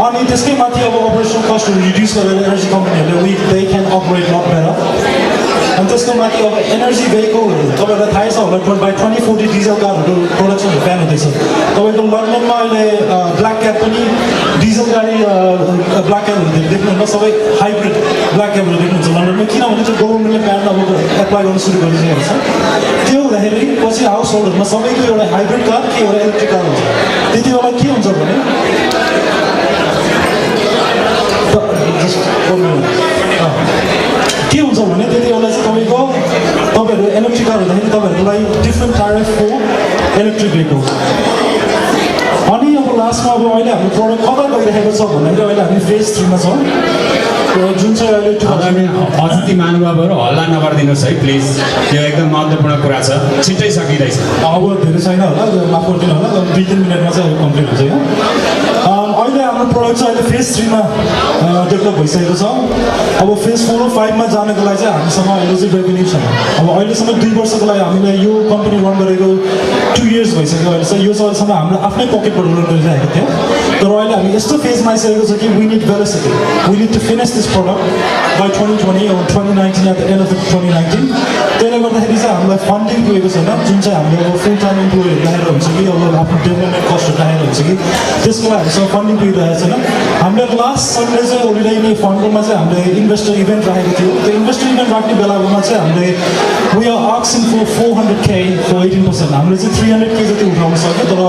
अनि त्यसकै माथि अब अपरेसनल कस्टहरू रिड्युस गरेर एनर्जी कम्पनीहरूले they can operate lot better. अनि त्यसको माथि अब एनर्जी भेहिकलहरू तपाईँहरूलाई थाहै छ होला बाई 2040 डिजल कारहरू प्रोडक्सनहरू ब्यान हुँदैछ तपाईँको लन्डनमा अहिले ब्ल्याक क्याब पनि डिजल गाडी ब्ल्याक क्याबहरू देख्नुहुन्छ सबै हाइब्रिड ब्ल्याक क्याबहरू देख्नुहुन्छ लन्डनमा किनभने चाहिँ गभर्मेन्टले ब्यान अब एप्लाई गर्न सुरु गरिसकेको छ त्यो हुँदाखेरि पछि हाउस होल्डहरूमा सबैको एउटा हाइब्रिड कार कि एउटा इलेक्ट्रिक कार हुन्छ त्यति बेला के हुन्छ भने के हुन्छ भने त्यति बेला चाहिँ तपाईँहरू इलेक्ट्रिक कार हुँदाखेरि तपाईँहरूको लागि डिफ्रेन्ट टाइपको इलेक्ट्रिक भेहिकल्स अनि अब लास्टमा अब अहिले हाम्रो प्रोडक्ट कता गइरहेको छ भन्दाखेरि अहिले हामी फेज 3 मा छौँ जुन चाहिँ अहिले अतिथि महानुभावहरू हल्ला नगरिदिनुहोस् है प्लिज यो एकदम महत्त्वपूर्ण कुरा छ छिट्टै सकिँदैछ अब धेरै छैन होला माफ गरिदिनु होला 2-3 मिनटमा चाहिँ कम्प्लिट हुन्छ यो अहिले हाम्रो प्रोडक्ट चाहिँ अहिले फेज 3 मा डेभलप भइसकेको छ अब फेज 4 र 5 मा जानको लागि चाहिँ हामीसँग अहिले चाहिँ रेभेन्यू छैन अब अहिलेसम्म 2 वर्षको लागि हामीले यो कम्पनी रन गरेको 2 इयर्स भइसक्यो अहिले चाहिँ यो चाहिँ अहिलेसम्म हाम्रो आफ्नै पकेटबाट रन गरिरहेको थियो तर अहिले हामी यस्तो फेजमा आइसकेको छ कि we need velocity we need to finish this product by 2020 or 2019 at the end of 2019 त्यसले गर्दाखेरि चाहिँ हामीलाई फन्डिङ पुगेको छैन जुन चाहिँ हामीले अब फुल टाइम इम्प्लोइहरू राखेर हुन्छ कि अब आफ्नो डेभलपमेन्ट कस्टहरू राखेर हुन्छ कि त्यसको लागि हामीसँग फन्डिङ पुगिरहेको छैन हामीले लास्ट सन्डे चाहिँ ओलिडाइने फन्डमा चाहिँ हामीले इन्भेस्टर इभेन्ट राखेको थियो त्यो इन्भेस्टर इभेन्ट राख्ने बेलामा चाहिँ हामीले we are asking for 400K for 18% हामीले चाहिँ 300K जति उठाउन सक्यो तर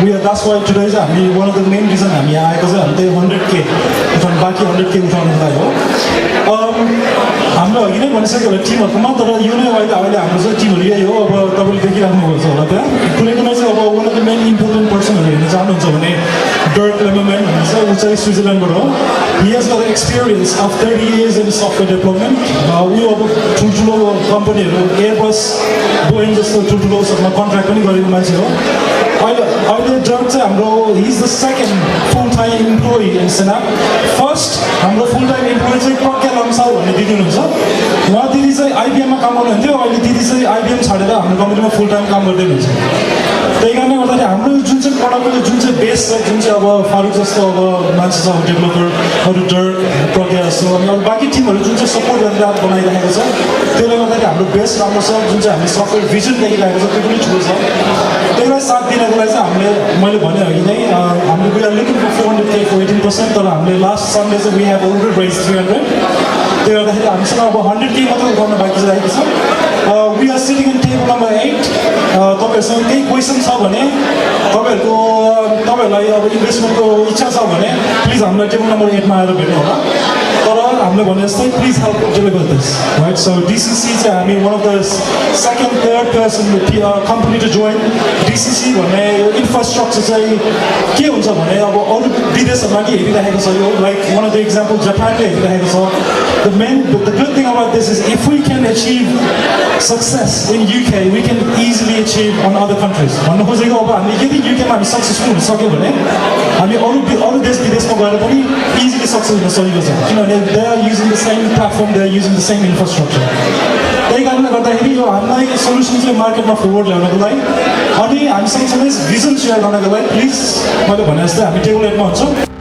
we are that's why today चाहिँ हामी one of the main reason हामी आएको चाहिँ हामीले 100K उठाउनु बाँकी 100K उठाउनुको लागि हो हाम्रो अघि नै भनिसक्यो होला टिमहरूकोमा तर यो नै अहिले हाम्रो चाहिँ टिमहरू यही हो अब तपाईँले देखिराख्नुभएको छ होला त्यहाँ कुनै कुनै चाहिँ अब one of the main important पर्सनहरू हेर्न चाहनुहुन्छ भने डर्क लेमरम्यान भन्छ ऊ चाहिँ स्विजरल्यान्डबाट हो he has got experience of 30 years in software development ऊ अब ठुल्ठुलो कम्पनीहरू एयरबस बोइङ जस्तो ठुल्ठुलोसँग कन्ट्र्याक्ट पनि गरेको मान्छे हो अहिले डर्क चाहिँ हाम्रो he is the second full time employee in सेनाप फर्स्ट हाम्रो फुल टाइम इम्प्लोइ चाहिँ प्रज्ञा लम्साल भन्ने दिदी हुनुहुन्छ उहाँ दिदी चाहिँ आइबिएममा काम गर्नुहुन्थ्यो अहिले दिदी चाहिँ आइबिएम छाडेर हाम्रो कम्पनीमा फुल टाइम काम गर्दै हुनुहुन्छ त्यही कारणले गर्दाखेरि हाम्रो जुन चाहिँ प्रडक्टको जुन चाहिँ बेस छ जुन चाहिँ अब फारुक जस्तो अब मान्छे छ डेभलपर अरू डर्क प्रज्ञा जस्तो अनि अरू बाँकी टिमहरू जुन चाहिँ सपोर्ट गरेर बनाइरहेको छ त्यसले गर्दाखेरि हाम्रो बेस राम्रो छ जुन चाहिँ हामीले सफ्टवेयर भिजन देखिरहेको छ त्यो पनि ठुलो छ त्यसलाई साथ दिनको लागि चाहिँ हामीले मैले भने अघि नै हामीले we are looking for 400K for 18% तर हामीले लास्ट सन्डे चाहिँ वी हेभ अलरेडी रेज 300 त्यसले गर्दाखेरि हामीसँग अब 100K मात्रै उठाउन बाँकी रहेको छ we are sitting in table number 8 तपाईँहरूसँग केही क्वेसन छ भने तपाईँहरूलाई अब इन्भेस्टमेन्टको इच्छा छ भने प्लिज हामीलाई टेबल नम्बर 8 मा आएर भेट्नु होला तर हामीले भने जस्तै please help deliver this right so DCC चाहिँ हामी one of the second third person company to join DCC भन्ने इन्फ्रास्ट्रक्चर चाहिँ के हुन्छ भने अब अरू विदेशहरूमा के हेरिरहेको छ यो like one of the example जापानले हेरिरहेको छ the good thing about this is if we can achieve success in UK we can easily achieve on other countries भन्नु खोजेको अब हामी यदि युकेमा हामी सक्सेसफुल हुन सक्यो भने हामी अरू देश विदेशमा गएर पनि इजिली सक्सेस हुन सजिलो छ किनभने they are using the same platform they are using the same infrastructure त्यही कारणले गर्दाखेरि यो हामीलाई सोल्युसन चाहिँ मार्केटमा फरवर्ड ल्याउनको लागि अनि हामीसँग भिजन सेयर गर्नको लागि प्लिज मैले भने जस्तै हामी टेबल हेडमा हुन्छौँ